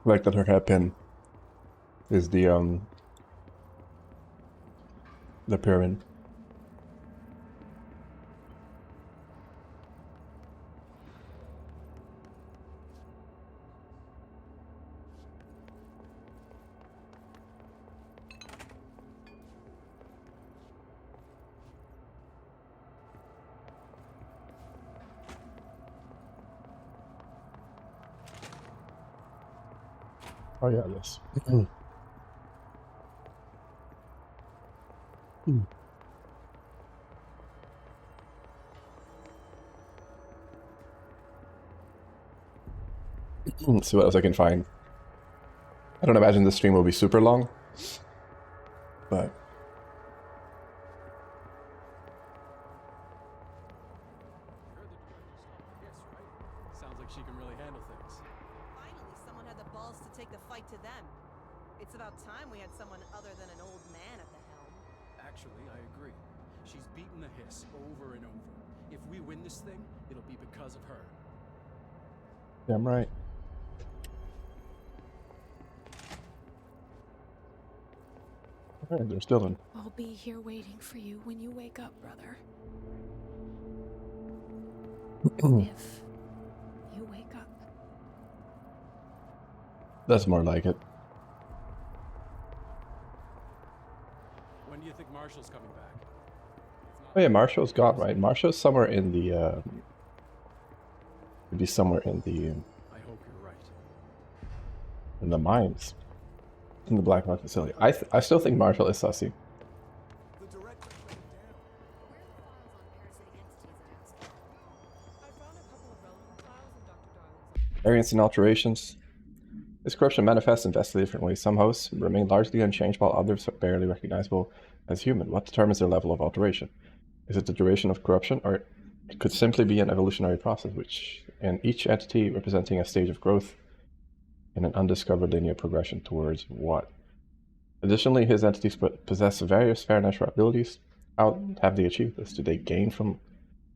like that her hairpin is the pyramid. Oh yeah, this. Let's see what else I can find. I don't imagine this stream will be super long, but You're the director's daughter, yes, right? Sounds like she can really handle things. Finally, someone had the balls to take the fight to them. It's about time we had someone other than an old man at the helm. Actually, I agree. She's beaten the hiss over and over. If we win this thing, it'll be because of her. damn right. Alright, there's Dylan. I'll be here waiting for you when you wake up, brother. If you wake up. That's more like it. When do you think Marshall's coming back? Oh yeah, Marshall's gone, right? Marshall's somewhere in the maybe somewhere in I hope you're right. mines. In the Black Mark facility. I still think Marshall is sussy. The director shut it down. Where are the files on parasitic entities I asked for? I found a couple of relevant files in Dr. Darling's. Variants and alterations. This corruption manifests in vastly different ways. Some hosts remain largely unchanged while others are barely recognizable as human. What determines their level of alteration? Is it the duration of corruption, or it could simply be an evolutionary process, in each entity representing a stage of growth in an undiscovered linear progression towards what? Additionally, his entities possess various supernatural abilities. How have they achieved this? Do they gain from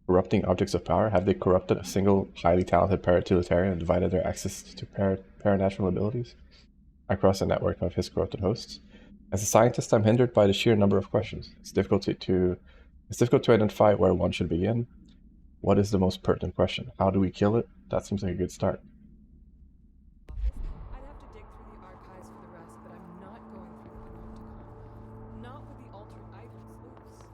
corrupting objects of power? Have they corrupted a single highly talented paratiliterian and divided their access to paranatural abilities across a network of his corrupted hosts? As a scientist, I'm hindered by the sheer number of questions. It's difficult to identify where one should begin. What is the most pertinent question? How do we kill it? That seems like a good start. I'd have to dig through the archives for the rest, but I'm not going through the Panopticon. Not with the altered items loose.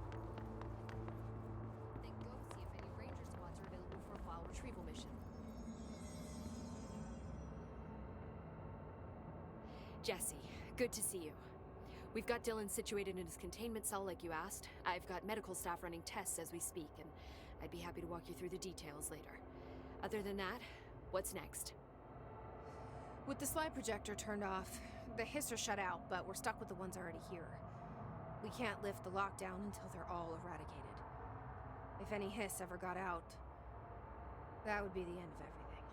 Then go see if any ranger squads are available for a file retrieval mission. Jesse, good to see you. We've got Dylan situated in his containment cell like you asked. I've got medical staff running tests as we speak, and I'd be happy to walk you through the details later. Other than that, what's next? With the slide projector turned off, the hiss are shut out, but we're stuck with the ones already here. We can't lift the lockdown until they're all eradicated. If any hiss ever got out, that would be the end of everything.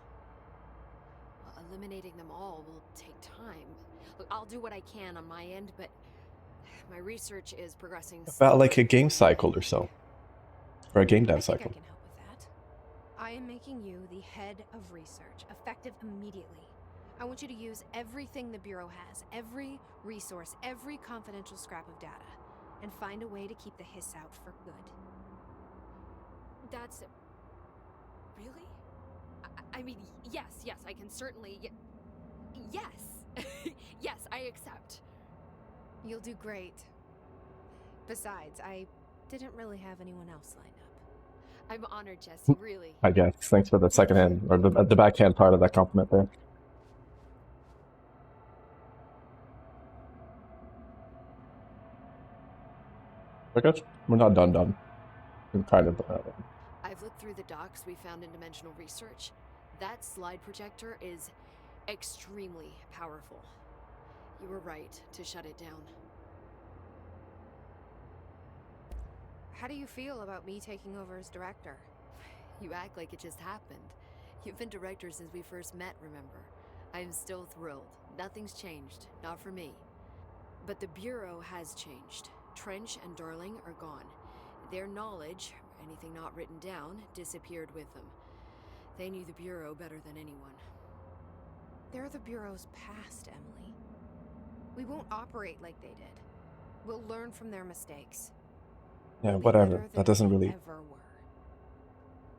Well, eliminating them all will take time. Look, I'll do what I can on my end, but my research is progressing About like a game cycle or so. Or a game dev I cycle. can help with that. I am making you the head of research, effective immediately. I want you to use everything the Bureau has, every resource, every confidential scrap of data, and find a way to keep the hiss out for good. That's... Really? I mean, yes, I can certainly... Yes! Yes, I accept. You'll do great. Besides, I didn't really have anyone else lined up. I'm honored, Jesse, really. I guess. Thanks for the second hand, or the backhand part of that compliment there. Okay, we're not done. We're kind of... I've looked through the docs we found in Dimensional Research. That slide projector is extremely powerful. You were right to shut it down. How do you feel about me taking over as director? You act like it just happened. You've been director since we first met, remember? I'm still thrilled. Nothing's changed. Not for me. But the Bureau has changed. Trench and Darling are gone. Their knowledge, anything not written down, disappeared with them. They knew the Bureau better than anyone. They're the Bureau's past, Emily. We won't operate like they did. We'll learn from their mistakes. Yeah, We'll be whatever. better That than doesn't we really ever were.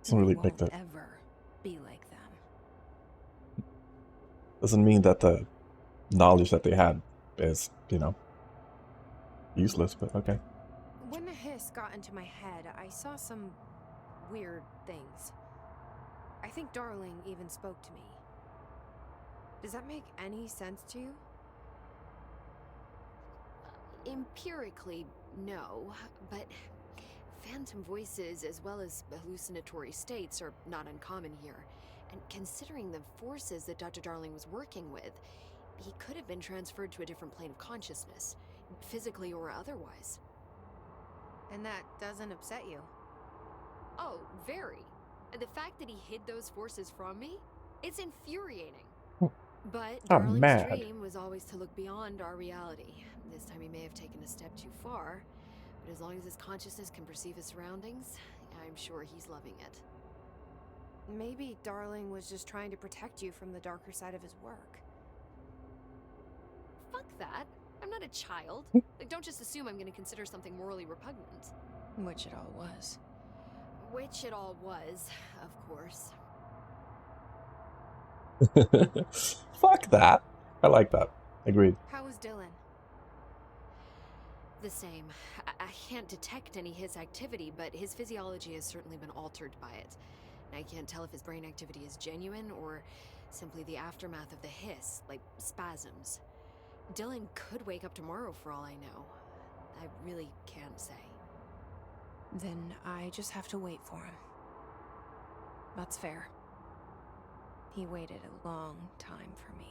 doesn't We really make won't that ever be like them. doesn't mean that the knowledge that they had is, you know, useless, but okay. When the hiss got into my head, I saw some weird things. I think Darling even spoke to me. Does that make any sense to you? Empirically, no, but phantom voices as well as hallucinatory states are not uncommon here. And considering the forces that Dr. Darling was working with, he could have been transferred to a different plane of consciousness, physically or otherwise. And that doesn't upset you? Oh, very. The fact that he hid those forces from me, it's infuriating. But I'm Darling's mad. dream was always to look beyond our reality. This time he may have taken a step too far, but as long as his consciousness can perceive his surroundings, I'm sure he's loving it. Maybe Darling was just trying to protect you from the darker side of his work. Fuck that. I'm not a child. Like, don't just assume I'm gonna consider something morally repugnant. Which it all was. Which it all was, of course. Fuck that. I like that. Agreed. How was Dylan? The same. I can't detect any his activity, but his physiology has certainly been altered by it. And I can't tell if his brain activity is genuine or simply the aftermath of the hiss, like spasms. Dylan could wake up tomorrow for all I know. I really can't say. Then I just have to wait for him. That's fair. He waited a long time for me.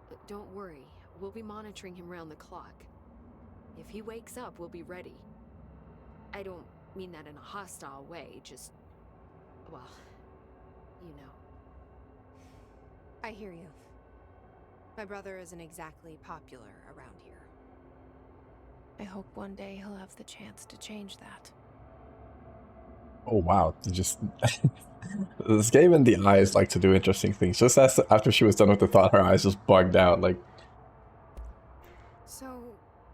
But don't worry, we'll be monitoring him round the clock. If he wakes up, we'll be ready. I don't mean that in a hostile way, just... well, you know. I hear you. My brother isn't exactly popular around here. I hope one day he'll have the chance to change that. Oh wow. You just this game in the eyes like to do interesting things. Just as after she was done with the thought, her eyes just bugged out, like So,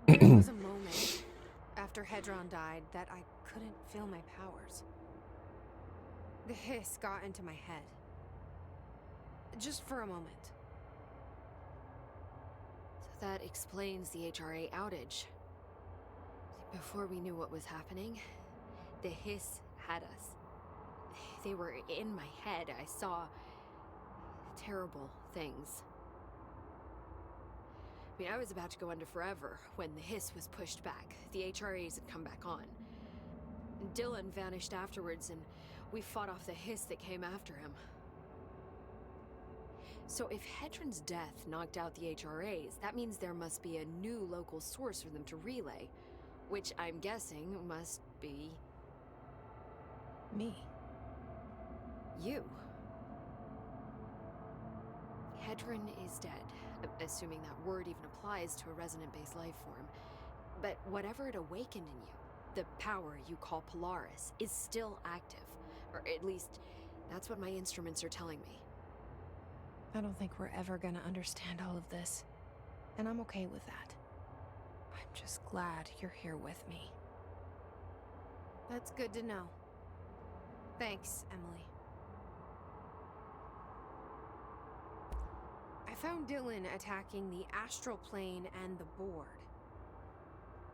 there was a moment after Hedron died that I couldn't feel my powers. The hiss got into my head. Just for a moment. So that explains the HRA outage. Before we knew what was happening, the hiss had us. They were in my head. I saw terrible things. I mean, I was about to go under forever when the hiss was pushed back. The HRAs had come back on. Dylan vanished afterwards, and we fought off the hiss that came after him. So if Hedron's death knocked out the HRAs, that means there must be a new local source for them to relay, which I'm guessing must be... Me. you. Hedron is dead, assuming that word even applies to a resonant-based life form. But whatever it awakened in you, the power you call Polaris, is still active. Or at least, that's what my instruments are telling me. I don't think we're ever gonna understand all of this. And I'm okay with that. I'm just glad you're here with me. That's good to know. Thanks, Emily. I found Dylan attacking the astral plane and the board.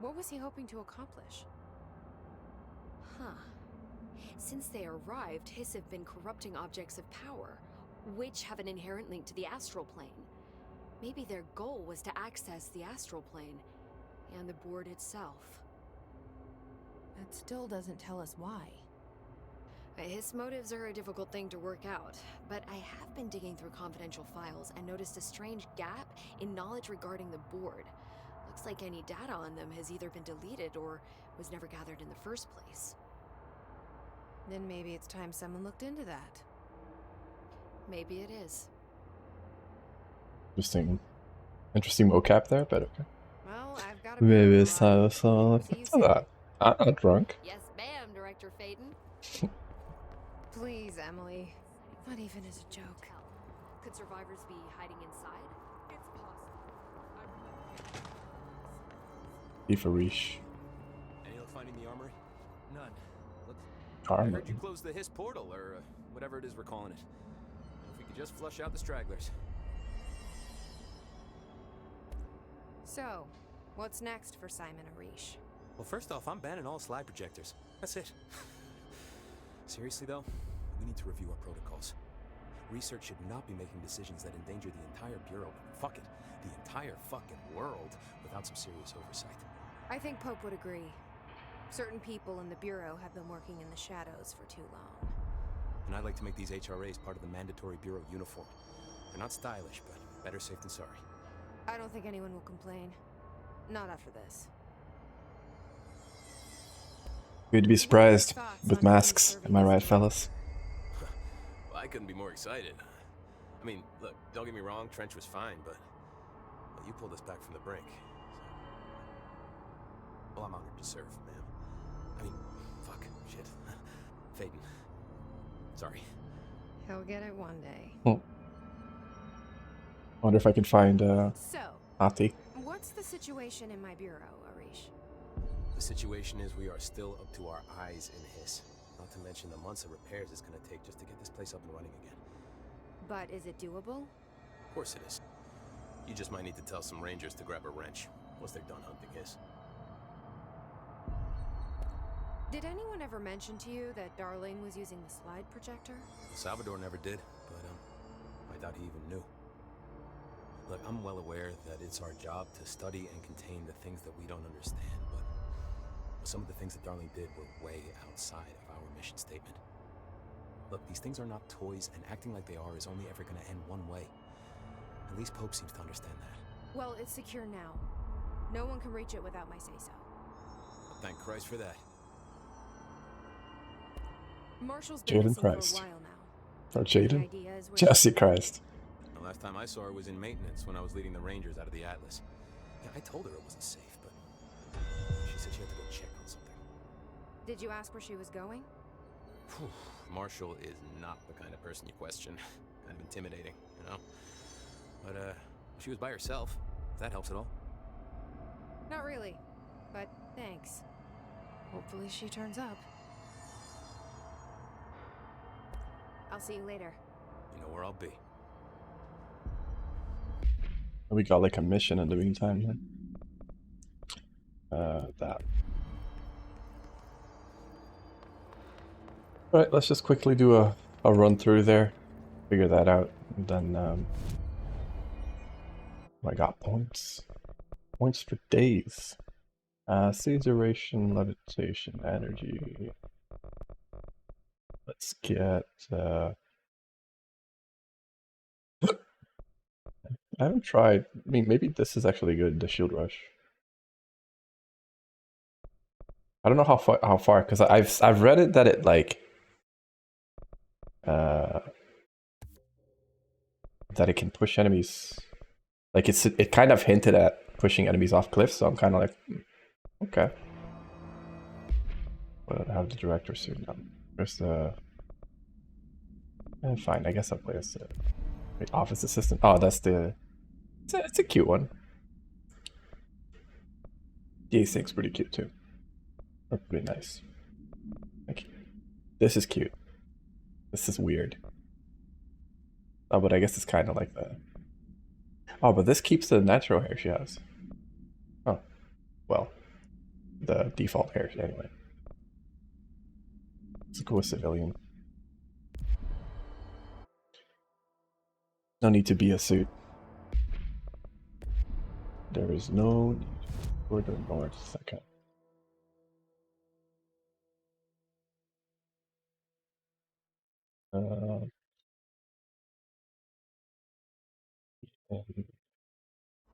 What was he hoping to accomplish? Huh. Since they arrived, Hiss have been corrupting objects of power, which have an inherent link to the astral plane. Maybe their goal was to access the astral plane and the board itself. That still doesn't tell us why. His motives are a difficult thing to work out, but I have been digging through confidential files and noticed a strange gap in knowledge regarding the board. Looks like any data on them has either been deleted or was never gathered in the first place. Then maybe it's time someone looked into that. Maybe it is. Interesting mocap there, but okay. Well, I've got to Maybe go, it's time to solve See you for soon. that. I'm not drunk. Yes, ma'am, Director Faden. Please, Emily. Not even as a joke. Could survivors be hiding inside? It's possible. I've never. Ifarish. Any luck finding the armory? None. Let's. I Armor. heard you closed the Hiss portal, or whatever it is we're calling it. If we could just flush out the stragglers. So, what's next for Simon Arish? Well, first off, I'm banning all slide projectors. That's it. Seriously, though, we need to review our protocols. Research should not be making decisions that endanger the entire Bureau. Fuck it. The entire fucking world without some serious oversight. I think Pope would agree. Certain people in the Bureau have been working in the shadows for too long. And I'd like to make these HRAs part of the mandatory Bureau uniform. They're not stylish, but better safe than sorry. I don't think anyone will complain. Not after this. You'd be surprised with masks. Am I right, fellas? Well, I couldn't be more excited. I mean, look, don't get me wrong, Trench was fine, but well, you pulled us back from the brink. So. Well, I'm honored to serve, ma'am. I mean, fuck, shit. Phaeton. Sorry. He'll get it one day. Wonder if I can find So, Ati. what's the situation in my Bureau, Arish? The situation is we are still up to our eyes in Hiss. Not to mention the months of repairs it's gonna take just to get this place up and running again. But is it doable? Of course it is. You just might need to tell some rangers to grab a wrench once they're done hunting Hiss. Did anyone ever mention to you that Darlene was using the slide projector? Salvador never did, but I doubt he even knew. Look, I'm well aware that it's our job to study and contain the things that we don't understand, but some of the things that Darlene did were way outside of our mission statement. Look, these things are not toys, and acting like they are is only ever going to end one way. At least Pope seems to understand that. Well, it's secure now. No one can reach it without my say-so. Thank Christ for that. Marshall's been Jaden missing for a Christ. while now. Or The Jaden? idea is we're Jesse Christ. The last time I saw her was in maintenance when I was leading the Rangers out of the Atlas. Yeah, I told her it wasn't safe, but she said she had to go check on something. Did you ask where she was going? Whew. Marshall is not the kind of person you question. Kind of intimidating, you know? But, she was by herself. If that helps at all. Not really, but thanks. Hopefully she turns up. I'll see you later. You know where I'll be. We got like a mission in the meantime here. That. Alright, let's just quickly do a run through there. Figure that out. And then, I got points. Points for days. Caesaration, levitation, energy. Let's get, I haven't tried. I mean, maybe this is actually good, the shield rush. I don't know how far, because I've read it that it like that it can push enemies. Like it kind of hinted at pushing enemies off cliffs, so I'm kind of like, okay. But I have the director soon now. There's the. Fine, I guess I'll play as the office assistant. Oh, that's the. It's a cute one. The A6's pretty cute too. They're pretty nice. Like, this is cute. This is weird. Oh, but I guess it's kind of like the. Oh, but this keeps the natural hair she has. Oh, well, the default hair anyway. It's a cool civilian. No need to be a suit. There is no need for the North second.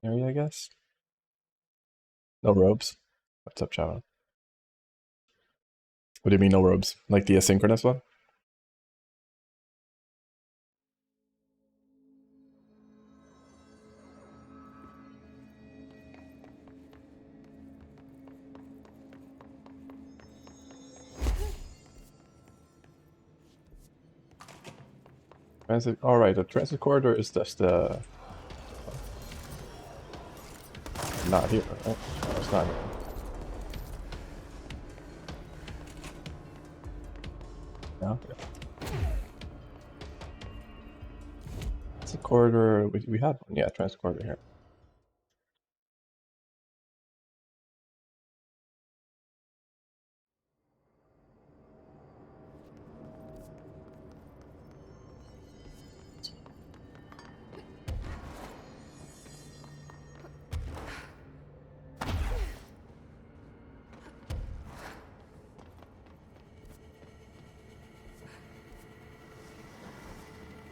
Area, I guess. No robes. What's up, Chava? What do you mean no robes? Like the asynchronous one? Transit. All right, the transit corridor is just not here, right? No, it's not here. No. Yeah. Transit corridor. We had one. Yeah, transit corridor here.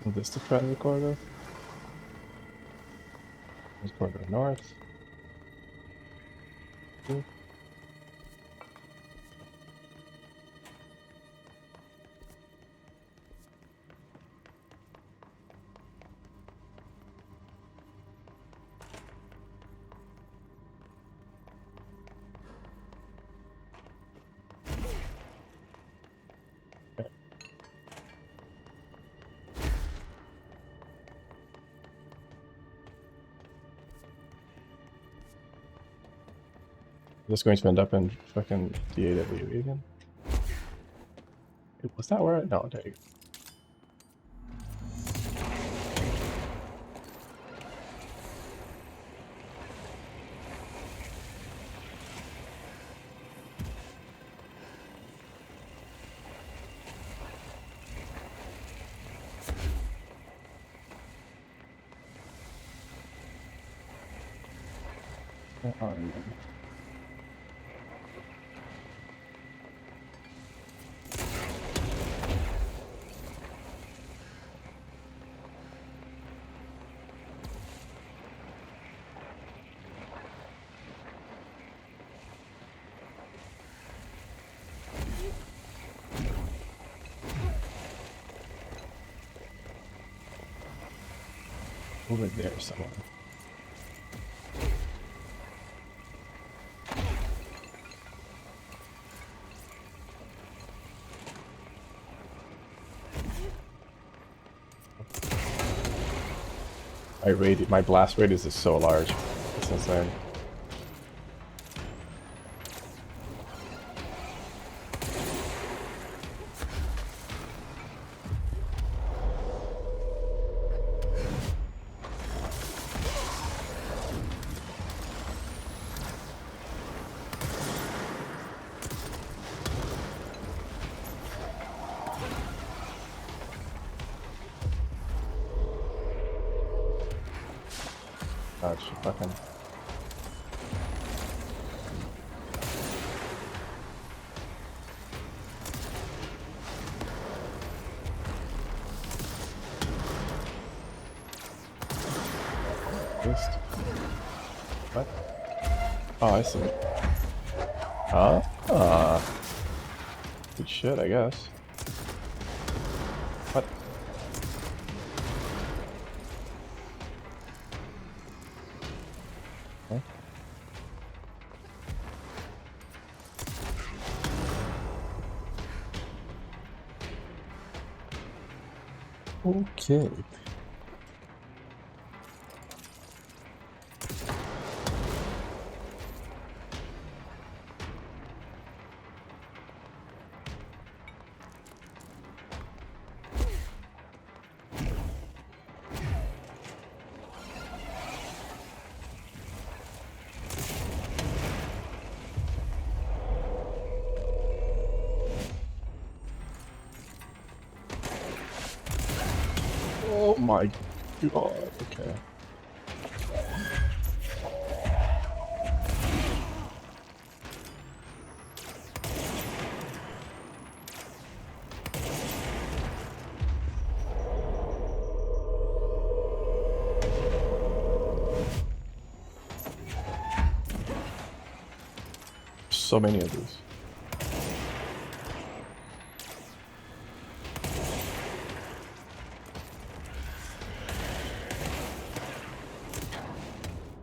Is this the transit corridor? Transit corridor north. Just going to end up in fucking DAWE again? Wait, was that where I... No, there you go. Over there somewhere. My blast radius is so large. It's insane. God, she fucking... What? Oh, I see. Good shit, I guess. What? Huh? Okay. Oh my god, okay. So many of these.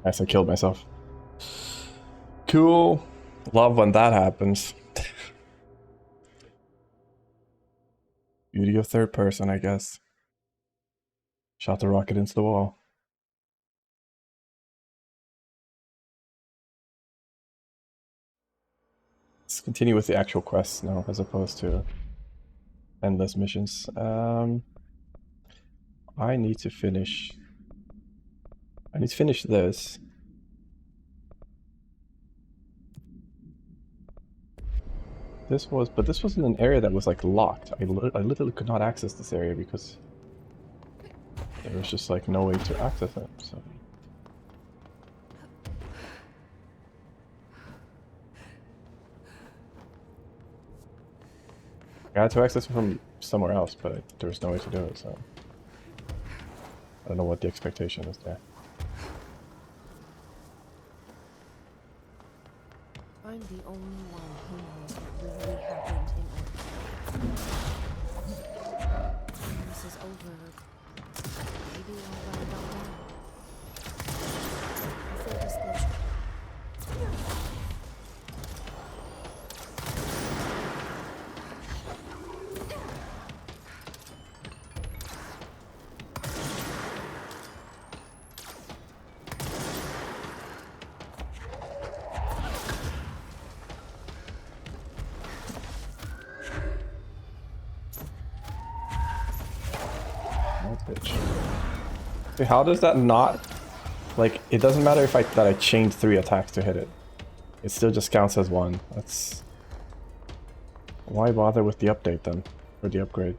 Nice, I killed myself. Cool. Love when that happens. Beauty of third person, I guess. Shot the rocket into the wall. Let's continue with the actual quests now, as opposed to endless missions. I need to finish. I need to finish this. But this was in an area that was like locked. I literally could not access this area because there was just like no way to access it. So. I had to access it from somewhere else, but there was no way to do it, so I don't know what the expectation is there. I'm the only one who knows what really happened in Oregon. When this is over, maybe I'll write it all down. Full disclosure. See, how does that not, like, it doesn't matter if I chained 3 attacks to hit it. It still just counts as 1. That's... Why bother with the update then? Or the upgrade?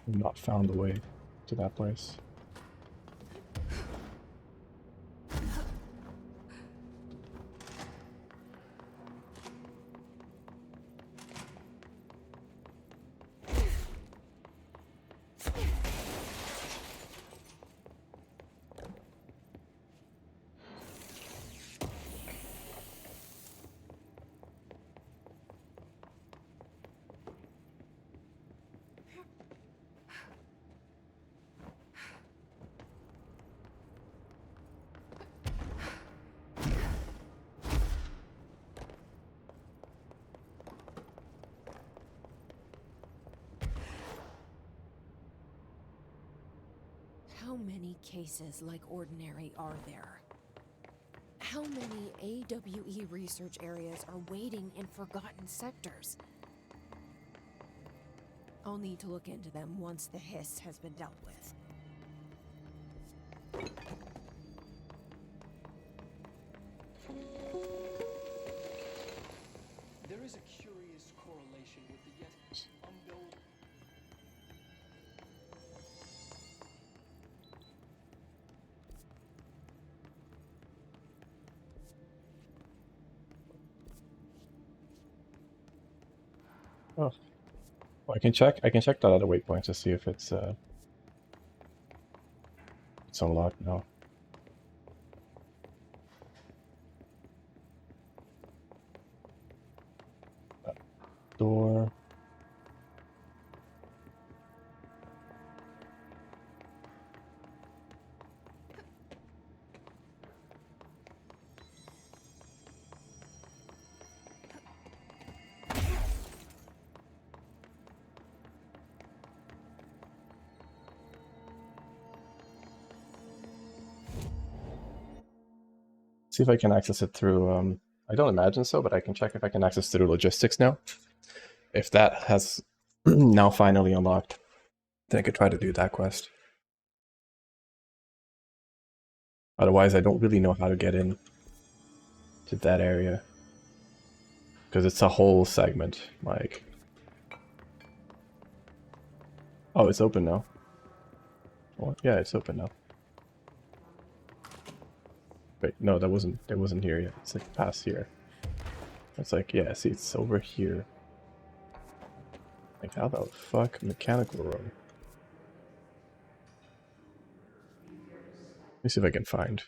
I've not found the way to that place. How many cases like Ordinary are there? How many AWE research areas are waiting in forgotten sectors? I'll need to look into them once the hiss has been dealt with. There is a curious correlation with the yet unknown. Oh. Well, I can check that other waypoint to see if it's unlocked now. Door. See if I can access it through, I don't imagine so, but I can check if I can access through logistics now. If that has now finally unlocked, then I could try to do that quest. Otherwise, I don't really know how to get in to that area. Because it's a whole segment, like... Oh, it's open now. Well, yeah, it's open now. Wait, no, it wasn't here yet. It's like past here. It's like, yeah, see, it's over here. Like, how the fuck? Mechanical room. Let me see if I can find.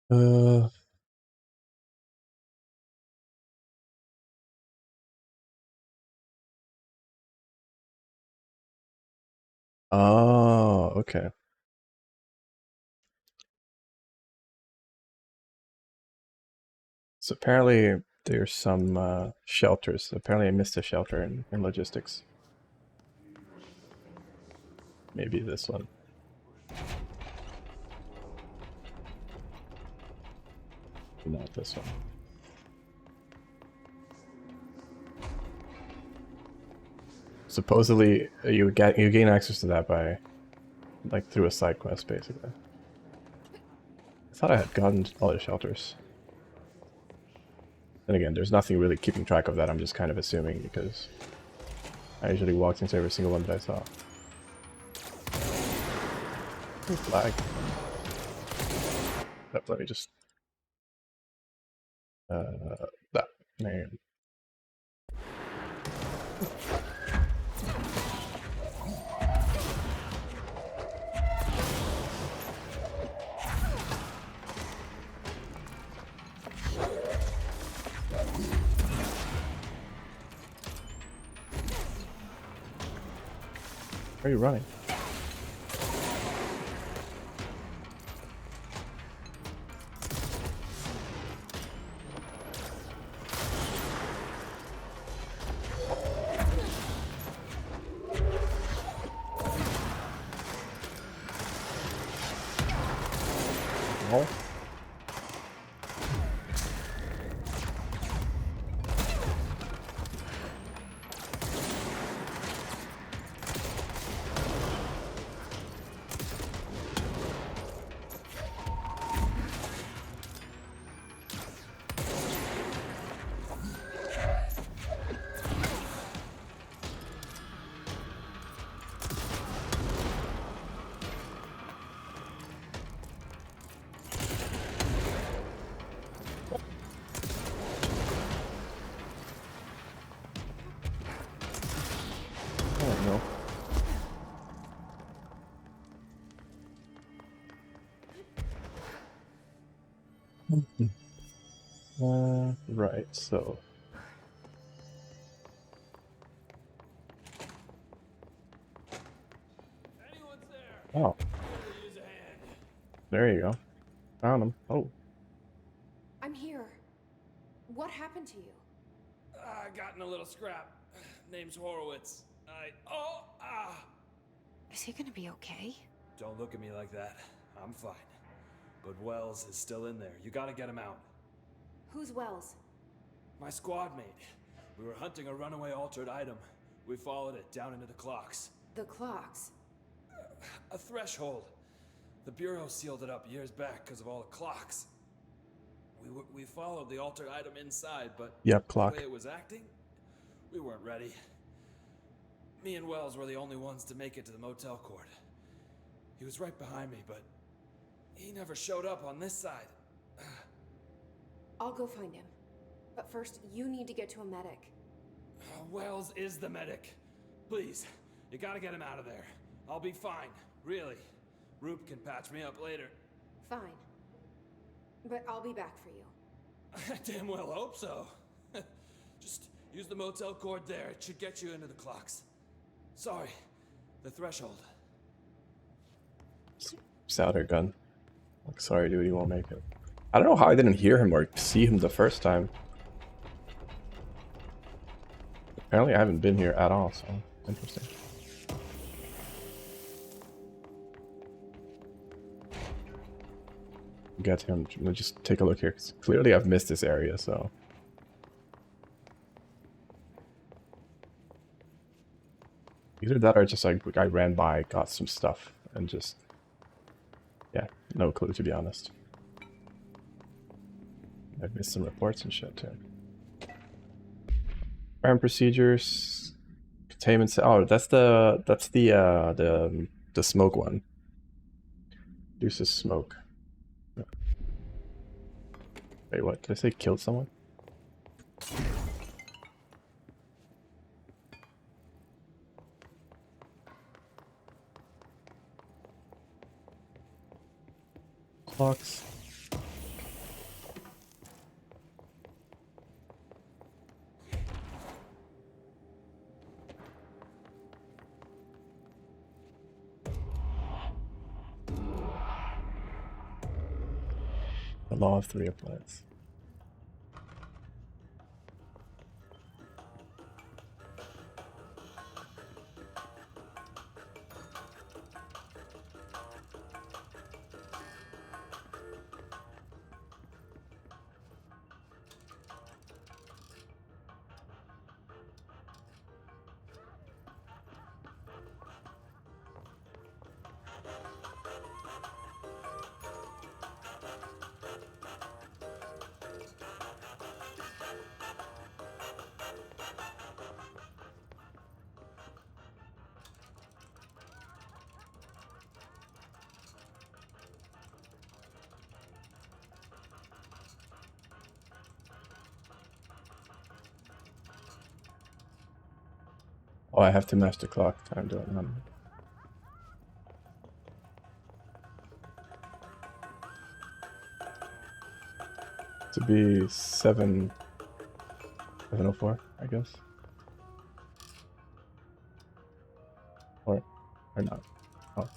Uh... Oh, okay. So apparently there's some shelters. Apparently I missed a shelter in logistics. Maybe this one. Not this one. Supposedly you gain access to that by like through a side quest basically. I thought I had gotten all the shelters. And again, there's nothing really keeping track of that. I'm just kind of assuming because I usually walked into every single one that I saw. Ooh, flag. Let me just that name. Where are you running? Oh. Oh no. Right, so oh, there you go. Found him. Oh, I'm here. What happened to you? I got in a little scrap. Name's Horowitz. Is he gonna be okay? Don't look at me like that. I'm fine. But Wells is still in there. You gotta get him out. Who's Wells? My squad mate. We were hunting a runaway altered item. We followed it down into the clocks. The clocks. A threshold. The Bureau sealed it up years back because of all the clocks. We followed the altered item inside, but yep, the clock. way it was acting, we weren't ready. Me and Wells were the only ones to make it to the motel court. He was right behind me, but he never showed up on this side. I'll go find him. But first, you need to get to a medic. Wells is the medic. Please, you gotta get him out of there. I'll be fine, really. Roop can patch me up later. Fine. But I'll be back for you. I damn well hope so. Just use the motel cord there. It should get you into the clocks. Sorry, the threshold. Souder gun. Like, sorry, dude, you won't make it. I don't know how I didn't hear him or see him the first time. Apparently, I haven't been here at all, so interesting. Get him. Let's just take a look here. 'Cause clearly, I've missed this area, so. Either that or just like I ran by, got some stuff, and just. Yeah, no clue to be honest. I've missed some reports and shit too. Crime procedures, containment. Oh, that's the smoke one. Deuces smoke. Wait, what? Did I say killed someone? Clocks. The law of three applies. Oh, I have to match the clock time to it. To be 7:04, I guess. Or not. Oh.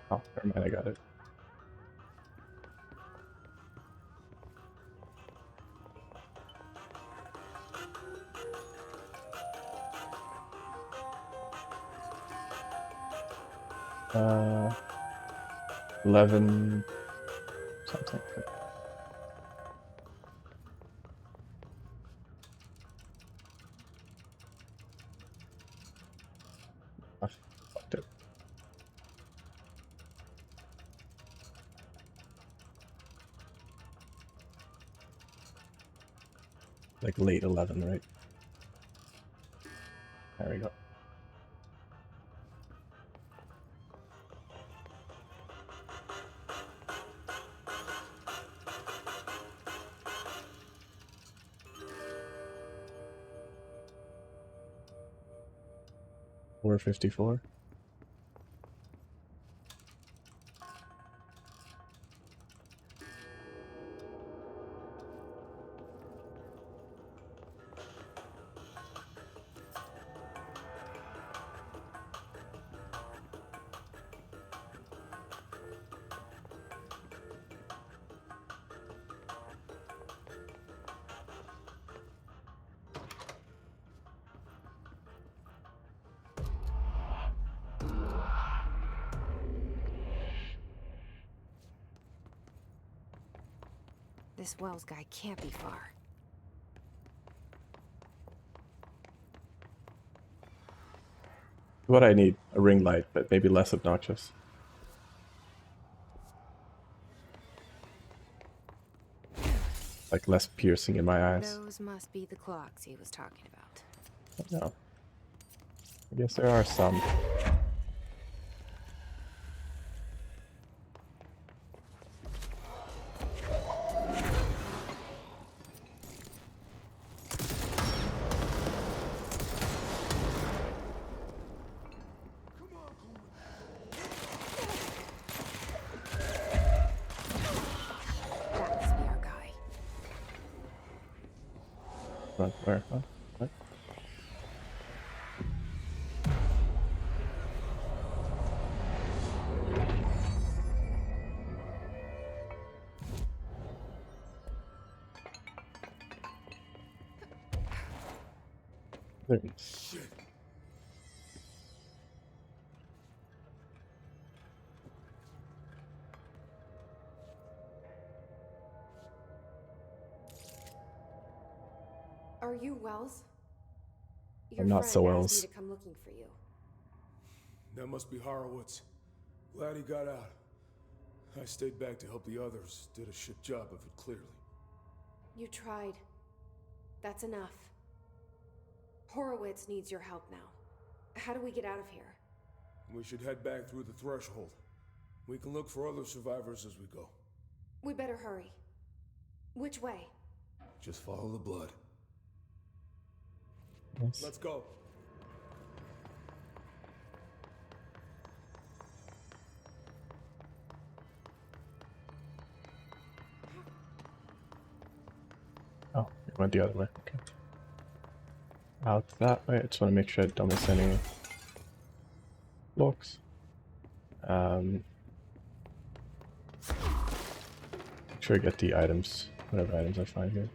Oh, never mind, I got it. Uh, 11 something. I fucked it. Like late 11, right? There we go. We're 54. This Wells guy can't be far. What I need, a ring light, but maybe less obnoxious. Like less piercing in my eyes. Those must be the clocks he was talking about. No. I guess there are some. That must be our guy. Where? Huh? What? There it is. Shit. Are you Wells? I'm not so asked Wells. me to come looking for you. That must be Horowitz. Glad he got out. I stayed back to help the others. Did a shit job of it, clearly. You tried. That's enough. Horowitz needs your help now. How do we get out of here? We should head back through the threshold. We can look for other survivors as we go. We better hurry. Which way? Just follow the blood. Yes. Let's go. Oh, it went the other way. Okay. Out that way. I just want to make sure I don't miss any blocks. Make sure I get the items, whatever items I find here.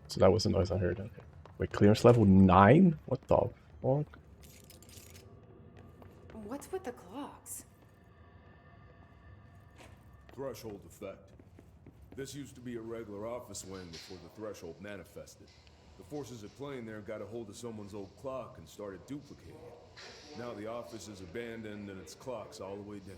So that was the noise I heard. Okay. Wait, clearance level 9? What the fuck? What's with the clocks? Threshold effect. This used to be a regular office wing before the threshold manifested. The forces at play in there got a hold of someone's old clock and started duplicating it. Now the office is abandoned and its clock's all the way down.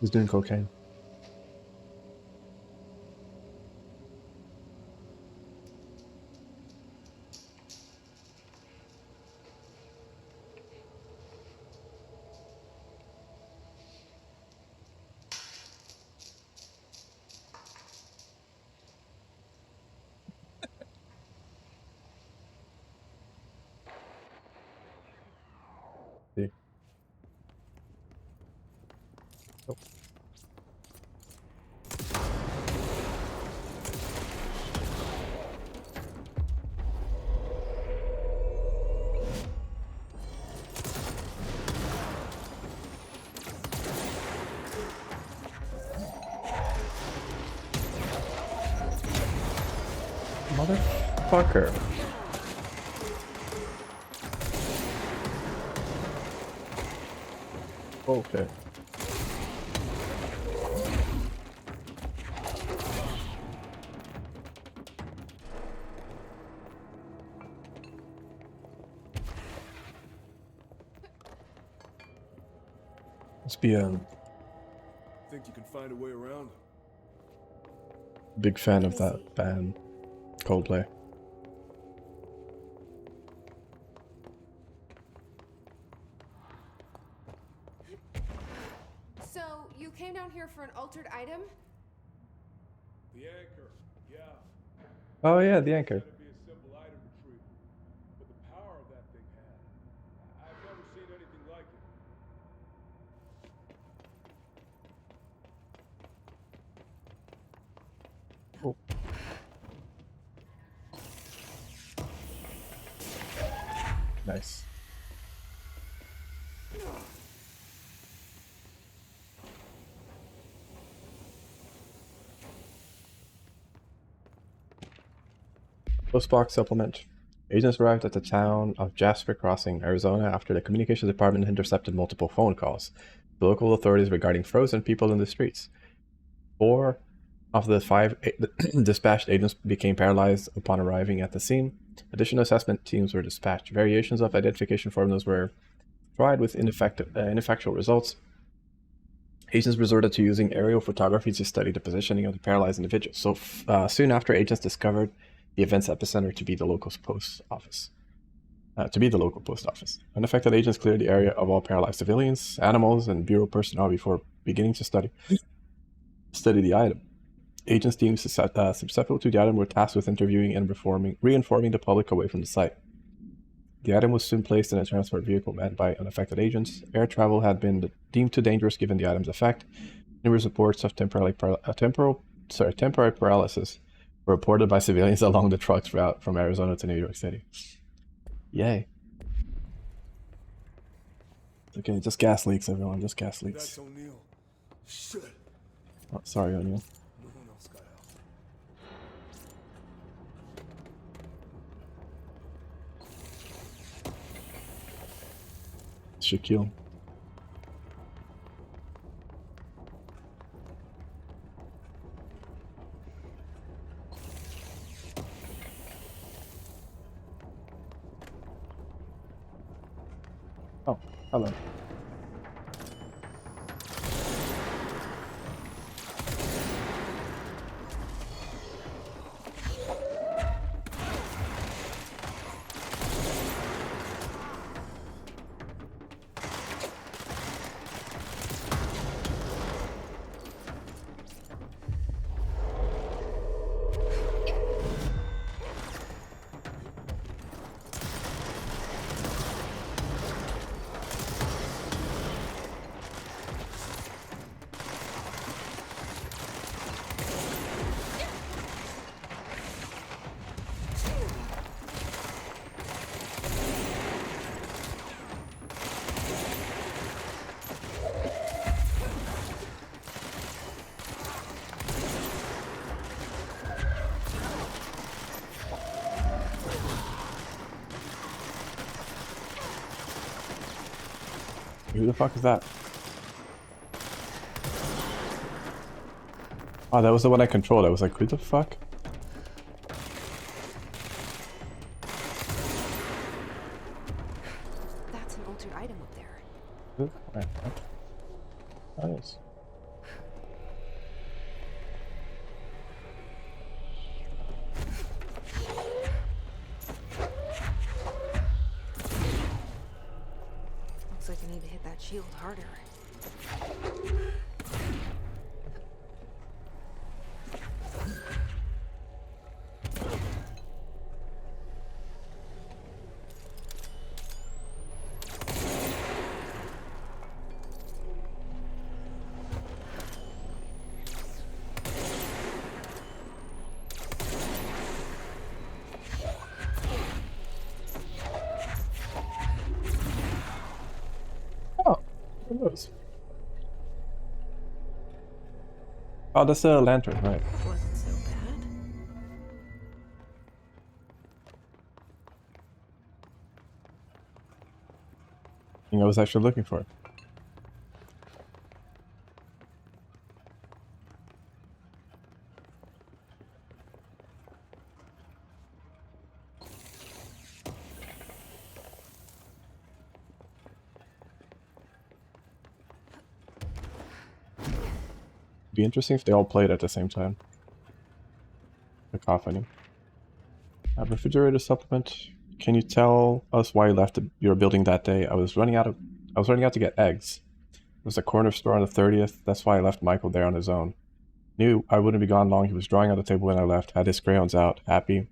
He's doing cocaine. See? Oh. Motherfucker. Okay. Must be a Think you can find a way around? big fan of that band, Coldplay. So, you came down here for an altered item? The anchor, yeah. Oh yeah, the anchor. That'd be a simple item retrieval. But the power of that thing had, I've never seen anything like it. Oh. Nice. Postbox supplement. Agents arrived at the town of Jasper Crossing, Arizona after the communications department intercepted multiple phone calls to local authorities regarding frozen people in the streets. 4 of the 5 dispatched agents became paralyzed upon arriving at the scene. Additional assessment teams were dispatched. Variations of identification formulas were tried with ineffectual results. Agents resorted to using aerial photography to study the positioning of the paralyzed individuals. So soon after, agents discovered the event's epicenter to be the local post office. Unaffected agents cleared the area of all paralyzed civilians, animals, and bureau personnel before beginning to study the item. Agents deemed susceptible to the item were tasked with interviewing and reinforming the public away from the site. The item was soon placed in a transport vehicle manned by unaffected agents. Air travel had been deemed too dangerous given the item's effect. Numerous reports of temporary paralysis were reported by civilians along the truck's route from Arizona to New York City. Yay. Okay, just gas leaks, everyone. Just gas leaks. That's O'Neill. Shit. Oh, sorry, O'Neill. No one else got out. Shaquille. Oh, hello. Who the fuck is that? Oh, that was the one I controlled. I was like, who the fuck? That's an altered item up there. Who? Alright, nice. Looks like I need to hit that shield harder. Oh, who knows? Oh, that's a lantern, right? Wasn't so bad. Thing I was actually looking for. Be interesting if they all played at the same time. Cacophony. Refrigerator supplement. Can you tell us why you left your building that day? I was running out to get eggs. It was a corner store on the 30th. That's why I left Michael there on his own. Knew I wouldn't be gone long. He was drawing on the table when I left. Had his crayons out. Happy.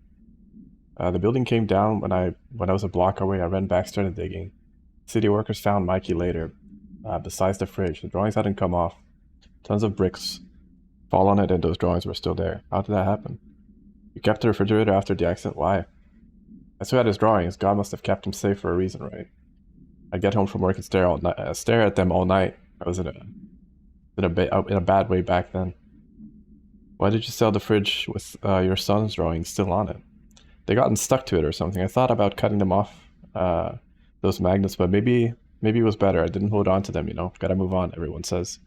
The building came down when I was a block away. I ran back, started digging. City workers found Mikey later. Besides the fridge, the drawings hadn't come off. Tons of bricks fall on it, and those drawings were still there. How did that happen? You kept the refrigerator after the accident? Why? I still had his drawings. God must have kept him safe for a reason, right? I'd get home from work and stare at them all night. I was in a bad way back then. Why did you sell the fridge with your son's drawings still on it? They gotten stuck to it or something. I thought about cutting them off, those magnets, but maybe it was better. I didn't hold on to them, you know. Gotta move on, everyone says.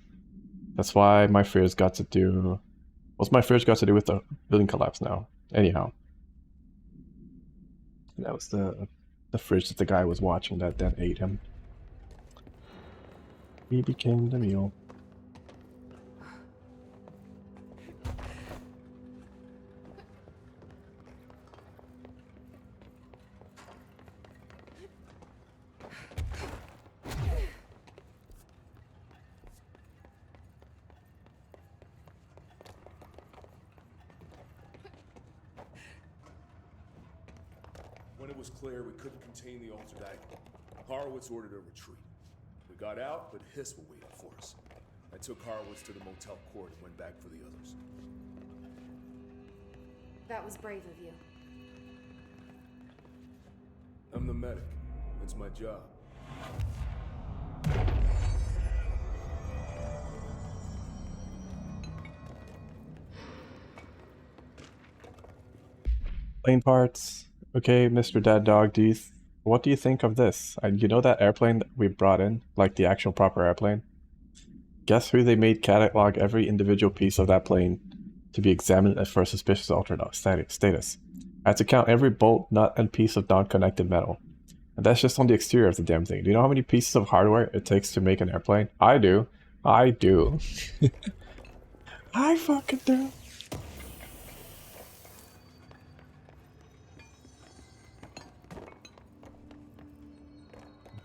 That's why my fears got to do... What's my fears got to do with the building collapse now? Anyhow. That was the fridge that the guy was watching that then ate him. He became the meal. When it was clear we couldn't contain the altered agony, Horowitz ordered a retreat. We got out, but Hiss were waiting for us. I took Horowitz to the motel court and went back for the others. That was brave of you. I'm the medic. It's my job. Plane parts. Okay, Mr. Dead Dog, what do you think of this? You know that airplane that we brought in? Like the actual proper airplane? Guess who they made catalog every individual piece of that plane to be examined for suspicious altered status. I had to count every bolt, nut, and piece of non-connected metal. And that's just on the exterior of the damn thing. Do you know how many pieces of hardware it takes to make an airplane? I do. I do. I fucking do.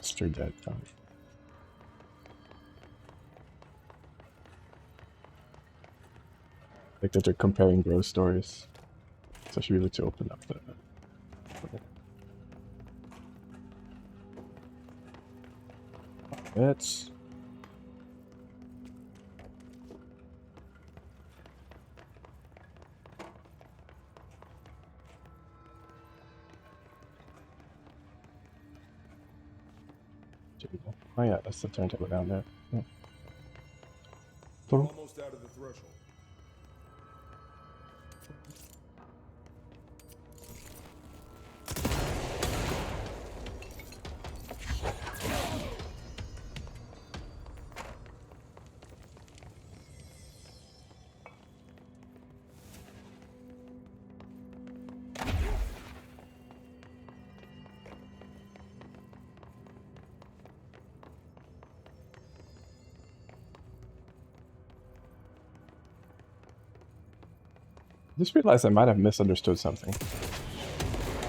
Mr. Dead Dog. Like that they're comparing ghost stories. So I should be able to open up the... It's... Oh yeah, that's the turntable down there. Yeah. We're almost out of the threshold. I just realized I might have misunderstood something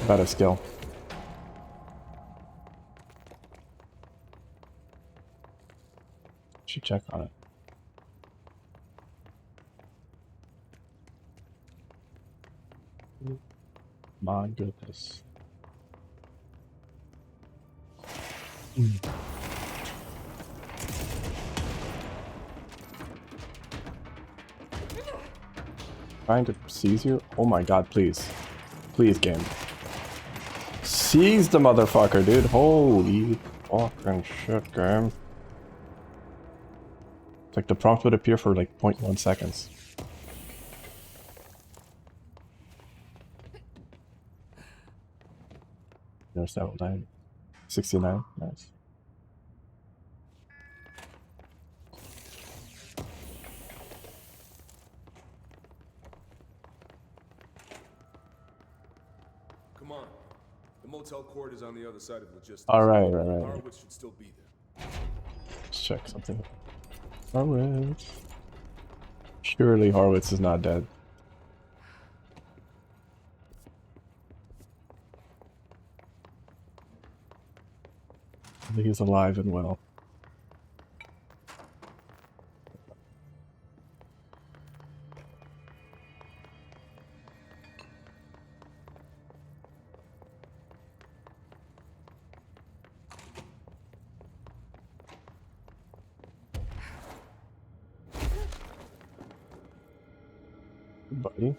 about a skill. Should check on it. My goodness. Trying to seize you? Oh my god, please. Please, game. Seize the motherfucker, dude. Holy fucking shit, game. It's like the prompt would appear for like 0.1 seconds. There's that 9. 69. Nice. Come on. The motel court is on the other side of logistics. Alright, right. Horowitz should still be there. Let's check something. Horowitz. Surely Horowitz is not dead. He's alive and well. Buddy.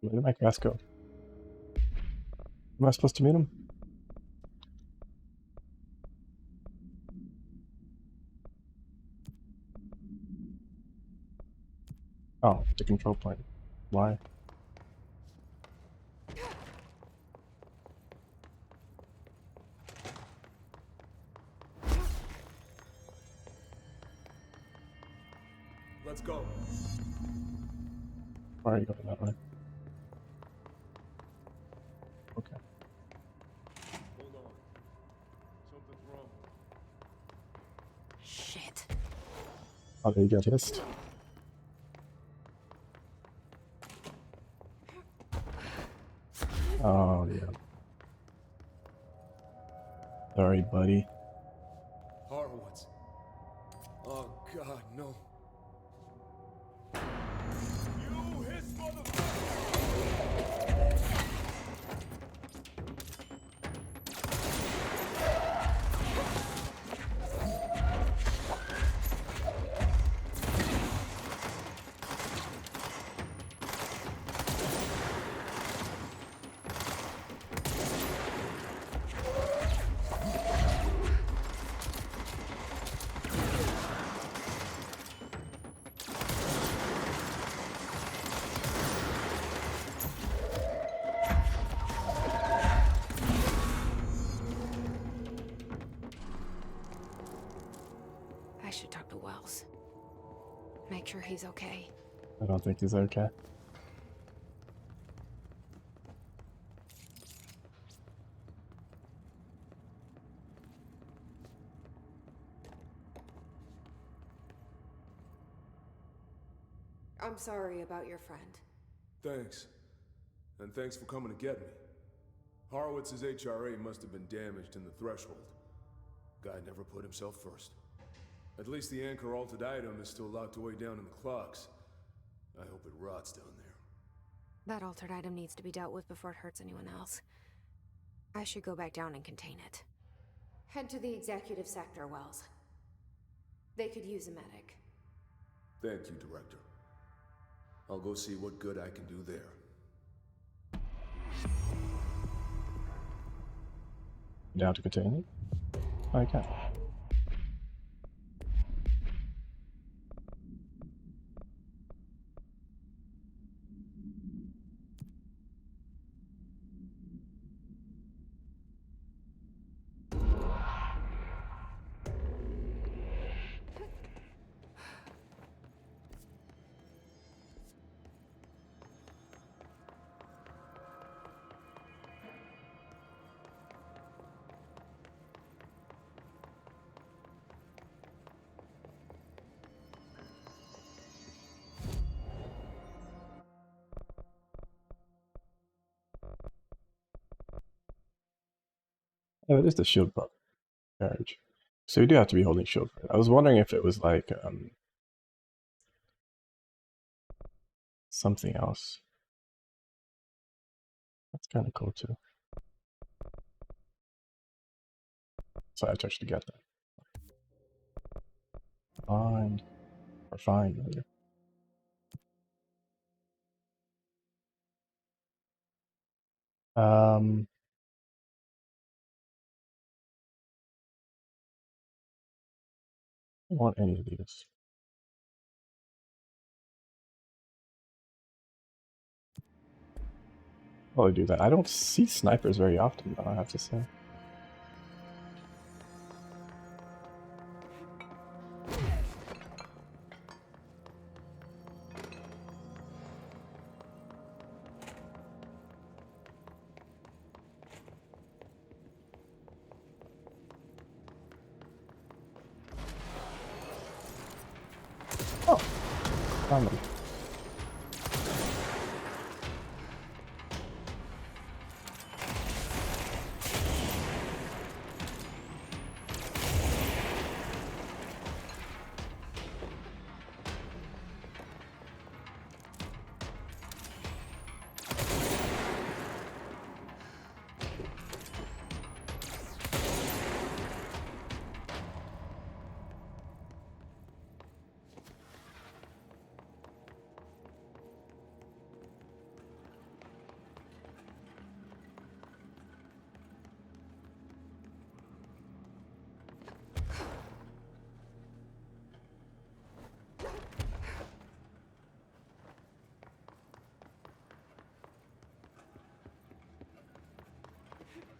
Where did my class go? Am I supposed to meet him? Oh, the control point. Why? Let's go. Why are you going that way? Okay. Hold on. Something's wrong. Shit. Oh, there you get hissed. Oh, yeah. Sorry, buddy. Horowitz. Oh, God, no. You his motherfucker! he's okay. I don't think he's okay. I'm sorry about your friend. Thanks. And thanks for coming to get me. Horowitz's HRA must have been damaged in the threshold. Guy never put himself first. At least the anchor-altered item is still locked away down in the clocks. I hope it rots down there. That altered item needs to be dealt with before it hurts anyone else. I should go back down and contain it. Head to the executive sector, Wells. They could use a medic. Thank you, Director. I'll go see what good I can do there. Down to contain it? Okay. Oh, it is the shield carriage. So you do have to be holding shield. I was wondering if it was like something else. That's kind of cool too. So I have to actually get that. Fine. Or fine, rather. I don't want any of these. Well, I do that. I don't see snipers very often, though, I have to say. Oh, found them.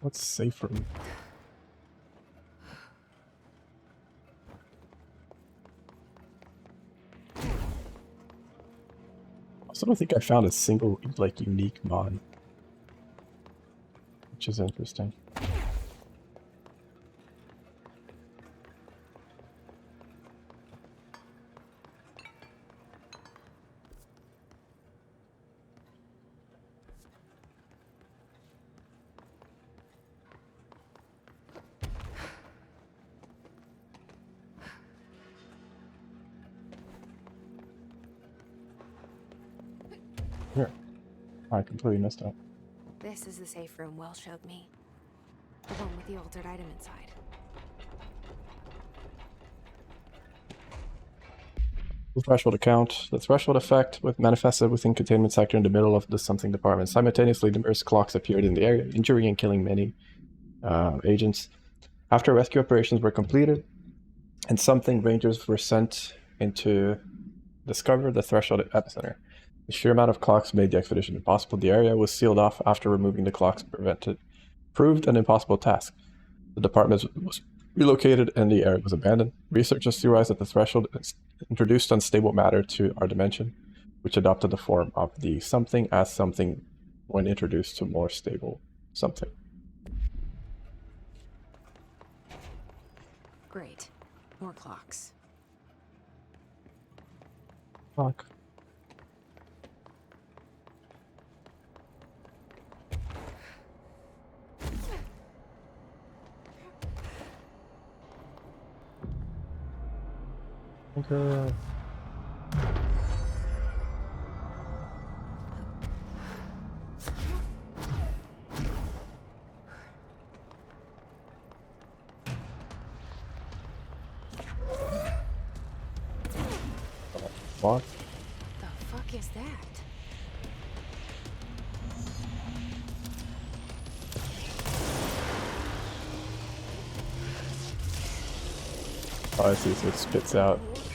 What's safe room? I also don't think I found a single, like, unique mod. Which is interesting. Here. I completely missed out. This is the safe room Wells showed me. The one with the altered item inside. The threshold account. The threshold effect with manifested within containment sector in the middle of the something department. Simultaneously, numerous clocks appeared in the area, injuring and killing many agents. After rescue operations were completed, and something rangers were sent in to discover the threshold epicenter. The sheer amount of clocks made the expedition impossible. The area was sealed off after removing the clocks proved an impossible task. The department relocated and the area was abandoned. Researchers theorized that the threshold introduced unstable matter to our dimension, which adopted the form of the something as something when introduced to more stable something. Great. More clocks. Fuck. Okay. What? The fuck is that? Oh, I see, so it spits out. More clocks?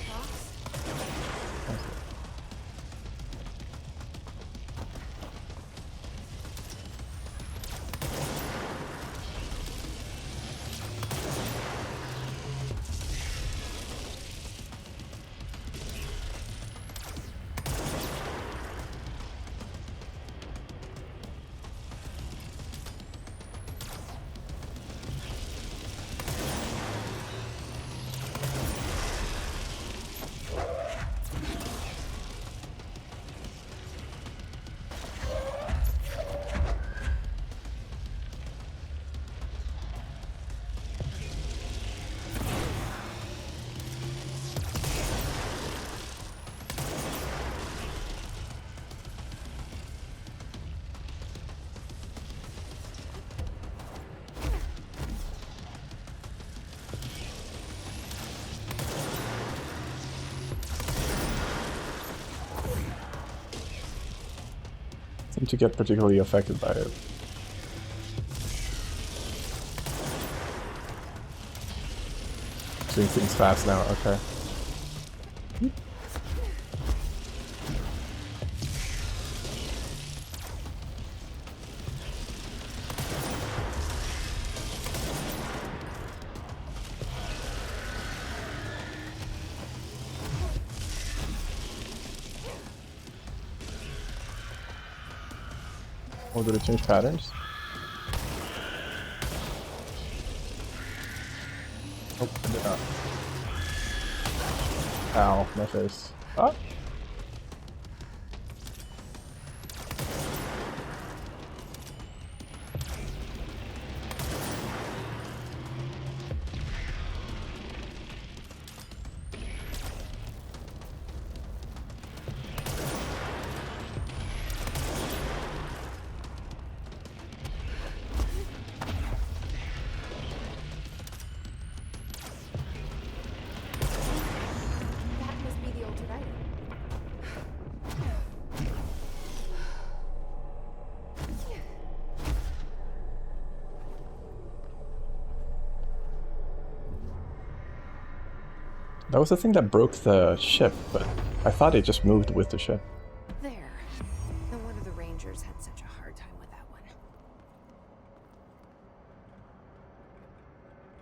Seem to get particularly affected by it. Doing things fast now, okay. Oh, did it change patterns? Oh, it did not. Ow, my face. Ah! That must be the altered item. That was the thing that broke the ship, but I thought it just moved with the ship. There. No wonder the Rangers had such a hard time with that one.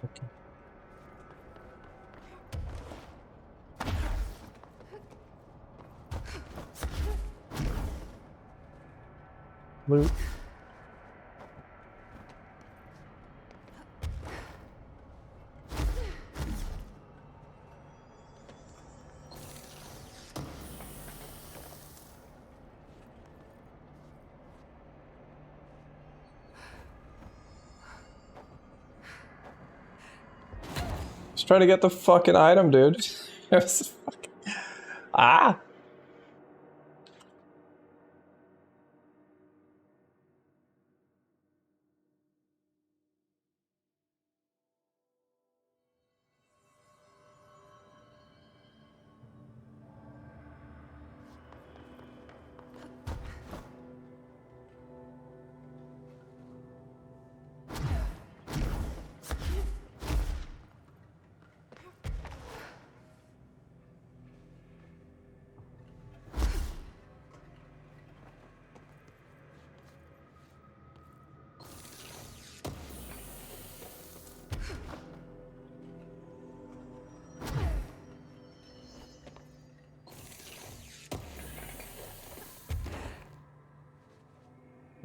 Okay. Loot. Just try to get the fucking item, dude. It was fucking... Ah!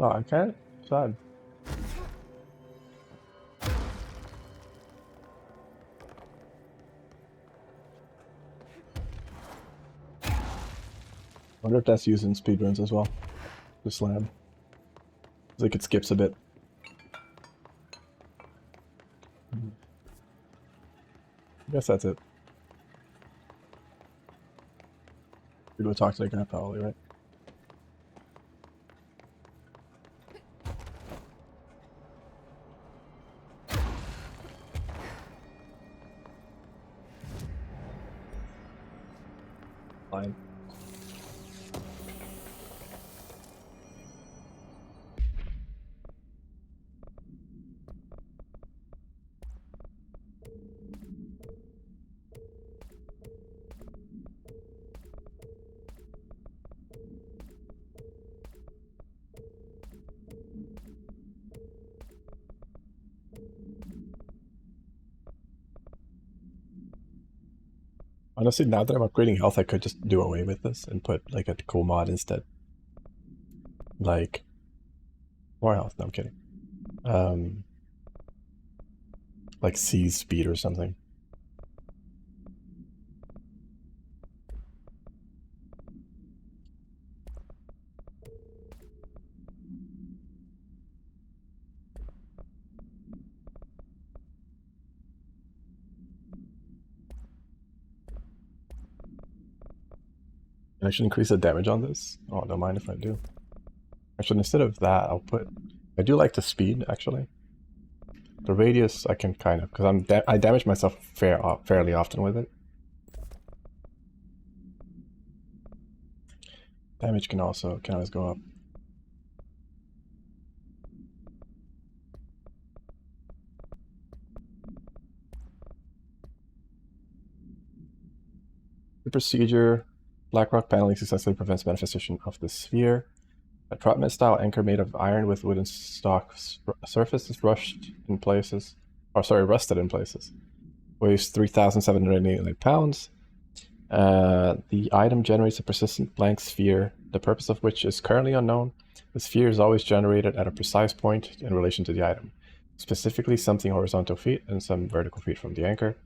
Oh, I can't? Sad. Wonder if that's used in speedruns as well. The slam. It's like it skips a bit. I guess that's it. We go talk to that guy probably, right? Fine. Honestly, now that I'm upgrading health, I could just do away with this and put like a cool mod instead. Like more health. No, I'm kidding. Like seize speed or something. I should increase the damage on this. Oh, don't mind if I do. Actually, instead of that, I'll put. I do like the speed actually. The radius I can kind of, because I damage myself fairly often with it. Damage can always go up. The procedure, Blackrock paneling successfully prevents manifestation of the sphere. A trapment-style anchor made of iron with wooden stock surface is rusted in places. Weighs 3,789 pounds. The item generates a persistent blank sphere, the purpose of which is currently unknown. The sphere is always generated at a precise point in relation to the item, specifically something horizontal feet and some vertical feet from the anchor.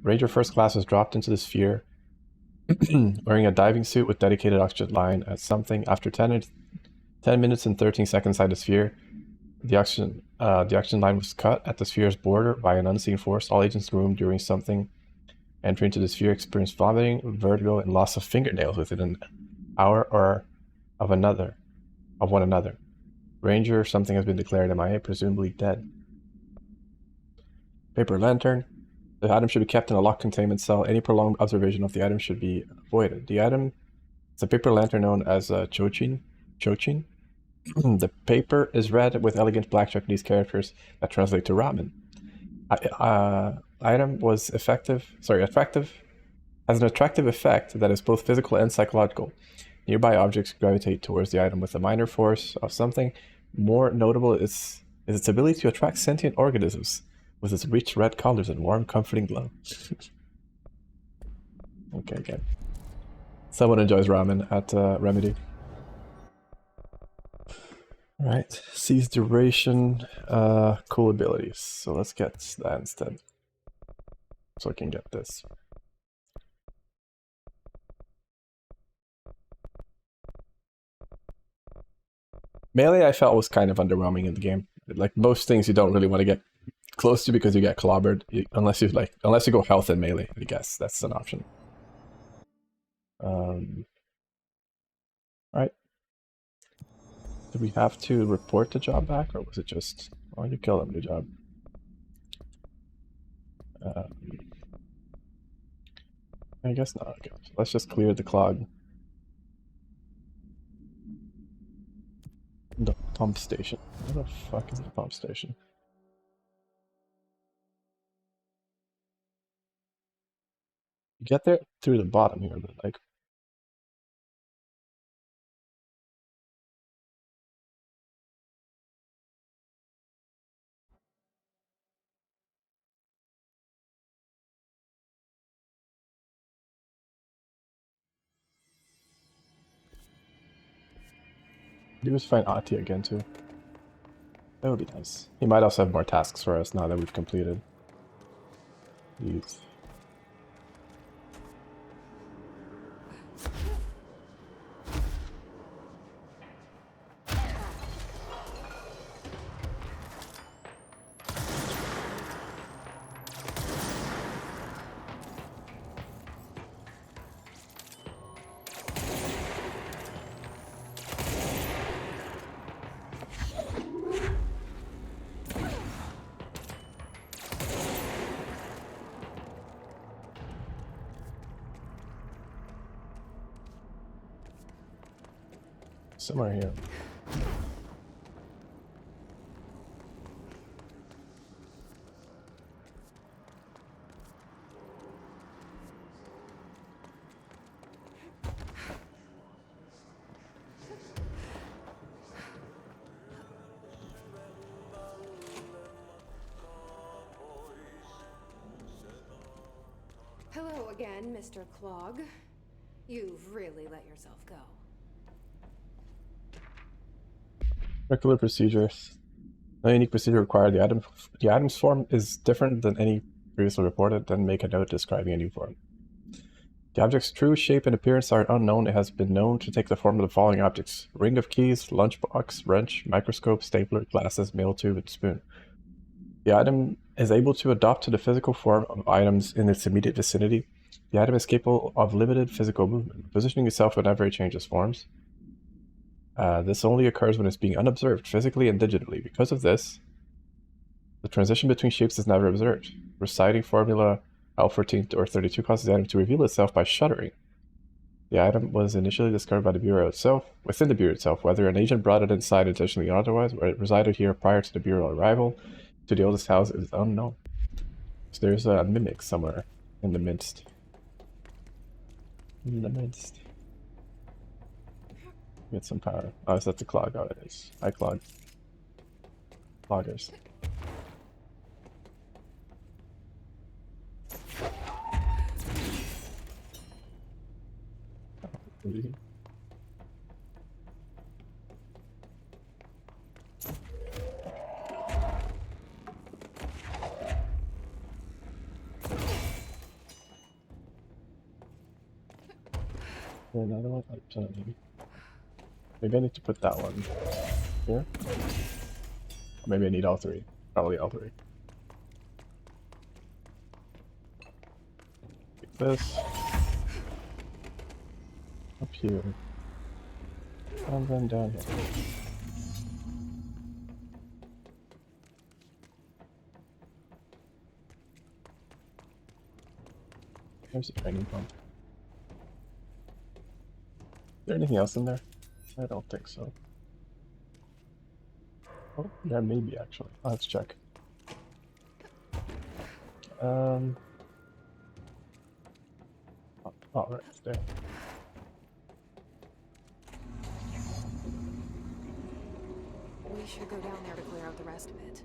Ranger First Class is dropped into the sphere wearing a diving suit with dedicated oxygen line at something. After 10 minutes and 13 seconds inside the sphere, the oxygen line was cut at the sphere's border by an unseen force. All agents in the room during something entering into the sphere experienced vomiting, vertigo, and loss of fingernails within an hour or of one another. Ranger, something has been declared MIA, presumably dead. Paper lantern. The item should be kept in a locked containment cell. Any prolonged observation of the item should be avoided. The item is a paper lantern known as Chochin. The paper is red with elegant black Japanese characters that translate to ramen. Item was attractive, has an attractive effect that is both physical and psychological. Nearby objects gravitate towards the item with a minor force of something. More notable is its ability to attract sentient organisms with its rich red colors and warm, comforting glow. Okay. Someone enjoys ramen at Remedy. Alright, seize duration, cool abilities. So let's get that instead. So I can get this. Melee I felt was kind of underwhelming in the game. Like most things you don't really want to get close to because you get clobbered. Unless you go health and melee, I guess. That's an option. Alright. Do we have to report the job back, or was it just, oh, you killed him, good job. I guess not. Okay. So let's just clear the clog. The pump station. Where the fuck is the pump station? You get there through the bottom here, but like... Do is find Ati again too. That would be nice. He might also have more tasks for us now that we've completed these. Somewhere here. Hello again, Mr. Clog. You've really let yourself go. Regular procedure. No unique procedure required. The item's form is different than any previously reported, then make a note describing a new form. The object's true shape and appearance are unknown. It has been known to take the form of the following objects: ring of keys, lunchbox, wrench, microscope, stapler, glasses, mail tube, and spoon. The item is able to adopt to the physical form of items in its immediate vicinity. The item is capable of limited physical movement, positioning itself whenever it changes forms. This only occurs when it's being unobserved, physically and digitally. Because of this, the transition between shapes is never observed. Reciting formula L14 or 32 causes the item to reveal itself by shuddering. The item was initially discovered by the Bureau itself, within the Bureau itself, whether an agent brought it inside intentionally or otherwise, or it resided here prior to the Bureau arrival to the oldest house is unknown. So there's a mimic somewhere in the midst. In the midst. Get some power. Oh, is that the clog? Oh, it is. Hi, clog. Cloggers. Another one? Oh, maybe. Maybe I need to put that one here. Or maybe I need all three. Probably all three. Take this. Up here. And then down here. There's a training pump. Is there anything else in there? I don't think so. Oh, yeah, maybe actually. Let's check. Oh, right, it's there. We should go down there to clear out the rest of it.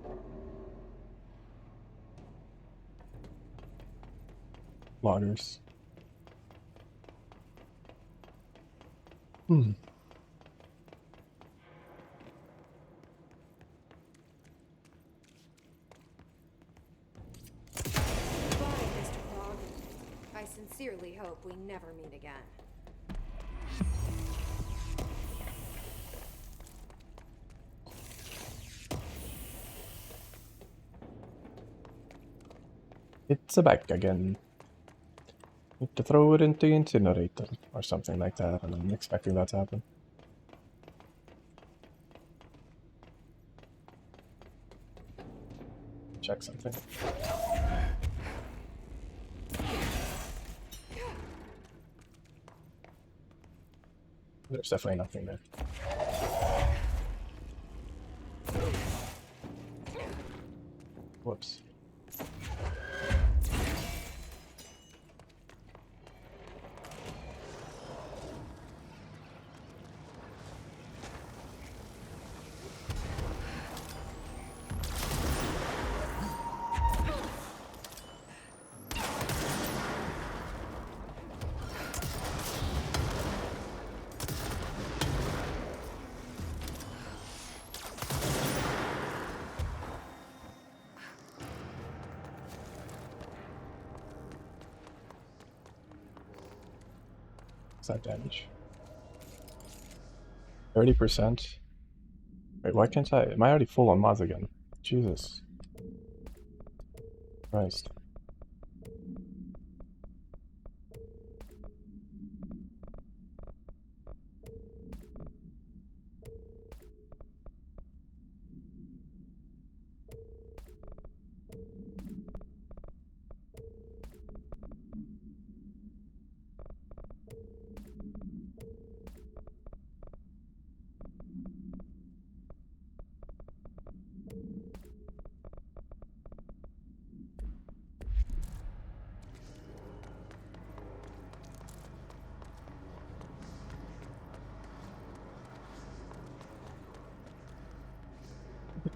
Loggers. Goodbye, Mr. Clog. I sincerely hope we never meet again. It's a back again. Need to throw it into the incinerator or something like that, and I'm expecting that to happen. Check something. There's definitely nothing there. Whoops. that damage? 30%? Wait, why can't I? Am I already full on mods again? Jesus Christ.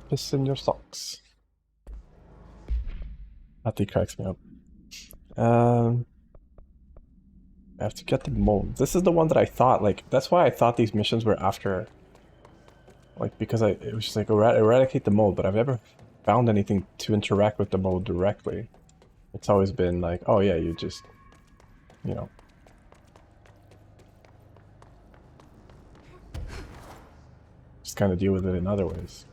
Piss in your socks. That thing cracks me up. I have to get the mold. This is the one that I thought, like, that's why I thought these missions were after, like, because it was just like, eradicate the mold, but I've never found anything to interact with the mold directly. It's always been like, oh yeah, you just, you know. Just kind of deal with it in other ways.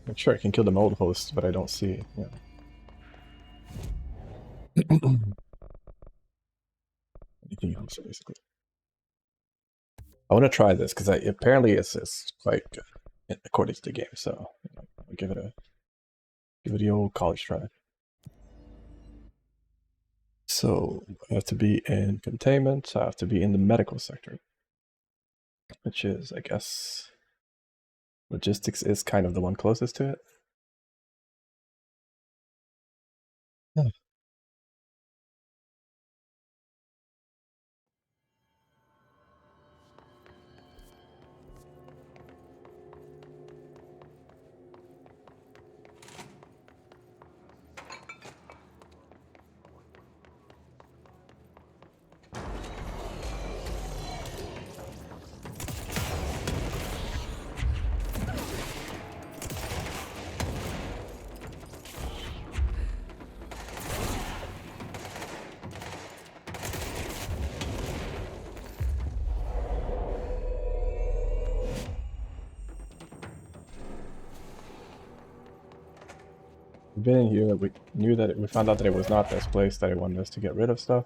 I'm sure I can kill the mold host, but I don't see, yeah. Anything else, basically. I want to try this, because apparently it's quite good, according to the game, so you know, I'll give it the old college try. So, I have to be in containment, I have to be in the medical sector. Which is, I guess, logistics is kind of the one closest to it. Yeah. We've been in here, we knew that we found out that it was not this place that it wanted us to get rid of stuff.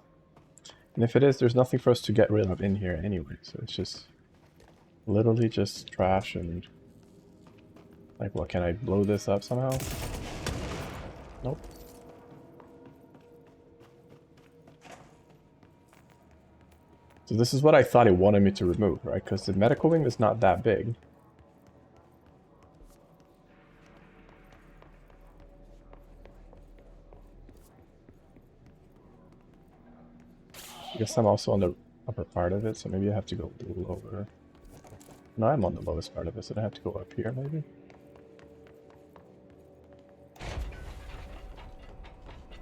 And if it is, there's nothing for us to get rid of in here anyway, so it's just literally just trash and like, what, can I blow this up somehow? Nope. So this is what I thought it wanted me to remove, right? Because the medical wing is not that big. I guess I'm also on the upper part of it, so maybe I have to go a little lower. No, I'm on the lowest part of it, so I have to go up here, maybe?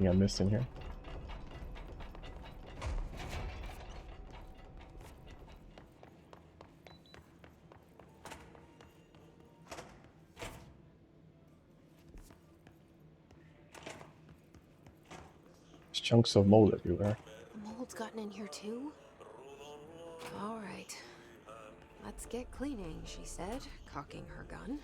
Yeah, I missed in here. There's chunks of mold everywhere. Mold's gotten in here too? Alright. Let's get cleaning, she said, cocking her gun.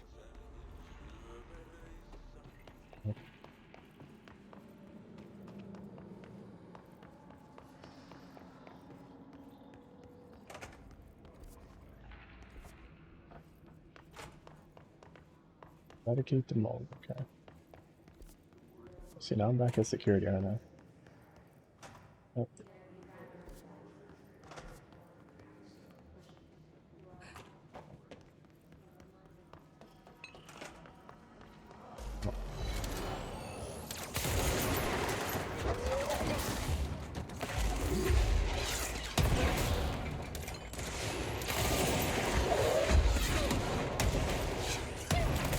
Eradicate the mold, okay. See, now I'm back at security, aren't I? Yep.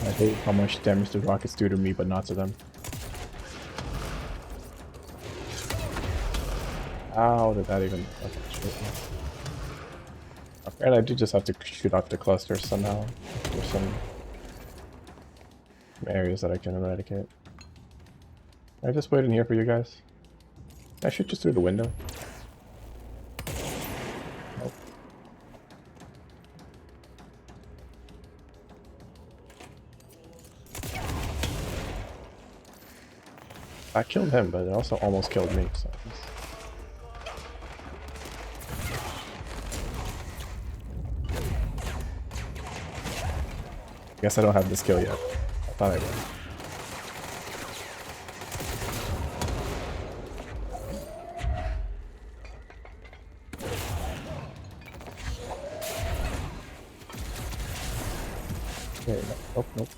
I hate how much damage the rockets do to me, but not to them. How did that even... Okay, shoot. Apparently I do just have to shoot off the clusters somehow. There's some areas that I can eradicate. Can I just wait in here for you guys? Can I shoot just through the window? Nope. I killed him, but it also almost killed me, so... I guess I don't have the skill yet. I thought I would. Okay, nope, nope.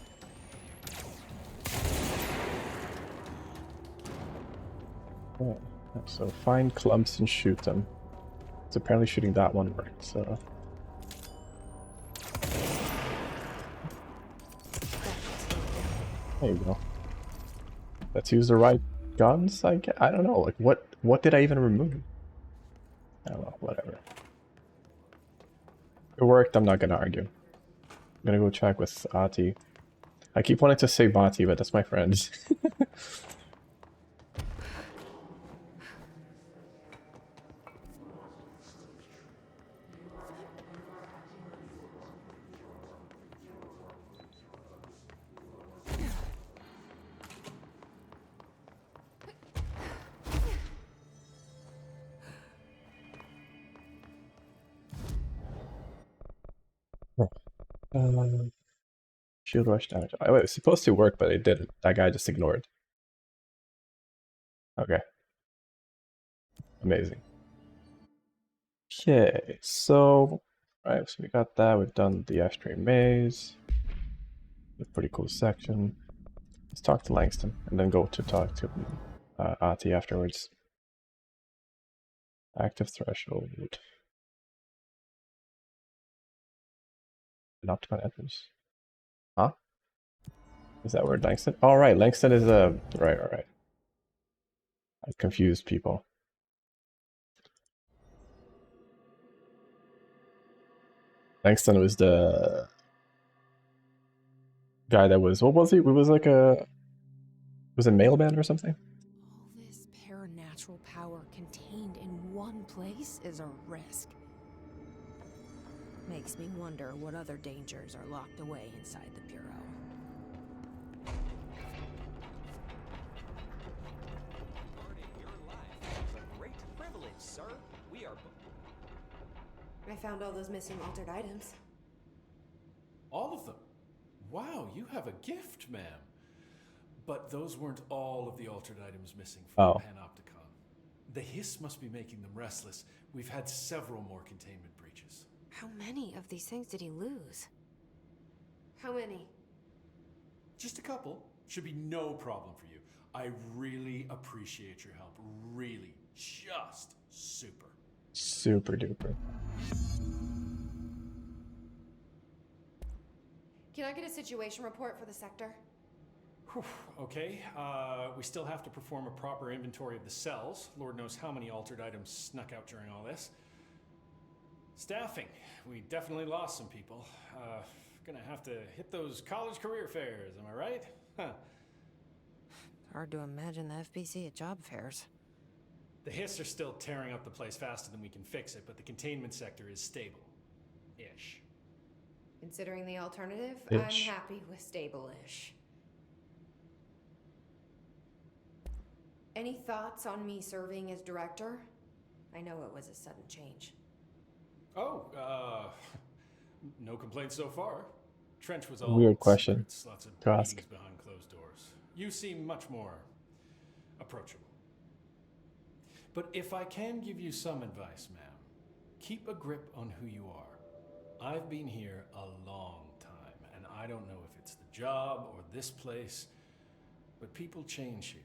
Yeah. So find clumps and shoot them. So apparently shooting that one worked, so... There you go. Let's use the right guns, I guess. I don't know, like what did I even remove? I don't know, whatever. It worked, I'm not gonna argue. I'm gonna go check with Ati. I keep wanting to say Bati, but that's my friend. Shield rush damage. Oh, wait, it was supposed to work, but it didn't. That guy just ignored. Okay. Amazing. Okay, so... Alright, so we got that. We've done the ashtray maze. A pretty cool section. Let's talk to Langston, and then go to talk to Ati afterwards. Active threshold. An optical entrance. Huh? Is that where Langston? Oh, right, Langston is a... Right. I confused people. Langston was the guy that was... What was he? He was like a... Was a mailman or something? All this paranatural power contained in one place is a risk. Makes me wonder what other dangers are locked away inside the Bureau. I found all those missing altered items. All of them? Wow, you have a gift, ma'am. But those weren't all of the altered items missing from Panopticon. The hiss must be making them restless. We've had several more containment breaches. How many of these things did he lose? How many? Just a couple. Should be no problem for you. I really appreciate your help. Really. Just super. Super duper. Can I get a situation report for the sector? Whew, okay, we still have to perform a proper inventory of the cells. Lord knows how many altered items snuck out during all this. Staffing. We definitely lost some people. Gonna have to hit those college career fairs, am I right? Huh. Hard to imagine the FBC at job fairs. The hiss are still tearing up the place faster than we can fix it, but the containment sector is stable-ish. Considering the alternative, Ish. I'm happy with stable-ish. Any thoughts on me serving as director? I know it was a sudden change. Oh, no complaints so far. Trench was all Weird question secrets, lots of to ask. meetings behind closed doors. You seem much more approachable. But if I can give you some advice, ma'am, keep a grip on who you are. I've been here a long time, and I don't know if it's the job or this place, but people change here,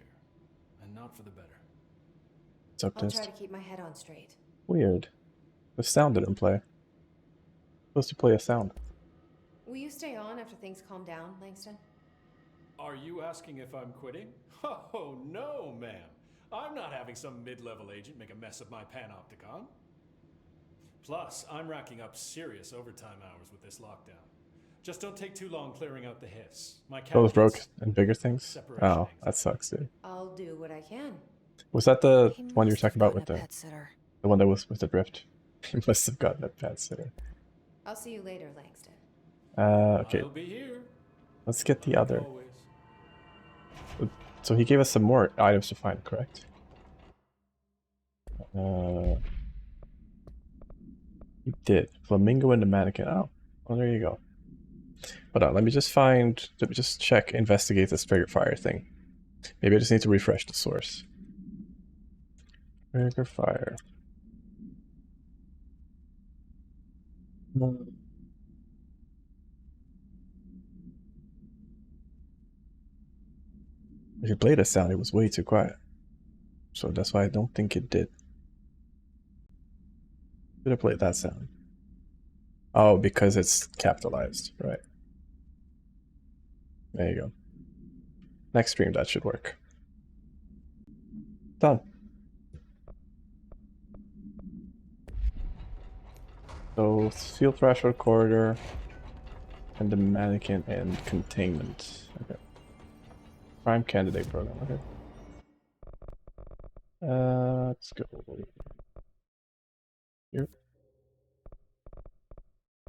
and not for the better. I'll try to keep my head on straight. Weird. The sound didn't play. Supposed to play a sound. Will you stay on after things calm down, Langston? Are you asking if I'm quitting? Oh, no, ma'am. I'm not having some mid-level agent make a mess of my panopticon. Plus, I'm racking up serious overtime hours with this lockdown. Just don't take too long clearing out the hiss. My cat Both broke gets and bigger things? separation Oh, that anxiety. sucks, dude. I'll do what I can. Was that the He one you were must have talking about gotten with a the pet sitter. one that was with the drift? He must have gotten a pet sitter. I'll see you later, Langston. Okay. I'll be here. Let's get the Like other. always. So he gave us some more items to find, correct? He did. Flamingo and the mannequin. Oh, well, there you go. Hold on, let me just check, investigate this trigger fire thing. Maybe I just need to refresh the source. Trigger fire. If it played a sound, it was way too quiet. So that's why I don't think it did. Should have played that sound. Oh, because it's capitalized, right. There you go. Next stream, that should work. Done. So, Steel Threshold Corridor, and the Mannequin and Containment. Okay. Prime Candidate Program, okay. Let's go here.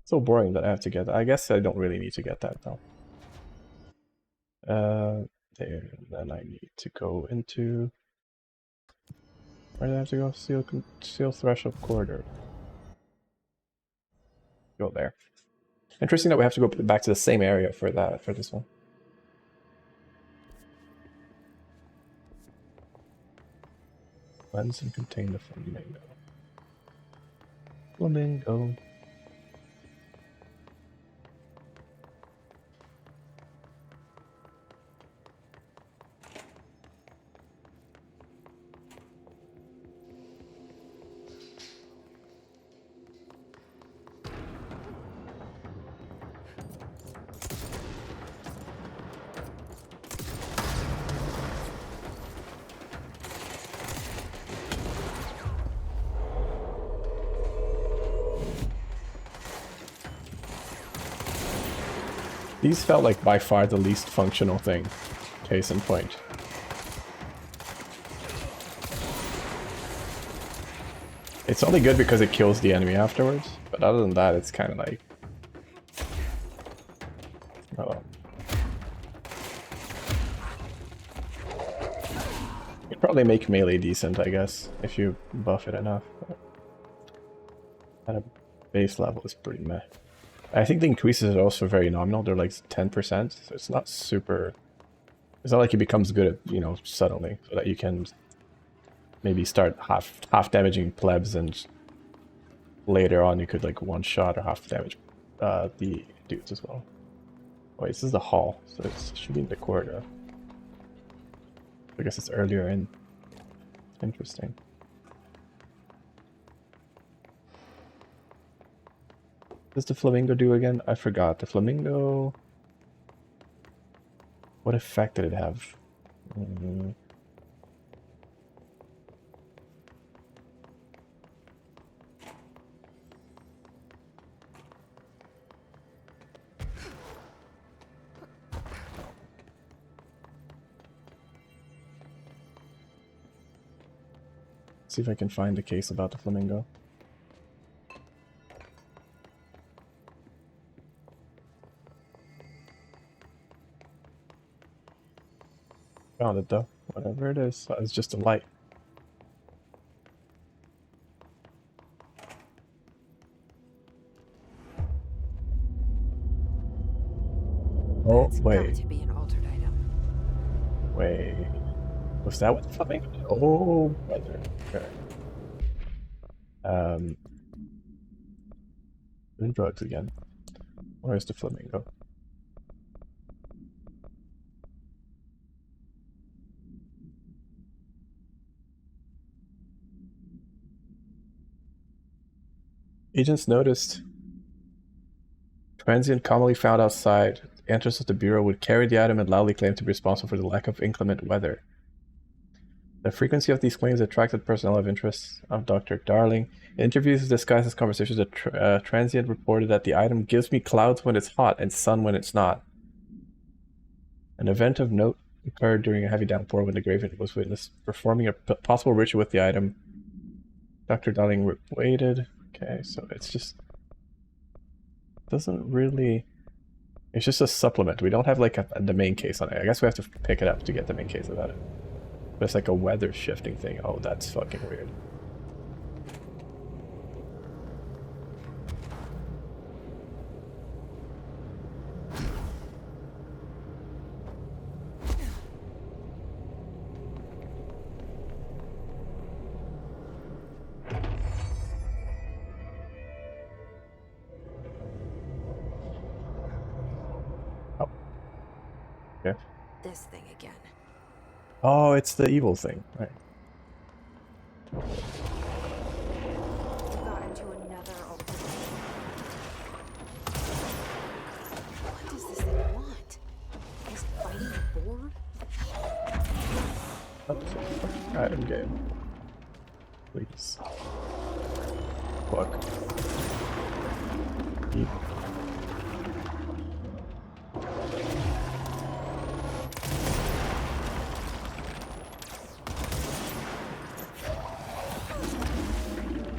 So boring that I have to get that. I guess I don't really need to get that though. There. Then I need to go into. Where do I have to go? Steel Threshold Corridor. Go there. Interesting that we have to go back to the same area for this one. Cleanse and contain the flamingo. Flamingo. These felt like by far the least functional thing. Case in point. It's only good because it kills the enemy afterwards, but other than that, it's kind of like... Oh. You'd probably make melee decent, I guess, if you buff it enough. But at a base level, it's pretty meh. I think the increases are also very nominal. They're like 10%, so it's not super... It's not like it becomes good at, you know, suddenly, so that you can maybe start half damaging plebs and later on you could like one shot or half damage the dudes as well. Oh, wait, this is the hall, so it should be in the corridor. I guess it's earlier in. Interesting. What does the flamingo do again? I forgot. The flamingo... What effect did it have? See if I can find the case about the flamingo. Found it though. Whatever it is, it's just a light. Oh, That's wait. got to be an altered item. Wait. Was that what the flamingo did? Oh, brother. Okay. Doing drugs again. Where's the flamingo? Agents noticed. Transient commonly found outside the entrance of the bureau would carry the item and loudly claim to be responsible for the lack of inclement weather. The frequency of these claims attracted personnel of interest of Dr. Darling. In interviews disguised as conversations, a transient reported that the item gives me clouds when it's hot and sun when it's not. An event of note occurred during a heavy downpour when the Graven was witnessed performing a possible ritual with the item. Dr. Darling waited. Okay, so it's just... doesn't really... It's just a supplement. We don't have like the main case on it. I guess we have to pick it up to get the main case about it. But it's like a weather shifting thing. Oh, that's fucking weird. Oh. Okay. This thing again. Oh, it's the evil thing. Right. We got into another open. What does this thing want? Is it fighting a boar? That's a fucking item game. Please. Fuck. Eat.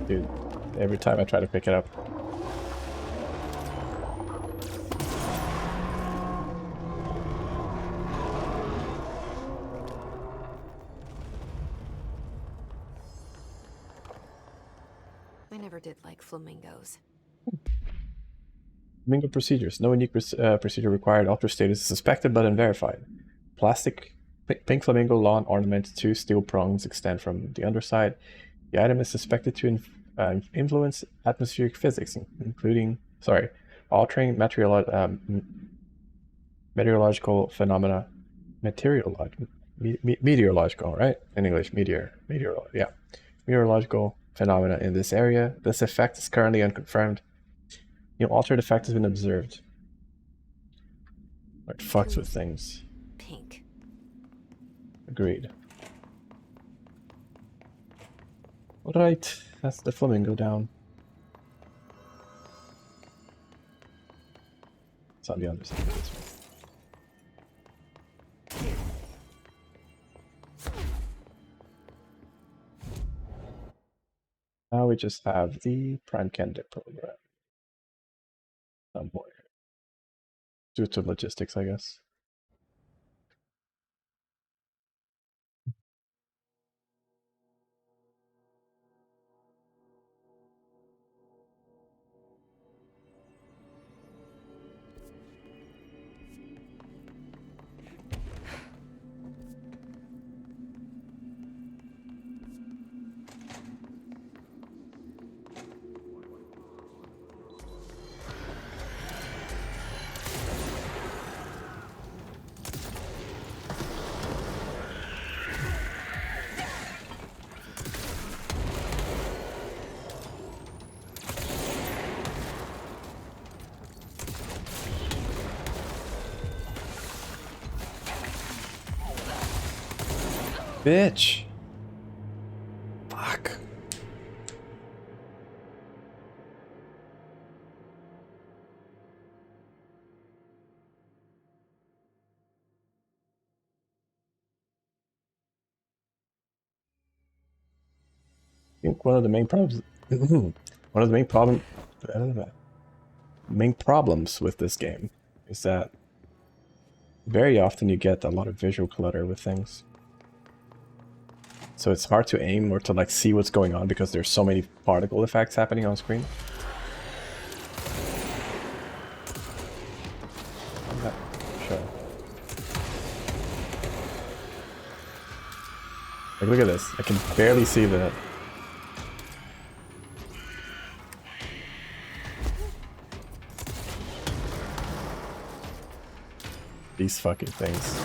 Dude, every time I try to pick it up. I never did like flamingos. Flamingo procedures. No unique procedure required. Alter status is suspected but unverified. Plastic pink flamingo lawn ornament. 2 steel prongs extend from the underside. The item is suspected to influence atmospheric physics, including, altering meteorological phenomena. Meteorological, right? In English, meteorological phenomena in this area. This effect is currently unconfirmed. The altered effect has been observed. It fucks with things. Pink. Agreed. Alright, that's the flamingo down. It's on the other side of this one. Now we just have the Prime Candidate program. Somewhere. Due to logistics, I guess. Bitch. Fuck. I think one of the main problems main problems with this game is that very often you get a lot of visual clutter with things. So it's hard to aim or to like see what's going on because there's so many particle effects happening on screen. I'm not sure. Like, look at this. I can barely see the... These fucking things.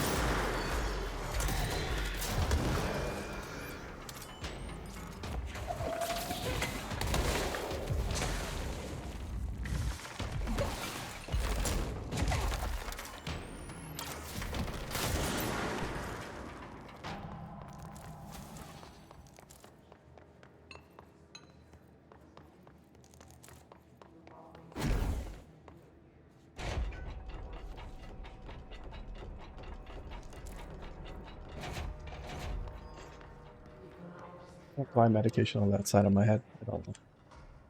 Apply medication on that side of my head. I don't know.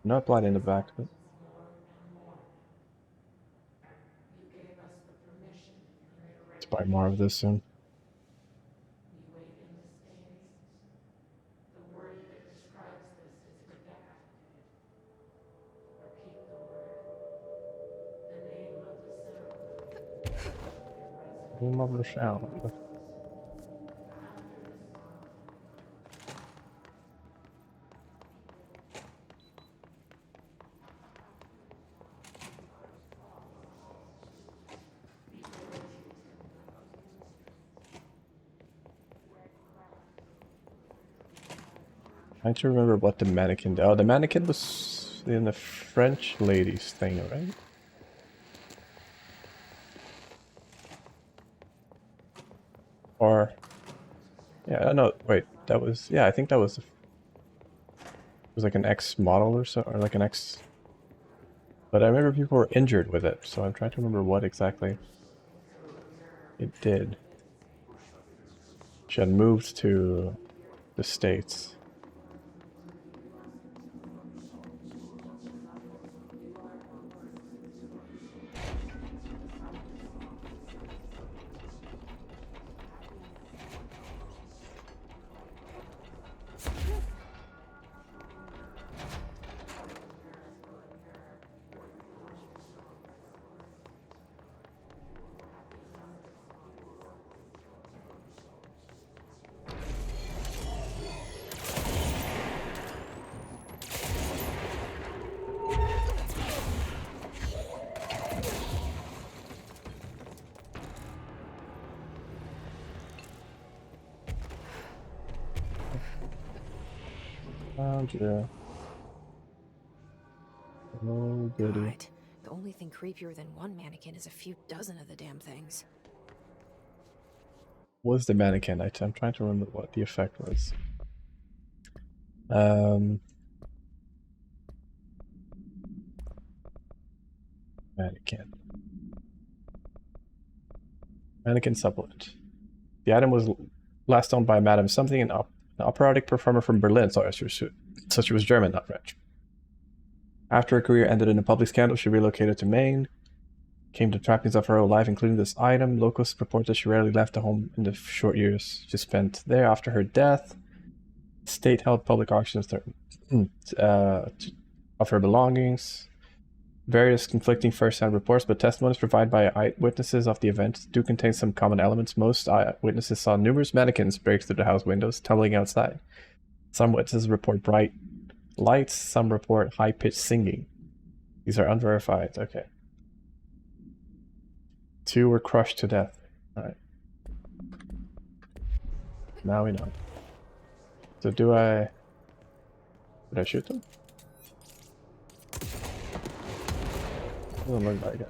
Not applied in the back, but let's buy more of this soon. Name of the sound. Trying to remember what the mannequin did. Oh, the mannequin was in the French ladies thing, right? Or yeah, no, wait, that was I think that was like an X model or so, or like an X. But I remember people were injured with it, so I'm trying to remember what exactly it did. She had moved to the States. Yeah. Oh, goody. God, the only thing creepier than one mannequin is a few dozen of the damn things. What was the mannequin? I'm trying to remember what the effect was. Mannequin. Mannequin supplement. The item was last owned by Madame something, an operatic performer from Berlin. So she was German, not French. After her career ended in a public scandal, she relocated to Maine. Came to trappings of her own life, including this item. Locals report that she rarely left the home in the short years she spent there after her death. State held public auctions of her belongings. Various conflicting first-hand reports, but testimonies provided by eyewitnesses of the event do contain some common elements. Most eyewitnesses saw numerous mannequins break through the house windows, tumbling outside. Some witnesses report bright lights, some report high-pitched singing. These are unverified. Okay. 2 were crushed to death. Alright. Now we know. So did I shoot them? Doesn't look like it.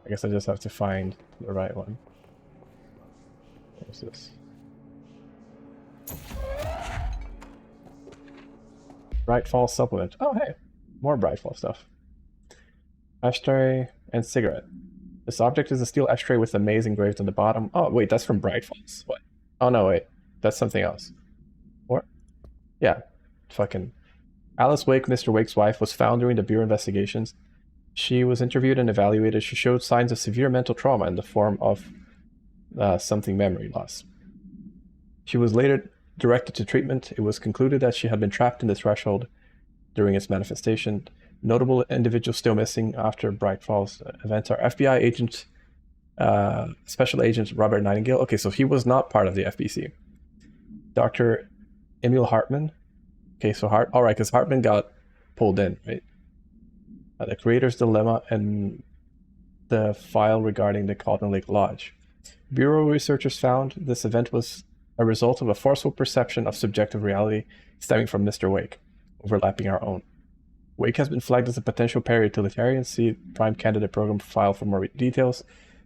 I guess I just have to find the right one. What's this? Brightfall supplement. Oh, hey. More Brightfall stuff. Ashtray and cigarette. This object is a steel ashtray with a maze engraved on the bottom. Oh, wait, that's from Brightfalls. What? Oh, no, wait. That's something else. Or? Yeah. Fucking... Alice Wake, Mr. Wake's wife, was found during the Bureau investigations. She was interviewed and evaluated. She showed signs of severe mental trauma in the form of something memory loss. She was later directed to treatment. It was concluded that she had been trapped in the threshold during its manifestation. Notable individuals still missing after Bright Falls events are FBI agent, Special Agent Robert Nightingale. Okay, so he was not part of the FBC. Dr. Emil Hartman. Okay, so alright, because Hartman got pulled in, right? The Creator's Dilemma and the file regarding the Cotton Lake Lodge. Bureau researchers found this event was a result of a forceful perception of subjective reality stemming from Mr. Wake, overlapping our own. Wake has been flagged as a potential para-utilitarian. See Prime Candidate Program file for more details.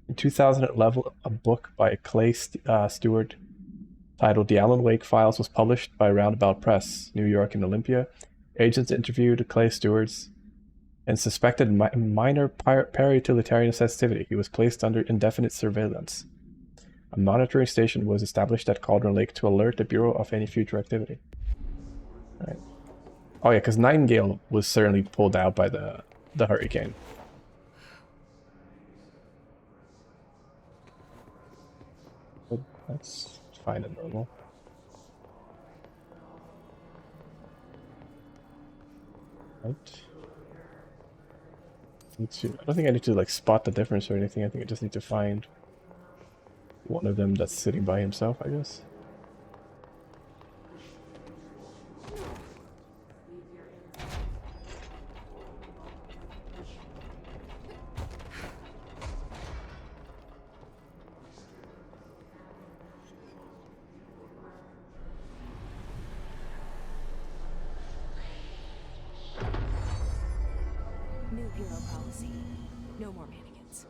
In 2011, a book by Clay Stewart titled The Alan Wake Files was published by Roundabout Press, New York and Olympia. Agents interviewed Clay Stewart's and suspected minor para-utilitarian sensitivity. He was placed under indefinite surveillance. A monitoring station was established at Cauldron Lake to alert the Bureau of any future activity. Alright. Oh yeah, because Nightingale was certainly pulled out by the hurricane. But that's fine and normal. Right. I don't think I need to like spot the difference or anything. I think I just need to find one of them that's sitting by himself, I guess. New Bureau policy. No more mannequins.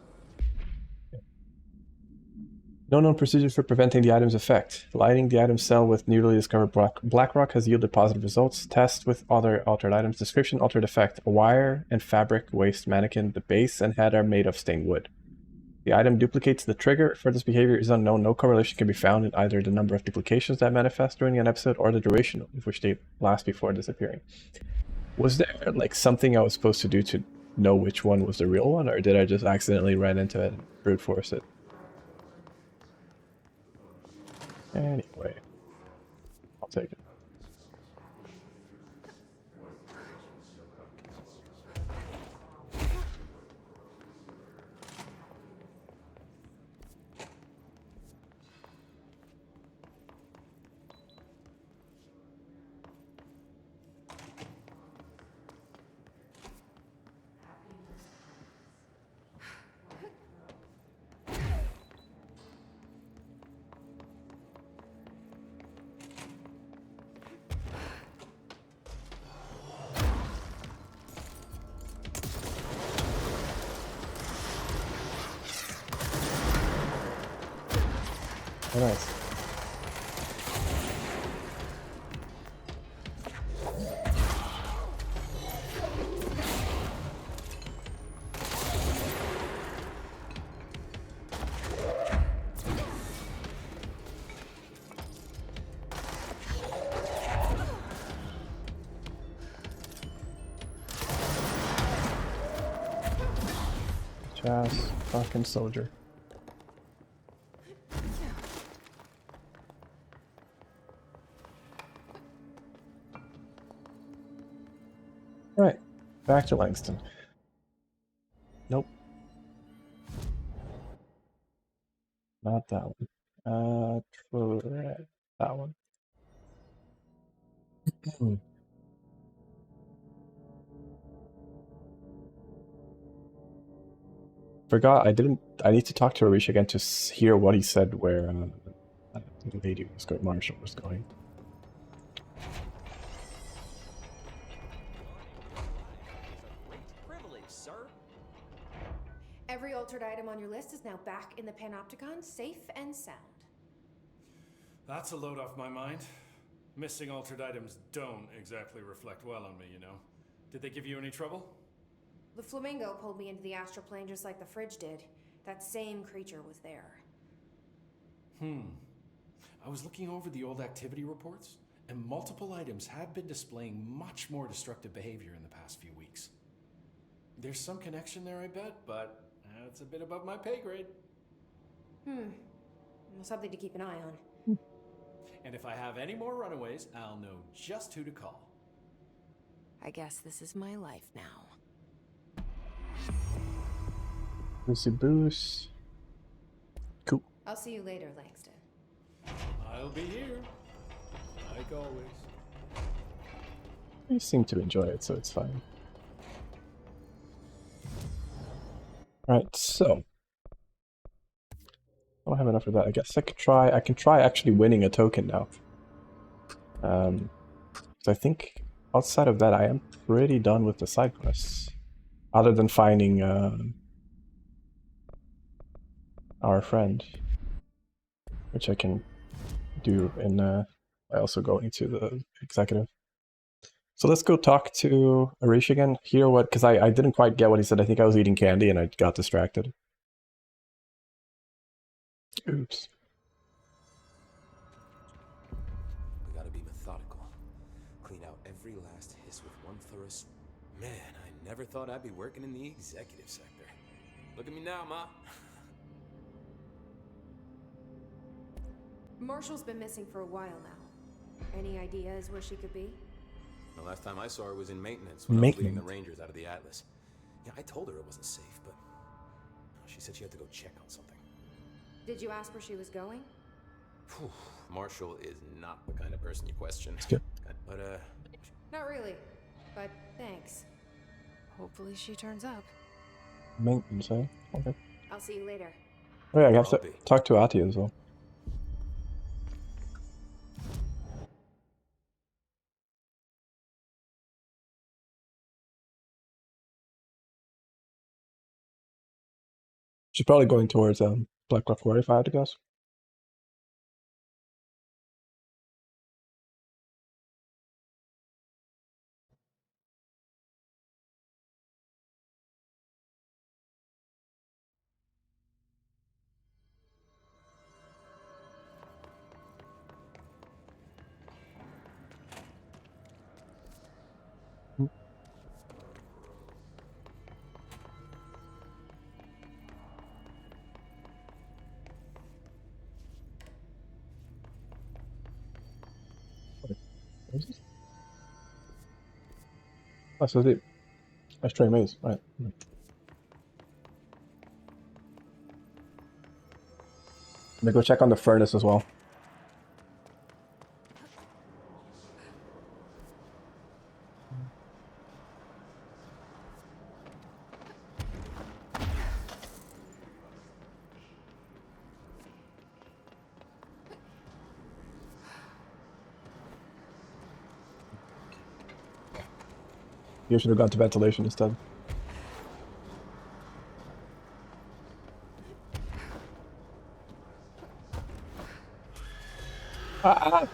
No known procedures for preventing the item's effect. Lighting the item cell with newly discovered black rock has yielded positive results. Test with other altered items. Description: altered effect. A wire and fabric waste mannequin. The base and head are made of stained wood. The item duplicates the trigger. For this behavior is unknown. No correlation can be found in either the number of duplications that manifest during an episode or the duration of which they last before disappearing. Was there like something I was supposed to do to know which one was the real one, or did I just accidentally run into it and brute force it? Anyway, I'll take it. Oh, nice. Just fucking soldier. Right, back to Langston. Nope. Not that one. That one. Forgot, I need to talk to Arish again to hear what he said where the lady was going, Marshall was going. Every altered item on your list is now back in the Panopticon, safe and sound. That's a load off my mind. Missing altered items don't exactly reflect well on me, you know. Did they give you any trouble? The flamingo pulled me into the astral plane just like the fridge did. That same creature was there. I was looking over the old activity reports, and multiple items have been displaying much more destructive behavior in the past few weeks. There's some connection there, I bet, but it's a bit above my pay grade. Well, something to keep an eye on. And if I have any more runaways, I'll know just who to call. I guess this is my life now. Boosty boost. Cool. I'll see you later, Langston. I'll be here, like always. I seem to enjoy it, so it's fine. Alright, so I don't have enough of that. I guess I can try actually winning a token now. So I think outside of that I am pretty done with the side quests. Other than finding our friend, which I can do in by also going to the executive. So let's go talk to Arish again, hear what, because I didn't quite get what he said. I think I was eating candy and I got distracted. Oops. Never thought I'd be working in the executive sector. Look at me now, Ma. Marshall's been missing for a while now. Any ideas where she could be? The last time I saw her was in maintenance when I was leading the Maintenance. Rangers out of the Atlas. Yeah, I told her it wasn't safe, but she said she had to go check on something. Did you ask where she was going? Whew, Marshall is not the kind of person you question. good. But, Not really, but thanks. Hopefully she turns up. Maintenance, eh? Okay. I'll see you later. Oh yeah, I have I'll to be. talk to Ati as well. She's probably going towards Black Rock Quarry if I had to guess. What is this? Oh, so the Stray Maze, right. I'm gonna go check on the furnace as well. You should have gone to ventilation instead. Ah!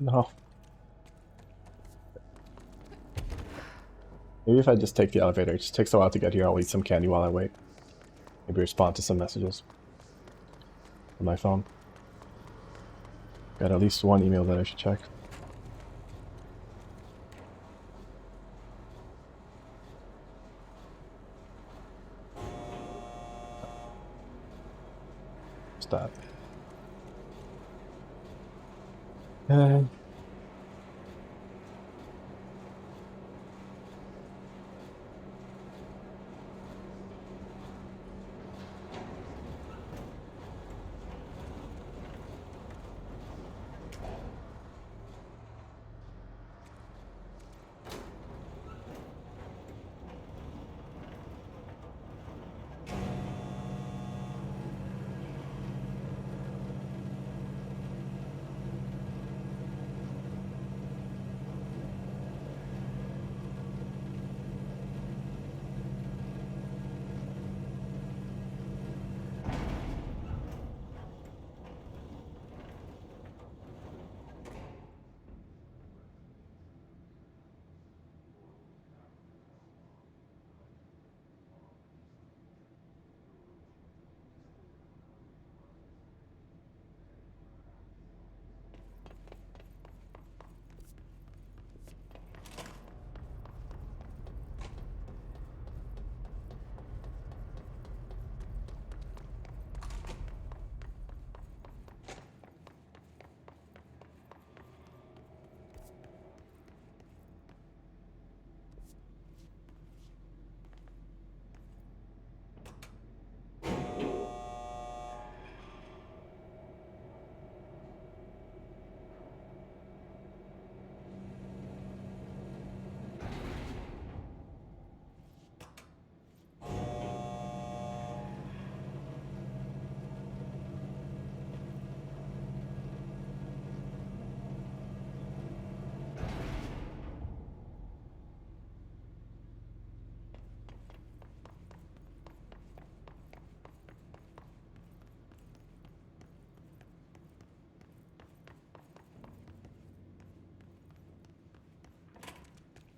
No. Maybe if I just take the elevator, it just takes a while to get here, I'll eat some candy while I wait. Maybe respond to some messages on my phone. Got at least one email that I should check. What's that?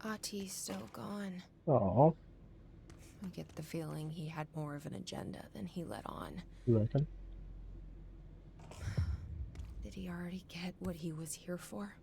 Hati's still gone. Oh, I get the feeling he had more of an agenda than he let on. you reckon? Did he already get what he was here for?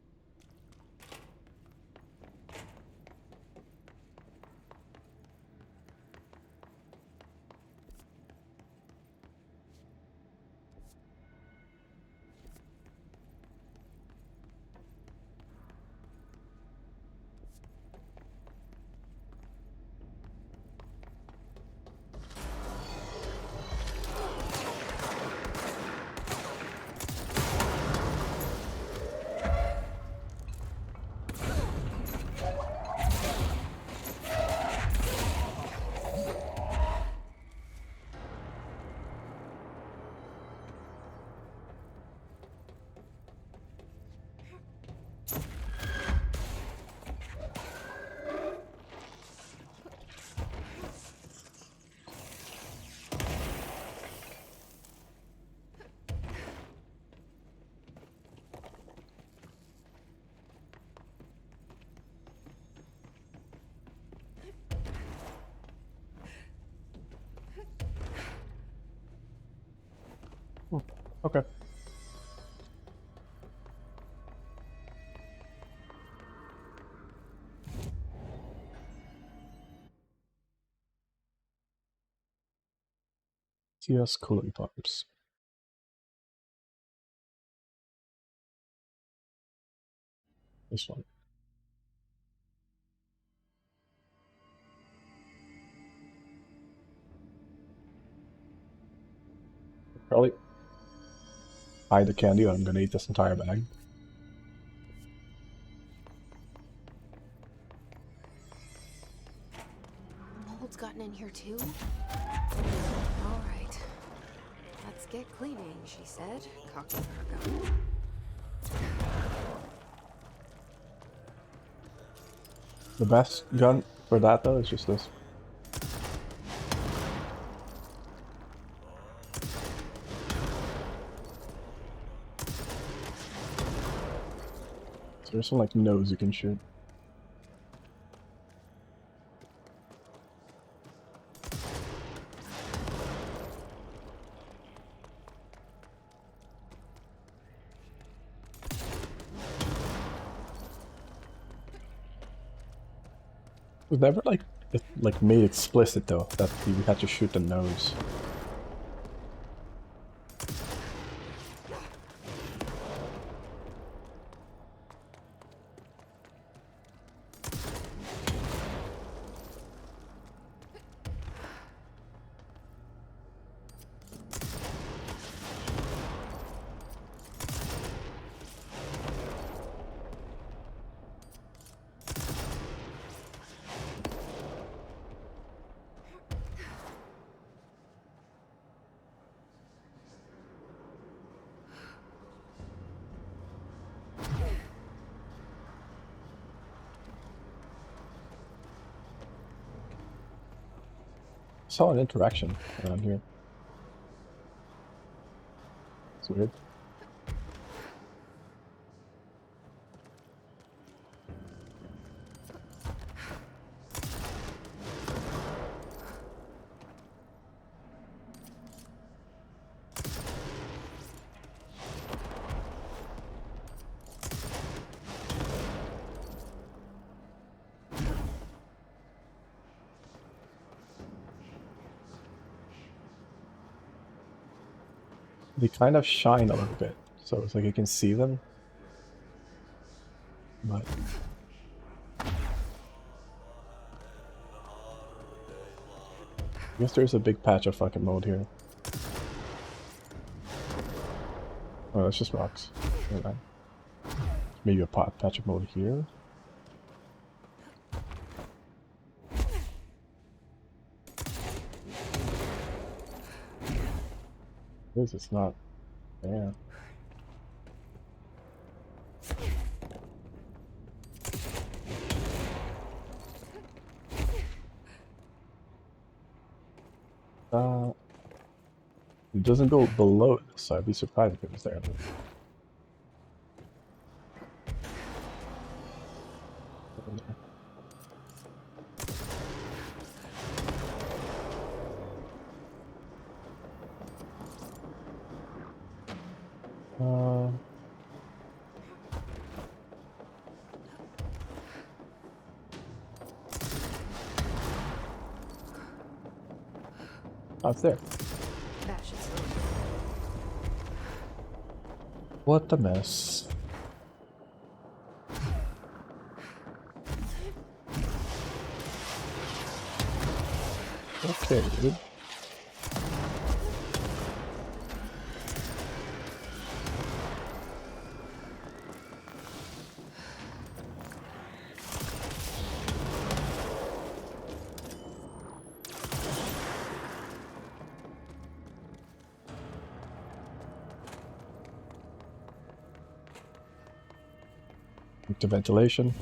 Okay. TS cooling pumps. This one. Probably hide the candy. I'm gonna eat this entire bag. Mold's gotten in here too? All right. Let's get cleaning, she said, cocking her gun. The best gun for that though is just this. So there's some like nose you can shoot. It was never like made explicit though that you had to shoot the nose. Saw an interaction around here. It's weird. They kind of shine a little bit, so it's like you can see them. But I guess there's a big patch of fucking mold here. Oh, that's just rocks. Maybe a patch of mold here. It's not there. It doesn't go below it, so I'd be surprised if it was there. Oh, it's there. That should slow it. What a mess. Okay, dude. To ventilation.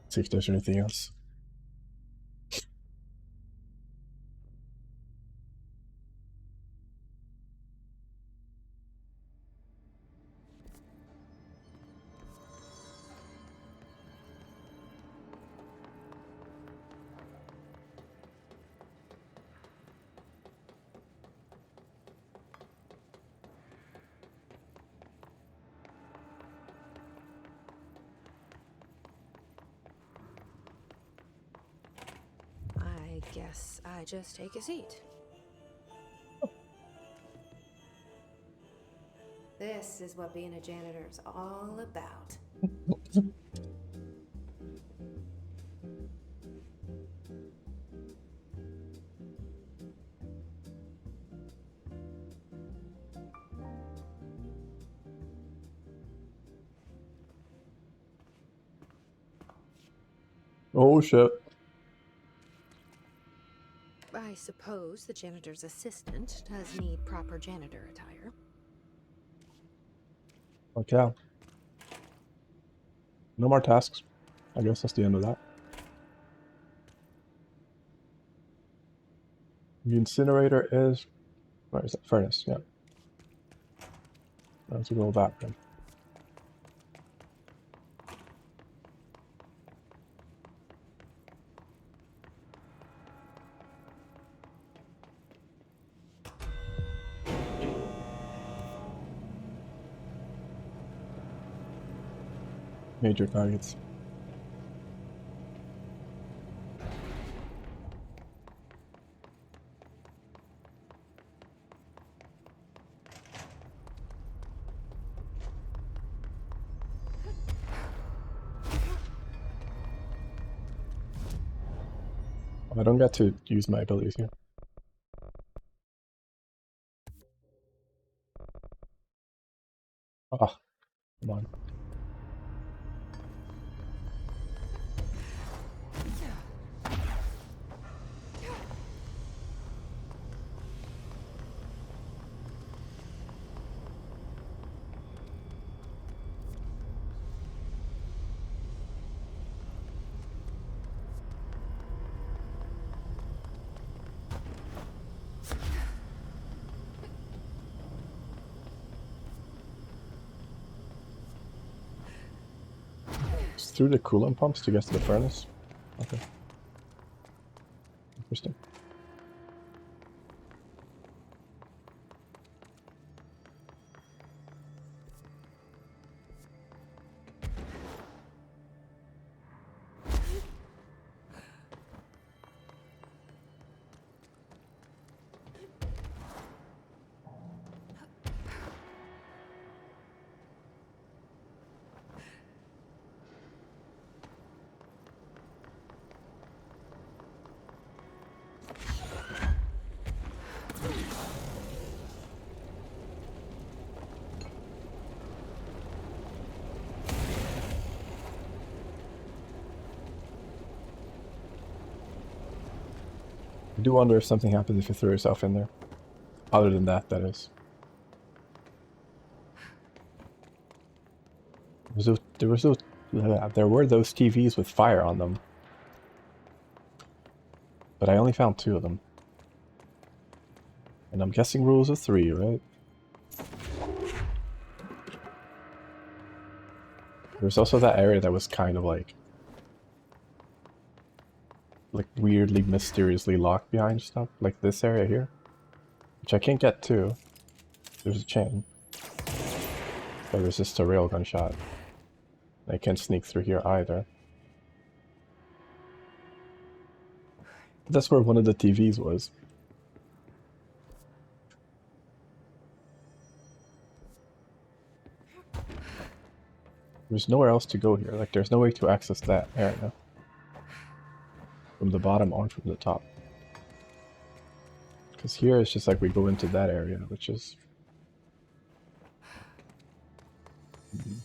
See if there's anything else. I guess I just take a seat. This is what being a janitor's all about. Oh shit. I suppose the janitor's assistant does need proper janitor attire. Okay. No more tasks. I guess that's the end of that. The incinerator is... Where is it? Furnace, yeah. Let's go back then. Major targets. I don't get to use my abilities here. Ah, come on. It's through the coolant pumps to get to the furnace? Okay. Interesting. I do wonder if something happens if you throw yourself in there. Other than that, that is. There were those TVs with fire on them. But I only found 2 of them. And I'm guessing rules of 3, right? There's also that area that was kind of like weirdly, mysteriously locked behind stuff. Like this area here. Which I can't get to. There's a chain. But there's just a railgun shot. I can't sneak through here either. That's where one of the TVs was. There's nowhere else to go here. Like, there's no way to access that area. From the bottom or from the top. Because here it's just like we go into that area, which is... And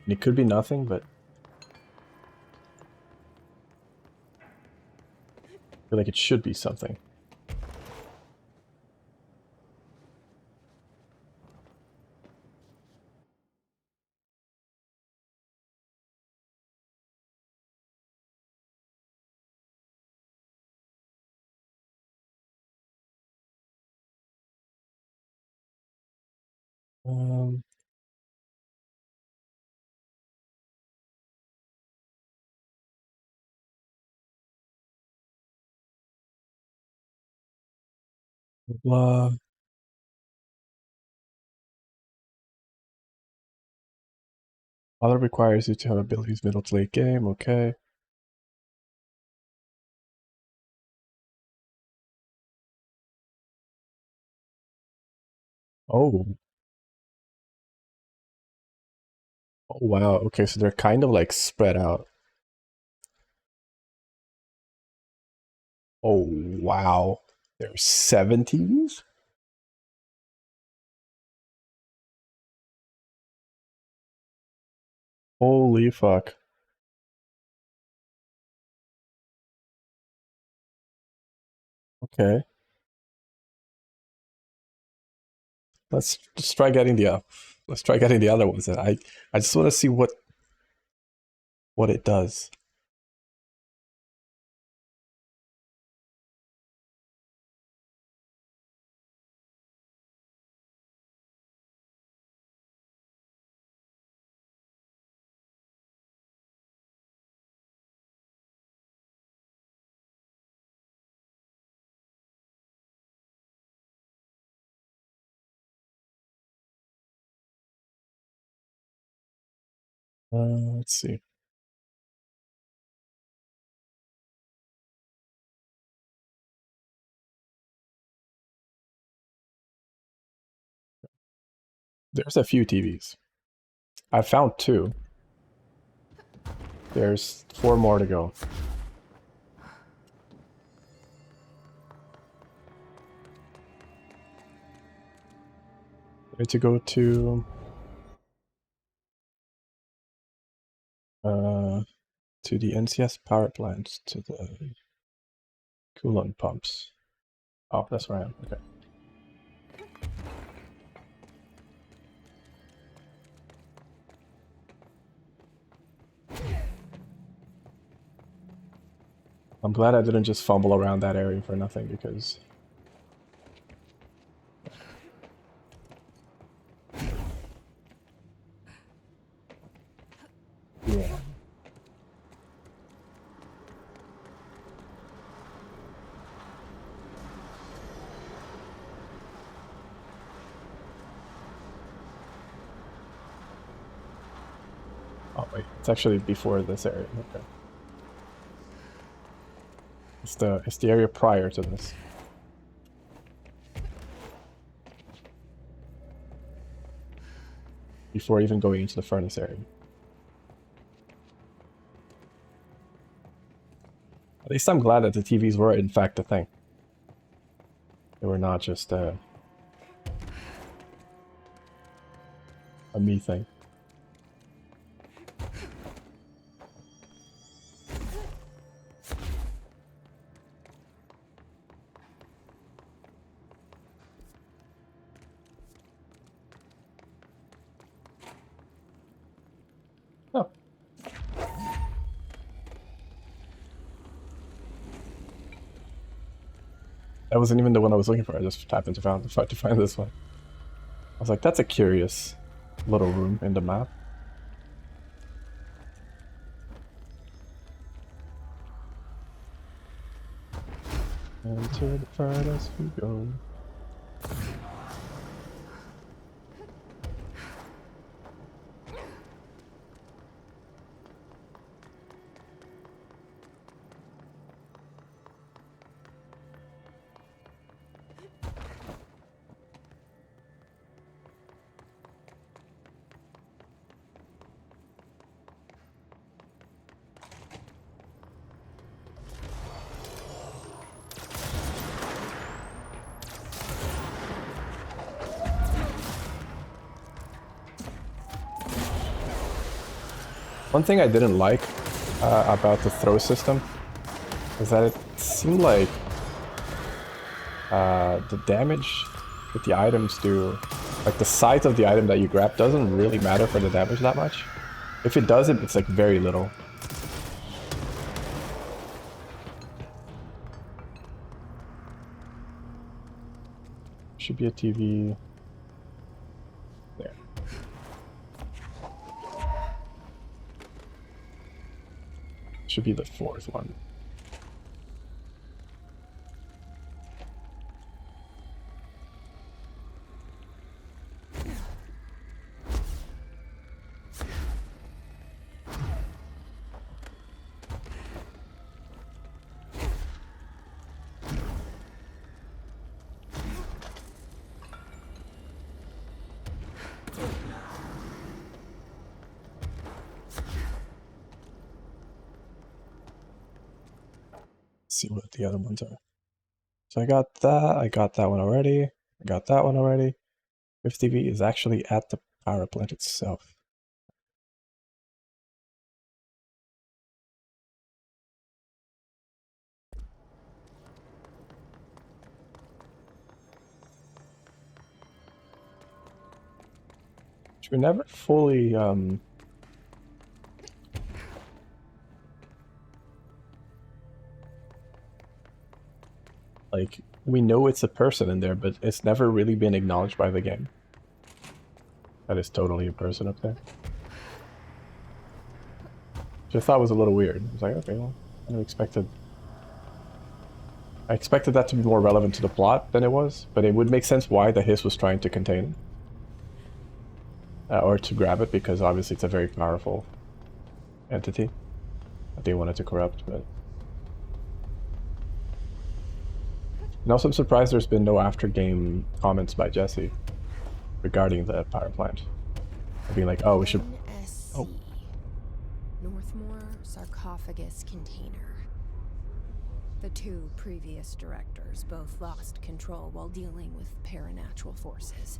it could be nothing, but... I feel like it should be something. Um... Blah. Other requires you to have abilities middle to late game, okay. Oh. Oh wow, okay, so they're kind of like spread out. Oh wow. There's 7 TVs? Holy fuck. Okay. Let's just try getting the let's try getting the other ones. And I just want to see what it does. Let's see. There's a few TVs. I found 2. There's 4 more to go. I need to go to the NCS power plants, to the coolant pumps. Oh, that's where I am. Okay. I'm glad I didn't just fumble around that area for nothing, because... Yeah. Oh wait, it's actually before this area. Okay. It's the area prior to this. Before even going into the furnace area. At least I'm glad that the TVs were in fact a thing. They were not just a me thing. Oh. That wasn't even the one I was looking for. I just happened to find this one. I was like, that's a curious little room in the map. Into the furnace we go. One thing I didn't like about the throw system is that it seemed like the damage that the items do, like the size of the item that you grab doesn't really matter for the damage that much. If it does it's like very little. Should be a TV. There. Should be the fourth one. See what the other ones are. So I got that one already, I got that one already. 50V is actually at the power plant itself. Which we never fully like, we know it's a person in there, but it's never really been acknowledged by the game. That is totally a person up there. Which I thought was a little weird. I was like, okay, well, I expected that to be more relevant to the plot than it was, but it would make sense why the hiss was trying to contain it. Or to grab it, because obviously it's a very powerful entity that they wanted to corrupt, but... And also I'm surprised there's been no after-game comments by Jesse regarding the power plant. Being like, oh, we should... NSC. Oh. Northmore Sarcophagus Container. The two previous directors both lost control while dealing with paranatural forces.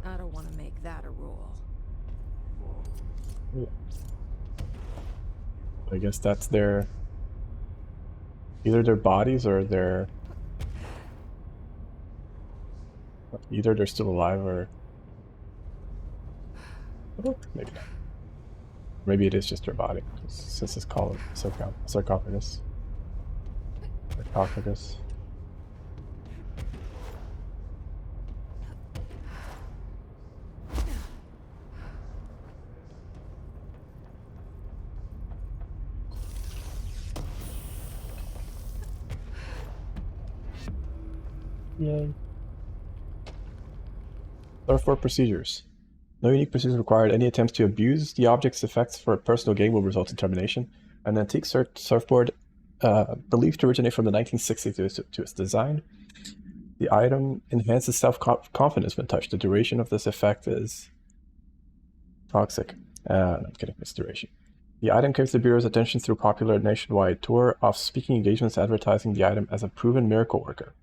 I don't want to make that a rule. Yeah. I guess that's their... either their bodies or their... either they're still alive or... oh, maybe not. Maybe it is just their body, since it's called sarcophagus. Sarcophagus. Yay. Therefore, procedures. No unique procedures required. Any attempts to abuse the object's effects for a personal gain will result in termination. An antique surfboard believed to originate from the 1960s to its design. The item enhances self-confidence when touched. The duration of this effect is toxic. No, I'm kidding, it's duration. The item came to the Bureau's attention through a popular nationwide tour of speaking engagements advertising the item as a proven miracle worker,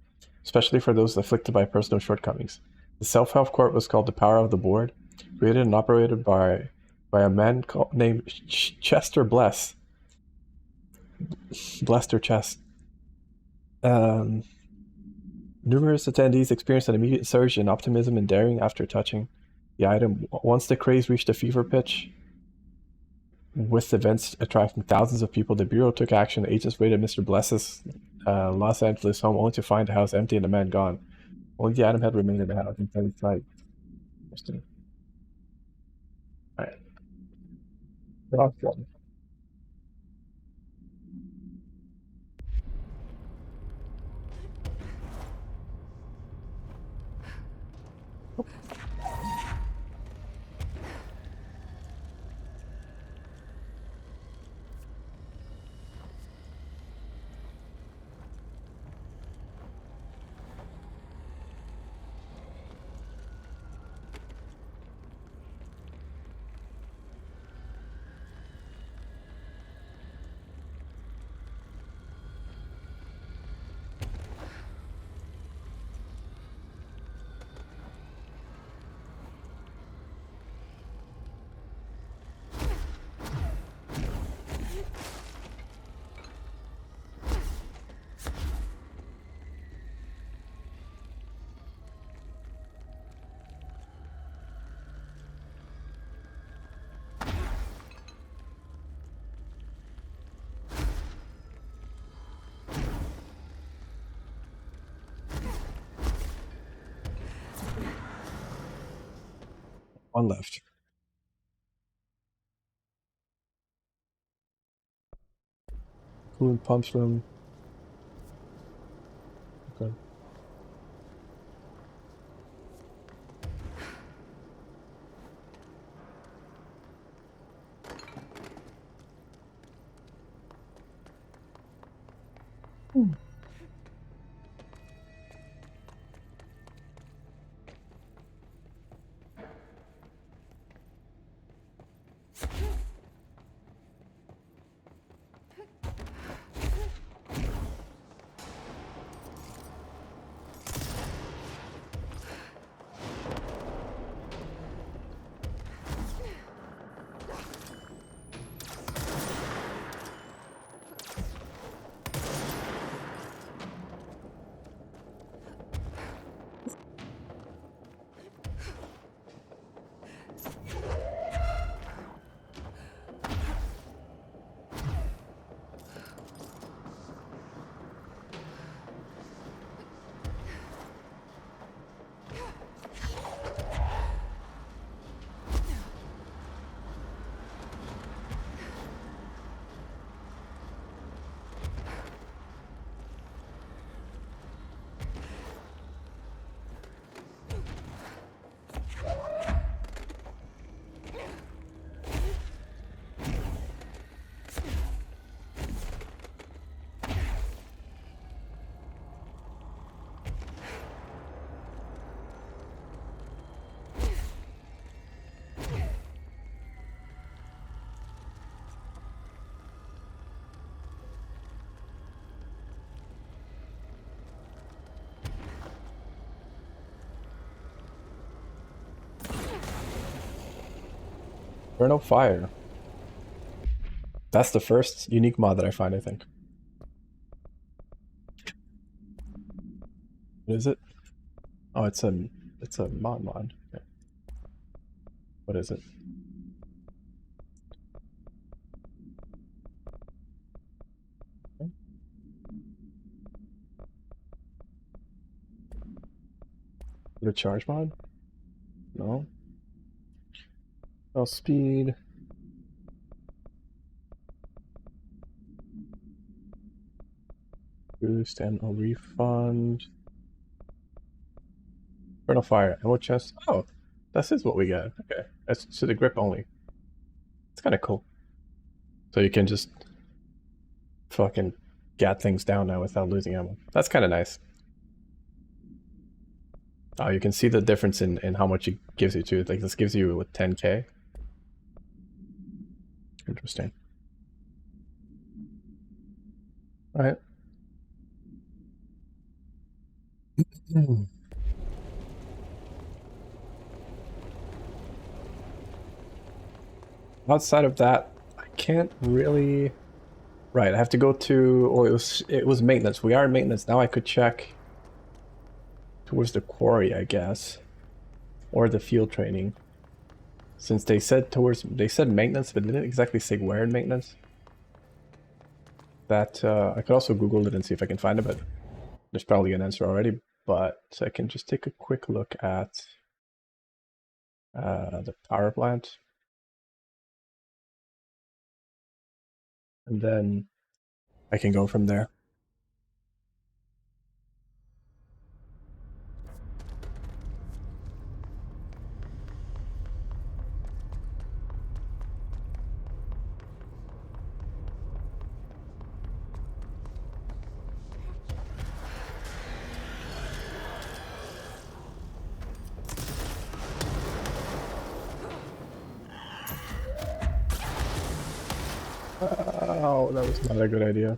especially for those afflicted by personal shortcomings. The self-help court was called the Power of the Board, created and operated by a man named Chester Bless. Blessed or Chest. Numerous attendees experienced an immediate surge in optimism and daring after touching the item. Once the craze reached a fever pitch, with events attracting thousands of people, the Bureau took action. Agents raided Mr. Bless's Los Angeles home only to find the house empty and the man gone. Only the item had remained in the house in plain sight. Interesting. Alright. Last one. One left. Coolant pumps room. Okay. Burn fire. That's the first unique mod that I find, I think. What is it? Oh, it's a mod. Okay. What is it? Okay. Is it a charge mod? No. Oh, speed. Boost and a refund. Burn fire. Ammo chest. Oh, this is what we get. Okay. That's to the grip only. It's kind of cool. So you can just fucking get things down now without losing ammo. That's kind of nice. Oh, you can see the difference in how much it gives you too. Like this gives you with 10k. Interesting. All right. Outside of that, I can't really. Right, I have to go to. Oh, it was maintenance. We are in maintenance now. I could check towards the quarry, I guess, or the field training. Since they said maintenance, but didn't exactly say where in maintenance. That I could also Google it and see if I can find it, but there's probably an answer already. But I can just take a quick look at the power plant, and then I can go from there. Oh, that was not a good idea.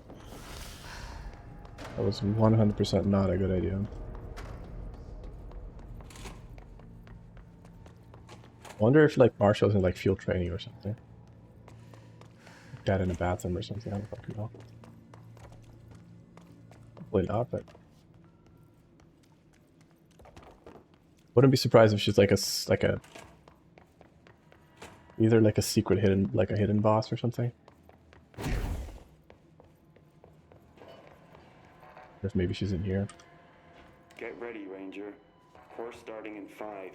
That was 100% not a good idea. I wonder if like Marshall's in like field training or something. Got in a bathroom or something, I don't fucking know. Hopefully not, but wouldn't be surprised if she's like a either like a secret hidden boss or something. Or if maybe she's in here. Get ready, Ranger. Course starting in 5,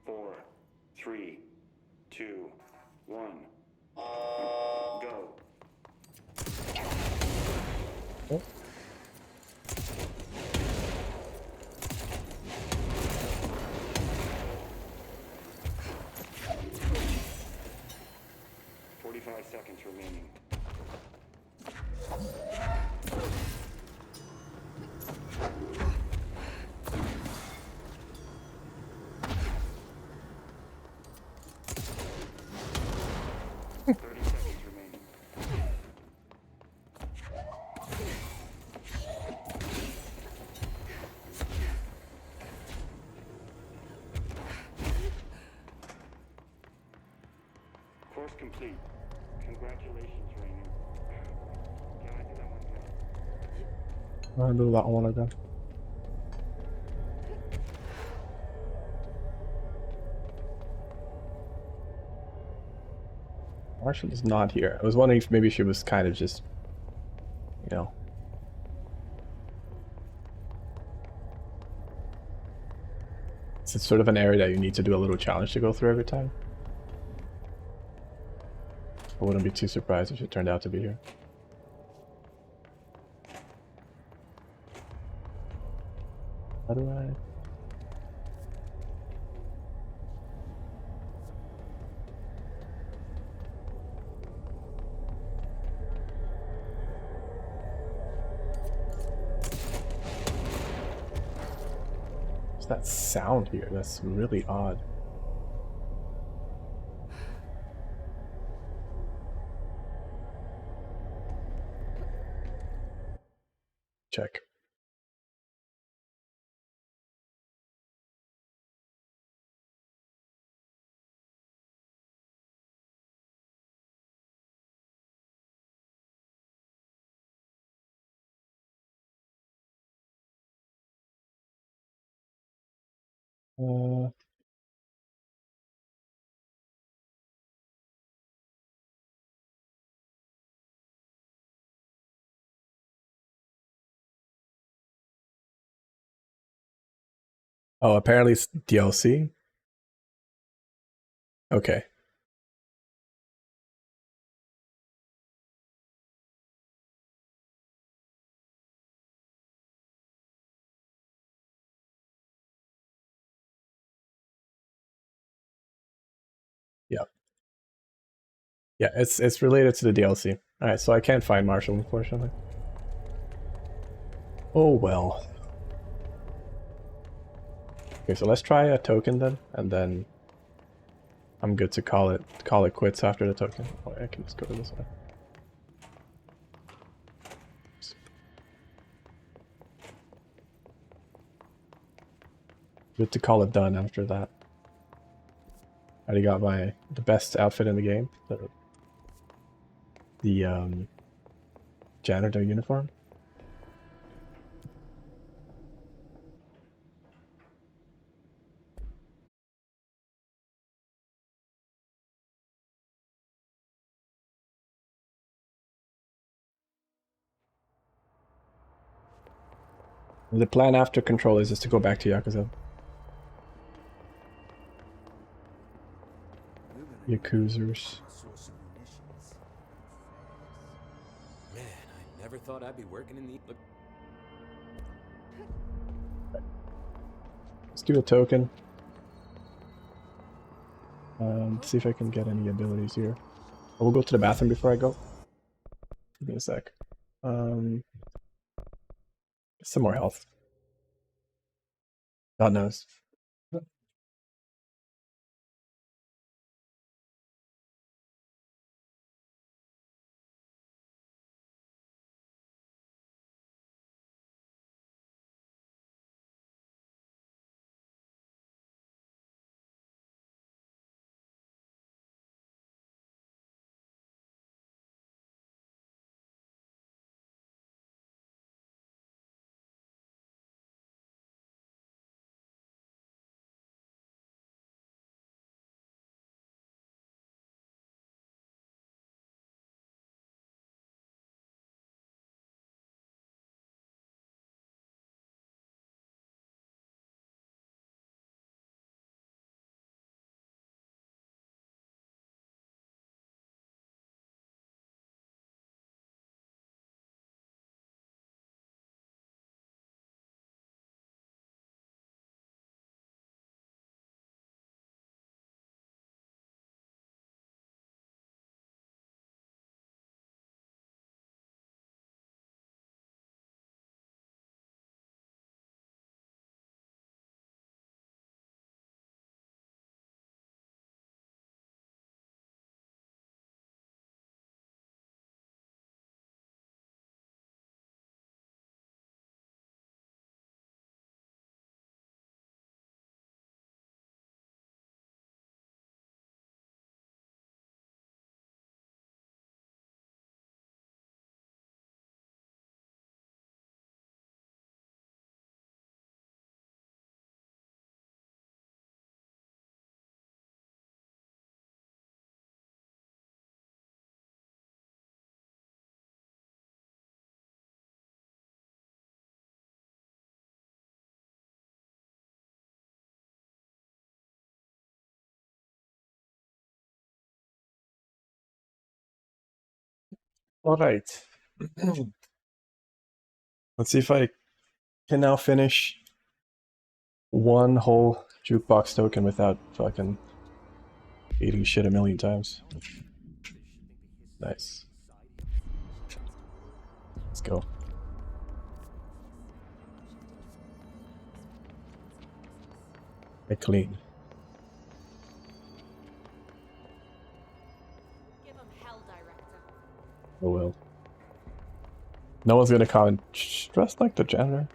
4, 3, 2, 1. Go. Oh. Seconds remaining. Course complete. Congratulations, Rainer. Can I do that one again? I'll do that one again. Marshall is not here. I was wondering if maybe she was kind of just, you know. It's sort of an area that you need to do a little challenge to go through every time. I wouldn't be too surprised if it turned out to be here. How do I... What's that sound here? That's really odd. Check. Oh, apparently it's DLC? Okay. Yeah. Yeah, it's related to the DLC. Alright, so I can't find Marshall, unfortunately. Oh well. Okay, so let's try a token then, and then I'm good to call it quits after the token. Oh, I can just go to this one. Good to call it done after that. I already got the best outfit in the game. The janitor uniform. The plan after Control is just to go back to Yakuza. Yakuzers. Man, I never thought I'd be working in the... Look. Let's do a token. See if I can get any abilities here. I will go to the bathroom before I go. Give me a sec. Some more health. God knows. All right. Let's see if I can now finish one whole jukebox token without fucking eating shit a million times. Nice. Let's go. I clean. Give him hell, Director. Oh well. No one's gonna comment. Dressed like the janitor.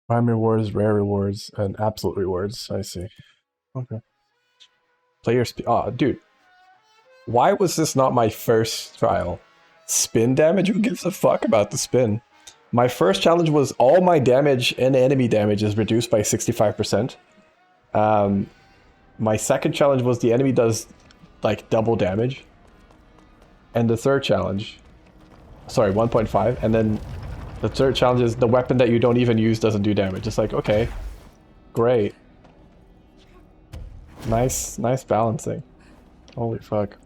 Prime rewards, rare rewards, and absolute rewards. I see. Okay. Player speed. Oh, dude. Why was this not my first trial? Spin damage? Who gives a fuck about the spin? My first challenge was all my damage and enemy damage is reduced by 65%. My second challenge was the enemy does like double damage. And the third challenge, sorry, 1.5. And then the third challenge is the weapon that you don't even use doesn't do damage. It's like, okay, great. Nice balancing. Holy fuck.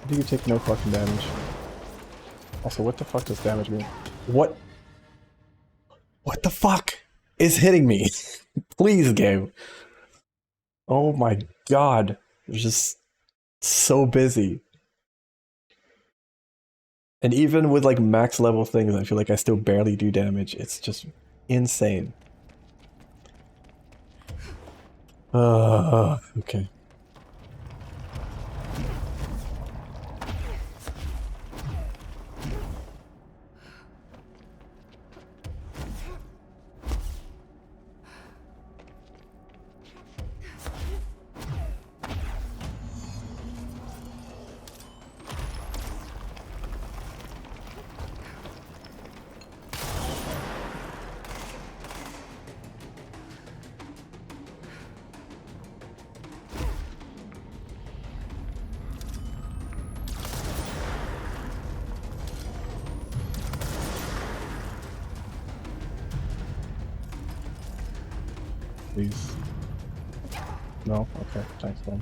Do you take no fucking damage? Also, what the fuck does damage mean? What the fuck is hitting me? Please, game. Oh my god. It's just so busy. And even with like max level things, I feel like I still barely do damage. It's just insane. Okay. Please. No? Okay, thanks then.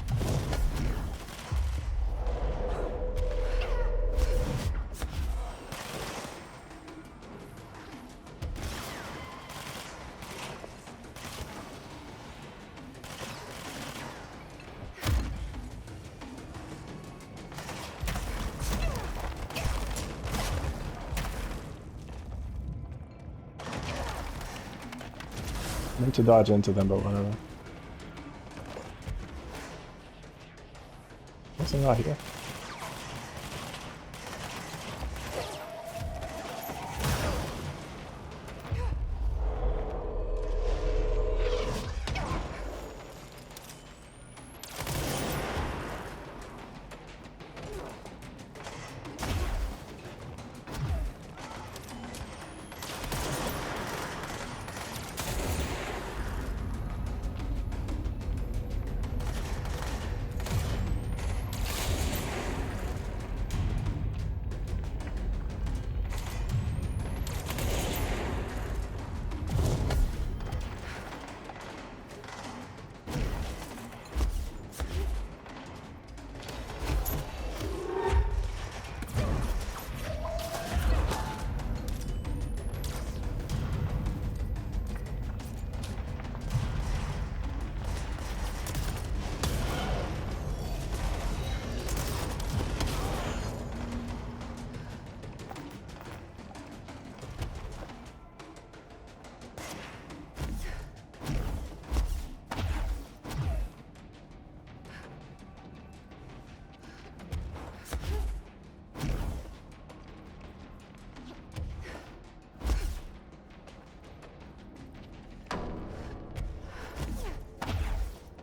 I need to dodge into them, but whatever. What's he not here?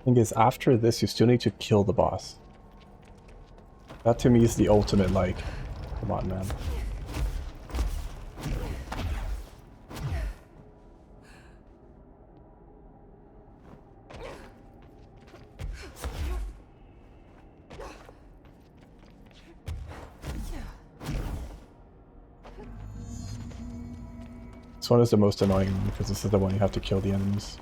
Thing is, after this, you still need to kill the boss. That to me is the ultimate, like, come on, man. This one is the most annoying one because this is the one you have to kill the enemies.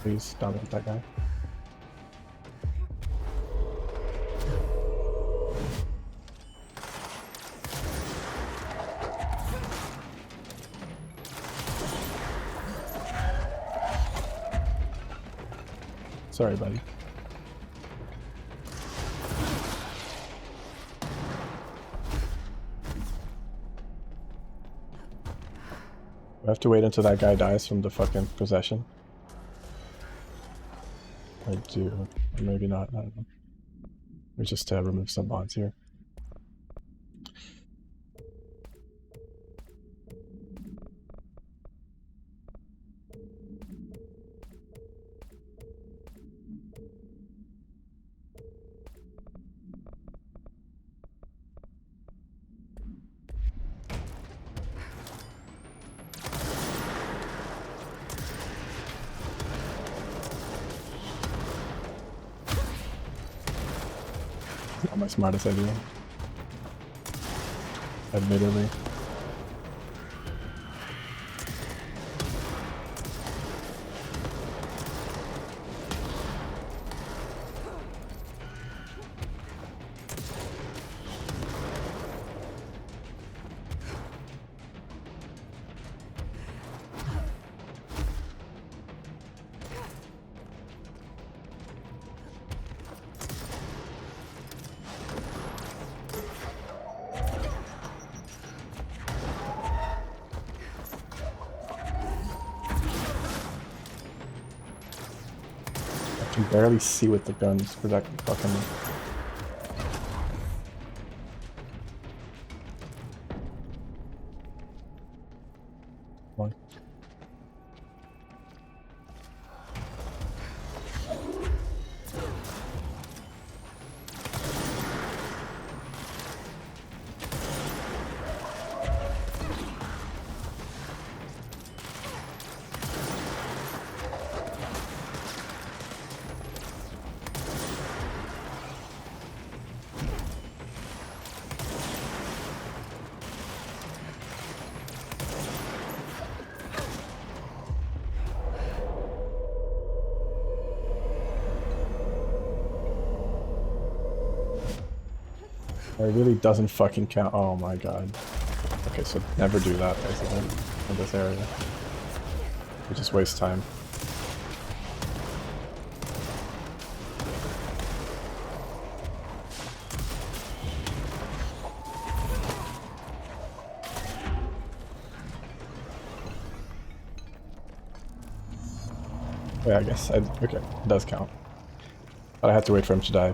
Please don't hit that guy. Sorry, buddy. I have to wait until that guy dies from the fucking possession. I do, or maybe not, I don't know. We just remove some bonds here. Not my smartest idea. Admittedly. I can barely see with the guns for that fucking. One. It really doesn't fucking count. Oh my god. Okay, so never do that basically in this area. You just waste time. Yeah, I guess. Okay, it does count. But I had to wait for him to die.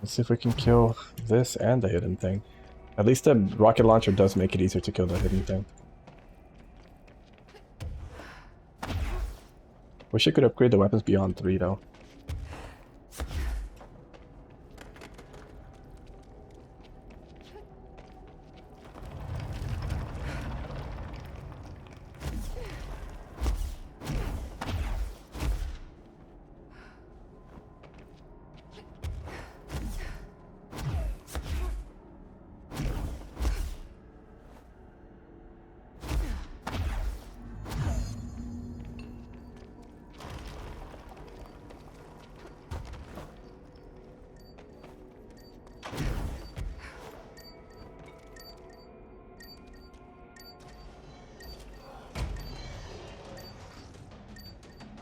Let's see if we can kill this and the hidden thing. At least the rocket launcher does make it easier to kill the hidden thing. Wish I could upgrade the weapons beyond 3 though.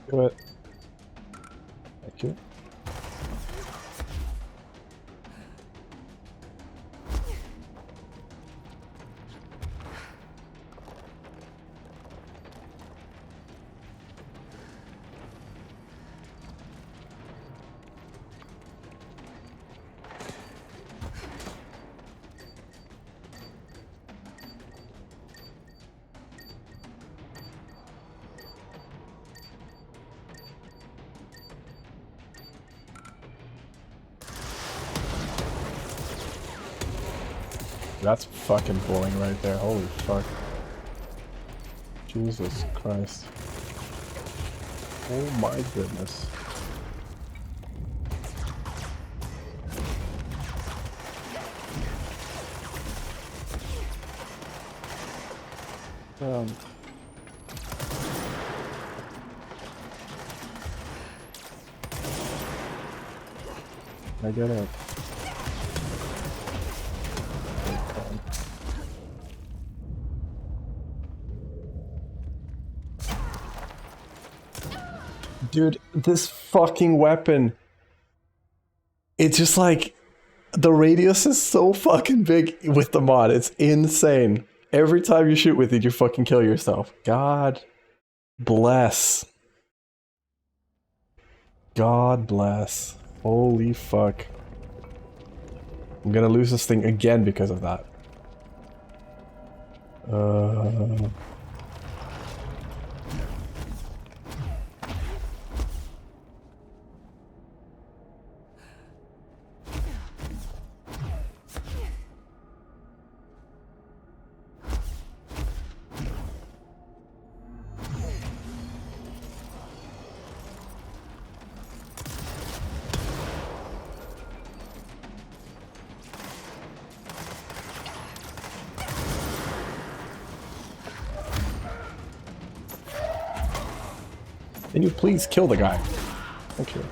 Do it. Thank you. That's fucking bullying right there. Holy fuck. Jesus Christ. Oh my goodness. I get it. Dude, this fucking weapon. It's just like, the radius is so fucking big with the mod. It's insane. Every time you shoot with it, you fucking kill yourself. God bless. God bless. Holy fuck. I'm gonna lose this thing again because of that. Can you please kill the guy? Thank you.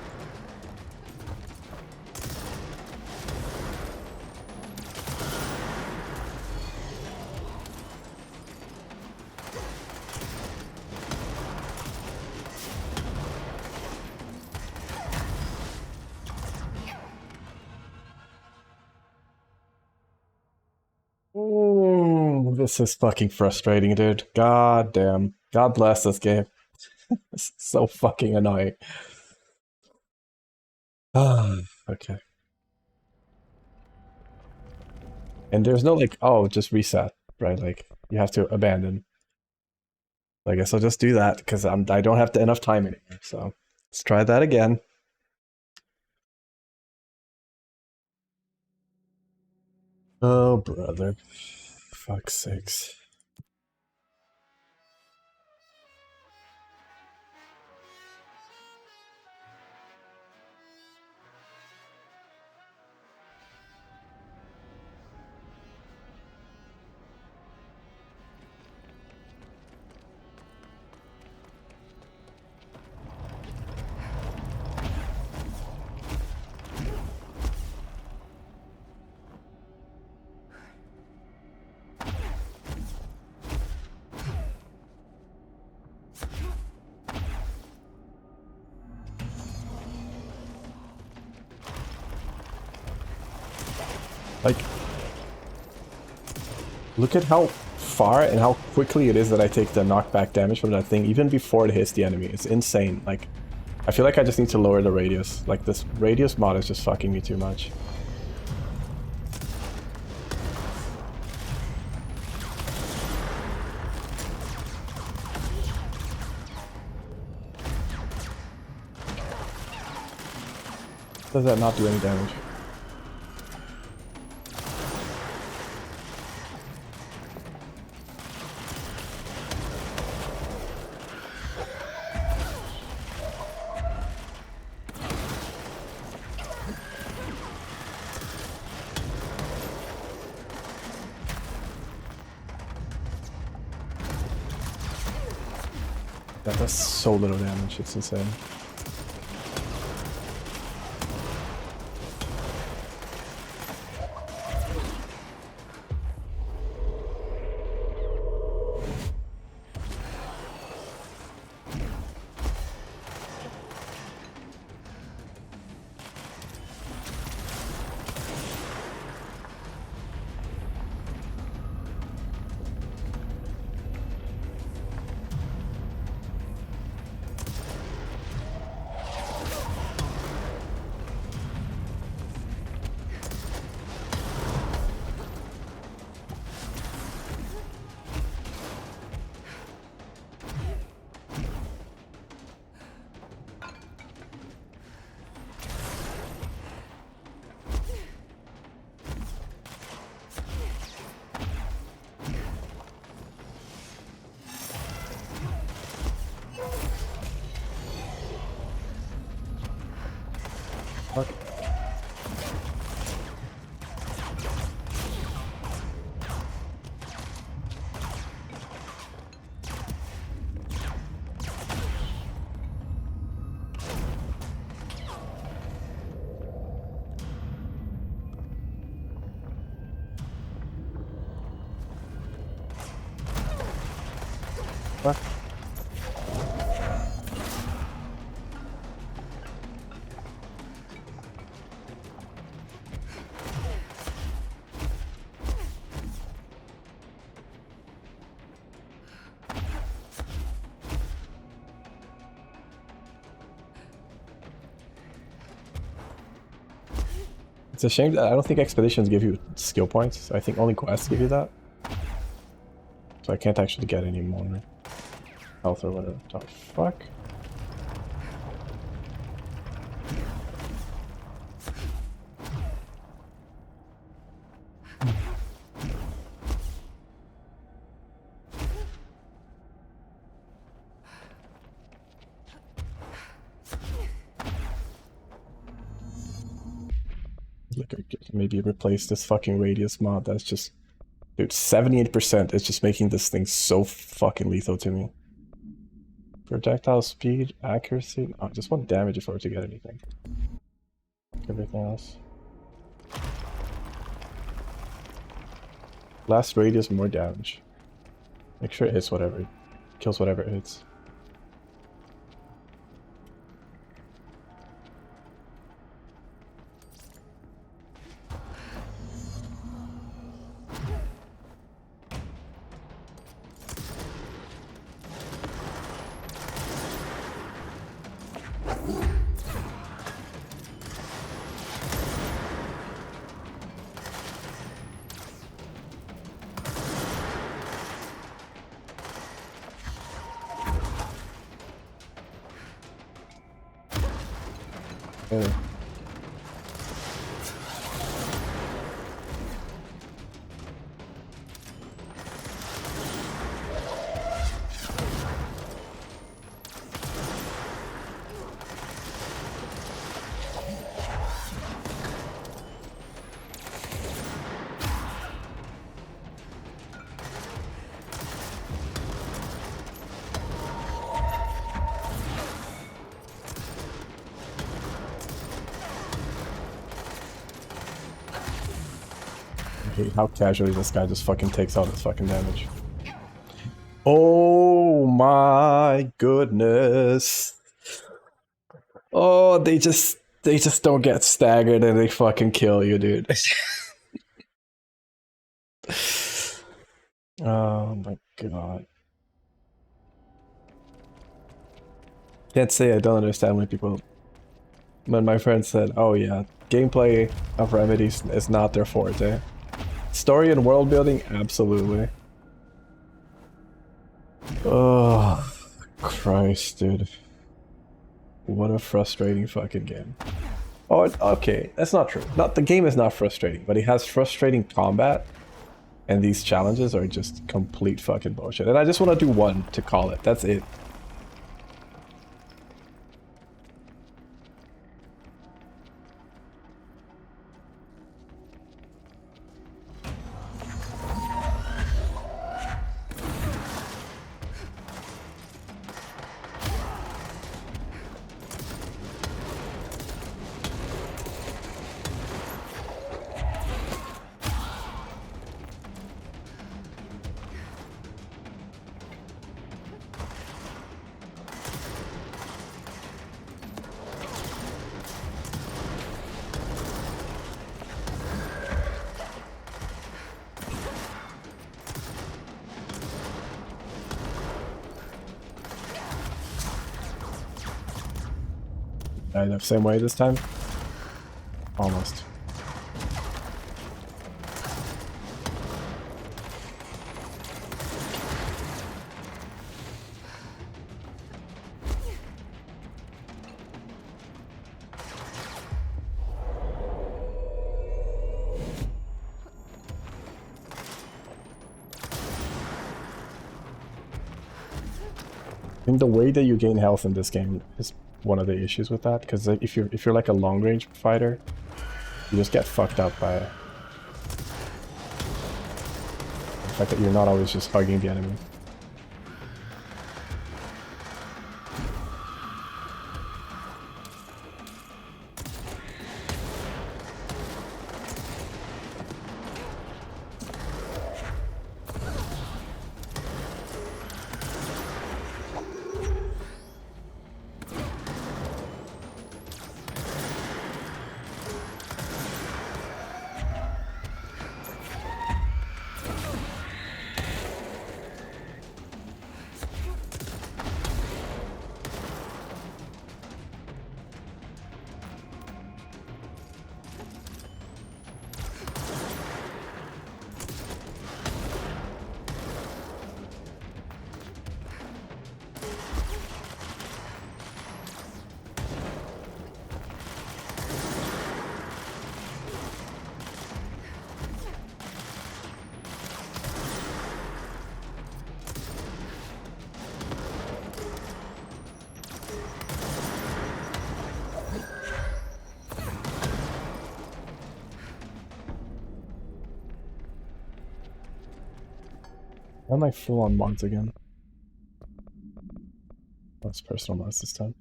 Ooh, this is fucking frustrating, dude. God damn. God bless this game. It's so fucking annoying. Okay. And there's no like, oh, just reset, right? Like, you have to abandon. I guess I'll just do that because I don't have enough time anymore. So let's try that again. Oh, brother. Fuck's sakes. Like, look at how far and how quickly it is that I take the knockback damage from that thing, even before it hits the enemy. It's insane. Like, I feel like I just need to lower the radius. Like, this radius mod is just fucking me too much. Does that not do any damage? That does so little damage, it's insane. Fuck. Fuck. It's a shame that I don't think expeditions give you skill points. I think only quests give you that. So I can't actually get any more health or whatever. Oh, fuck. Like, I could maybe replace this fucking radius mod. That's just, dude, 78% is just making this thing so fucking lethal to me. Projectile speed, accuracy. Oh, I just want damage if I were to get anything. Everything else. Last radius, more damage. Make sure it hits whatever. It kills whatever it hits. Yeah. I hate how casually this guy just fucking takes out his fucking damage. Oh my goodness. Oh, they just don't get staggered and they fucking kill you, dude. Oh my god. Can't say I don't understand when my friend said, oh yeah, gameplay of Remedies is not their forte. Story and world building, absolutely. Oh, Christ, dude. What a frustrating fucking game. Oh, okay, that's not true. The game is not frustrating, but it has frustrating combat, and these challenges are just complete fucking bullshit. And I just want to do one to call it. That's it. The same way this time? Almost. I think the way that you gain health in this game is one of the issues with that, because like, if you're like a long range fighter, you just get fucked up by the fact that you're not always just hugging the enemy. I'm like full on mods again. That's personal mods this time.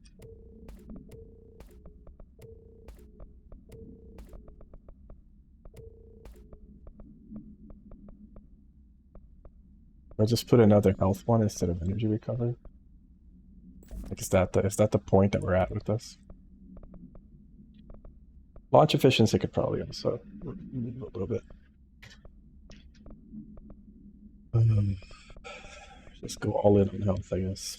I'll just put another health one instead of energy recovery. Like, is that the point that we're at with this? Launch efficiency could probably also move a little bit. Just go all in on health, I guess.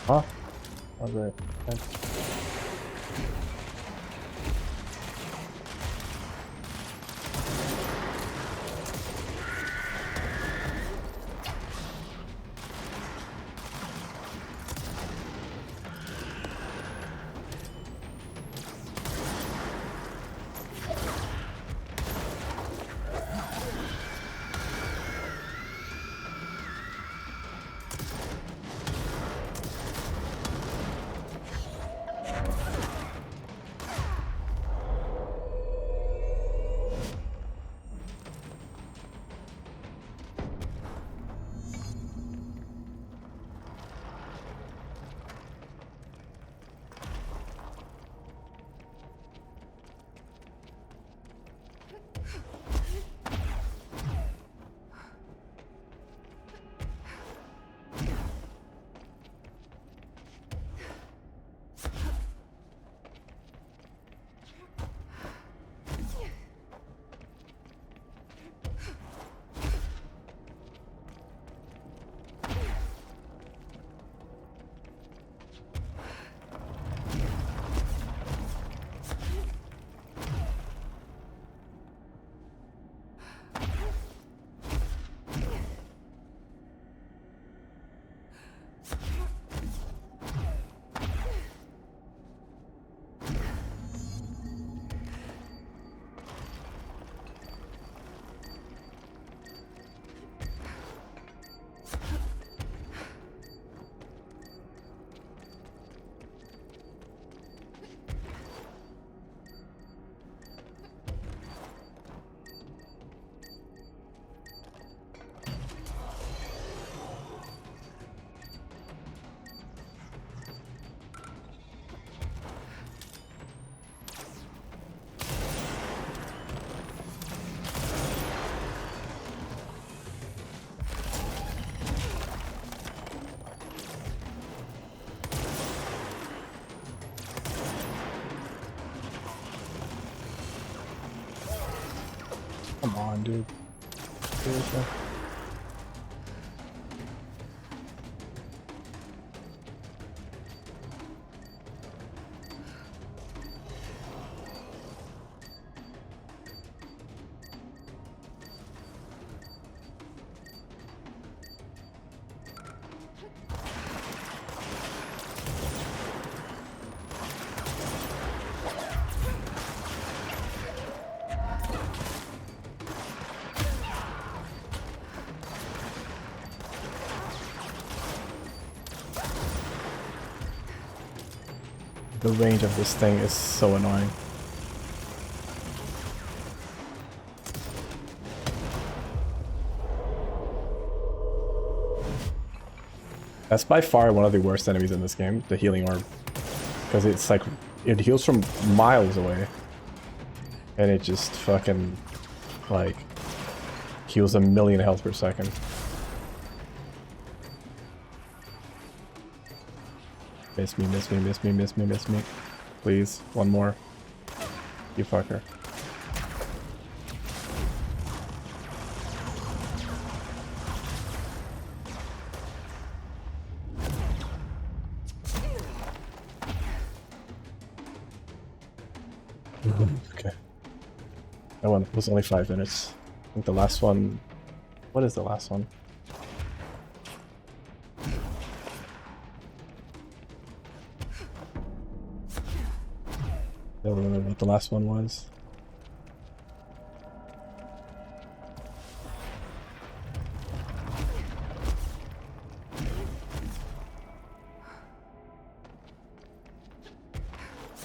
Huh? Oh, great. Thanks. Come on, dude. Seriously? The range of this thing is so annoying. That's by far one of the worst enemies in this game, the healing orb. Because it's like, it heals from miles away. And it just fucking, like, heals 1,000,000 health per second. Miss me, miss me, miss me, miss me, miss me. Please, one more. You fucker. Okay. That one was only 5 minutes. I think the last one... What is the last one? I don't remember what the last one was.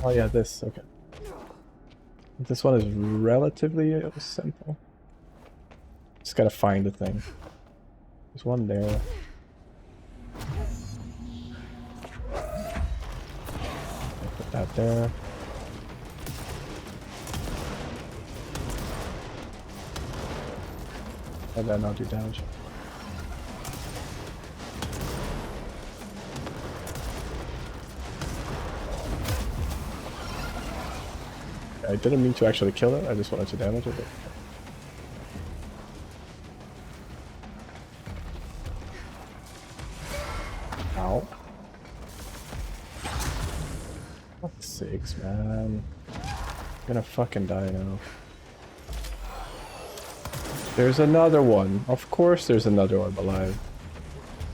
Oh yeah, this, okay. This one is relatively simple. Just gotta find the thing. There's one there. Put that there. And then I'll do damage. I didn't mean to actually kill it, I just wanted to damage it. Ow. Fuck's sakes, man. I'm gonna fucking die now. There's another one. Of course there's another one alive.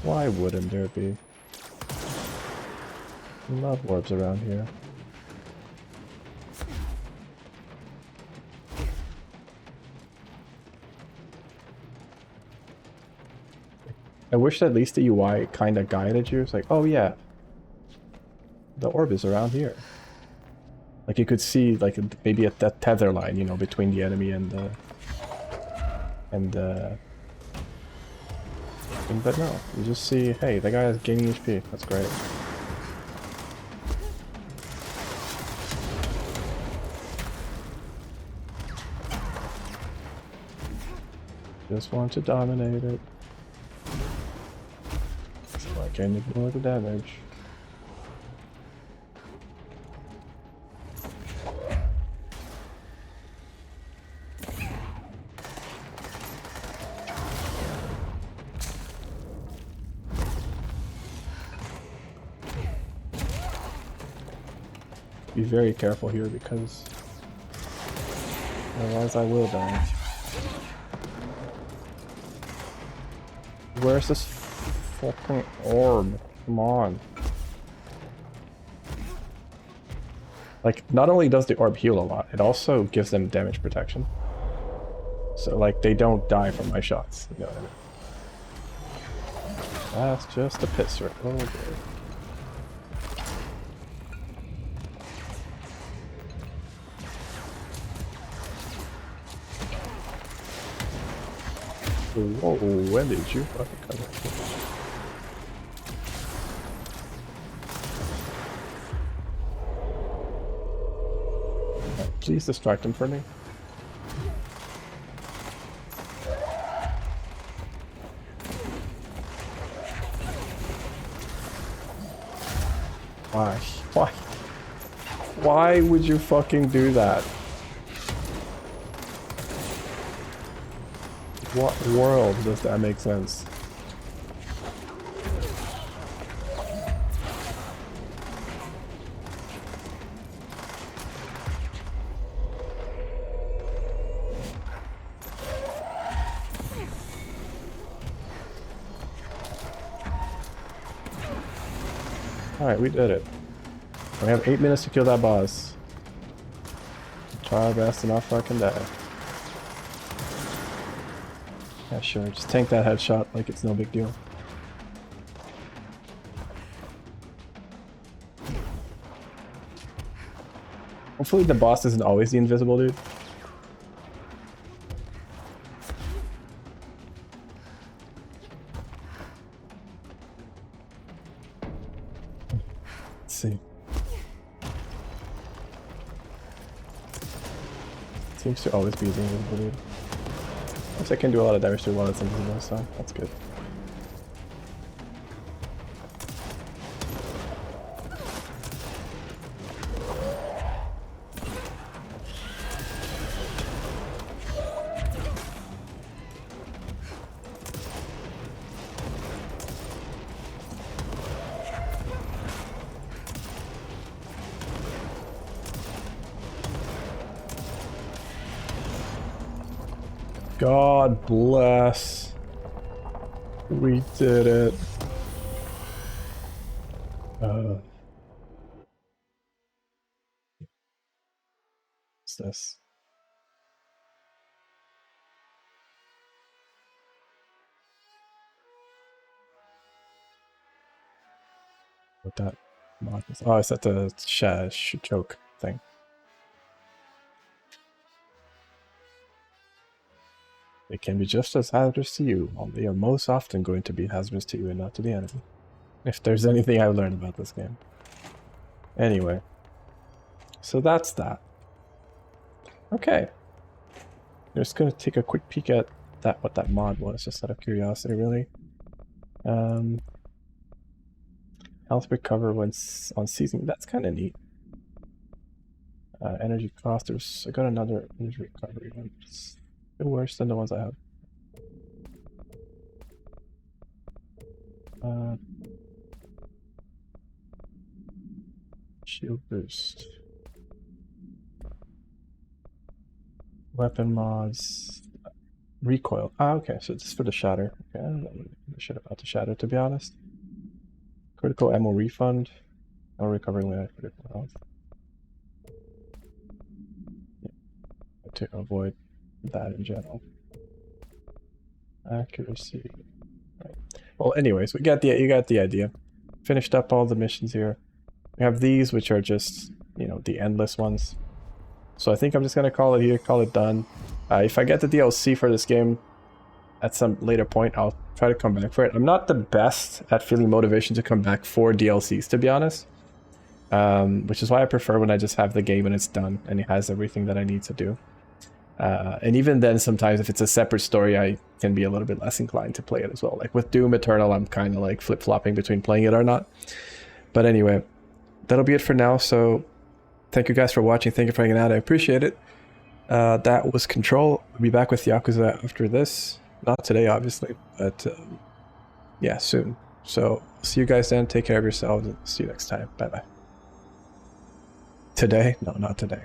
Why wouldn't there be? I love orbs around here. I wish at least the UI kind of guided you. It's like, oh yeah, the orb is around here. Like you could see like maybe a tether line, you know, between the enemy and the... But no, you just see, hey, the guy is gaining HP. That's great. Just want to dominate it. So I can ignore the damage. Be very careful here because otherwise I will die. Where's this fucking orb? Come on. Like, not only does the orb heal a lot, it also gives them damage protection. So, like, they don't die from my shots. You know what I mean? That's just a piss right. Oh, okay. Whoa, when did you fucking come up? Please distract him for me. Why? Why? Why would you fucking do that? What world does that make sense? Alright, we did it. We have 8 minutes to kill that boss. Try our best to not fucking die. Yeah, sure, just tank that headshot like it's no big deal. Hopefully the boss isn't always the invisible dude. Let's see. Seems to always be the invisible dude. I can do a lot of damage to one that's invisible, so that's good. God bless. We did it. What's this? What that mod is? Oh, is that the choke thing? They can be just as hazardous to you, while they are most often going to be hazardous to you and not to the enemy. If there's anything I've learned about this game. Anyway. So that's that. Okay. I'm just gonna take a quick peek at that what that mod was, just out of curiosity, really. Health recover when on season. That's kind of neat. Energy cost. I got another energy recovery one. It's a bit worse than the ones I have. Shield boost. Weapon mods. Recoil. Ah, okay, so this is for the shatter. Okay, I don't know shit about the shatter, to be honest. Critical ammo refund. No recovering when I critical health. Yeah. To avoid that in general. Accuracy. Right. Well, anyways, you got the idea. Finished up all the missions here. We have these, which are just, you know, the endless ones. So I think I'm just gonna call it here, call it done. If I get the DLC for this game at some later point, I'll try to come back for it. I'm not the best at feeling motivation to come back for DLCs, to be honest. Which is why I prefer when I just have the game and it's done and it has everything that I need to do. And even then, sometimes if it's a separate story, I can be a little bit less inclined to play it as well. Like with Doom Eternal, I'm kind of like flip-flopping between playing it or not. But anyway, that'll be it for now. So thank you guys for watching. Thank you for hanging out. I appreciate it. That was Control. We'll be back with Yakuza after this. Not today, obviously, but yeah, soon. So see you guys then. Take care of yourselves and see you next time. Bye-bye. Today? No, not today.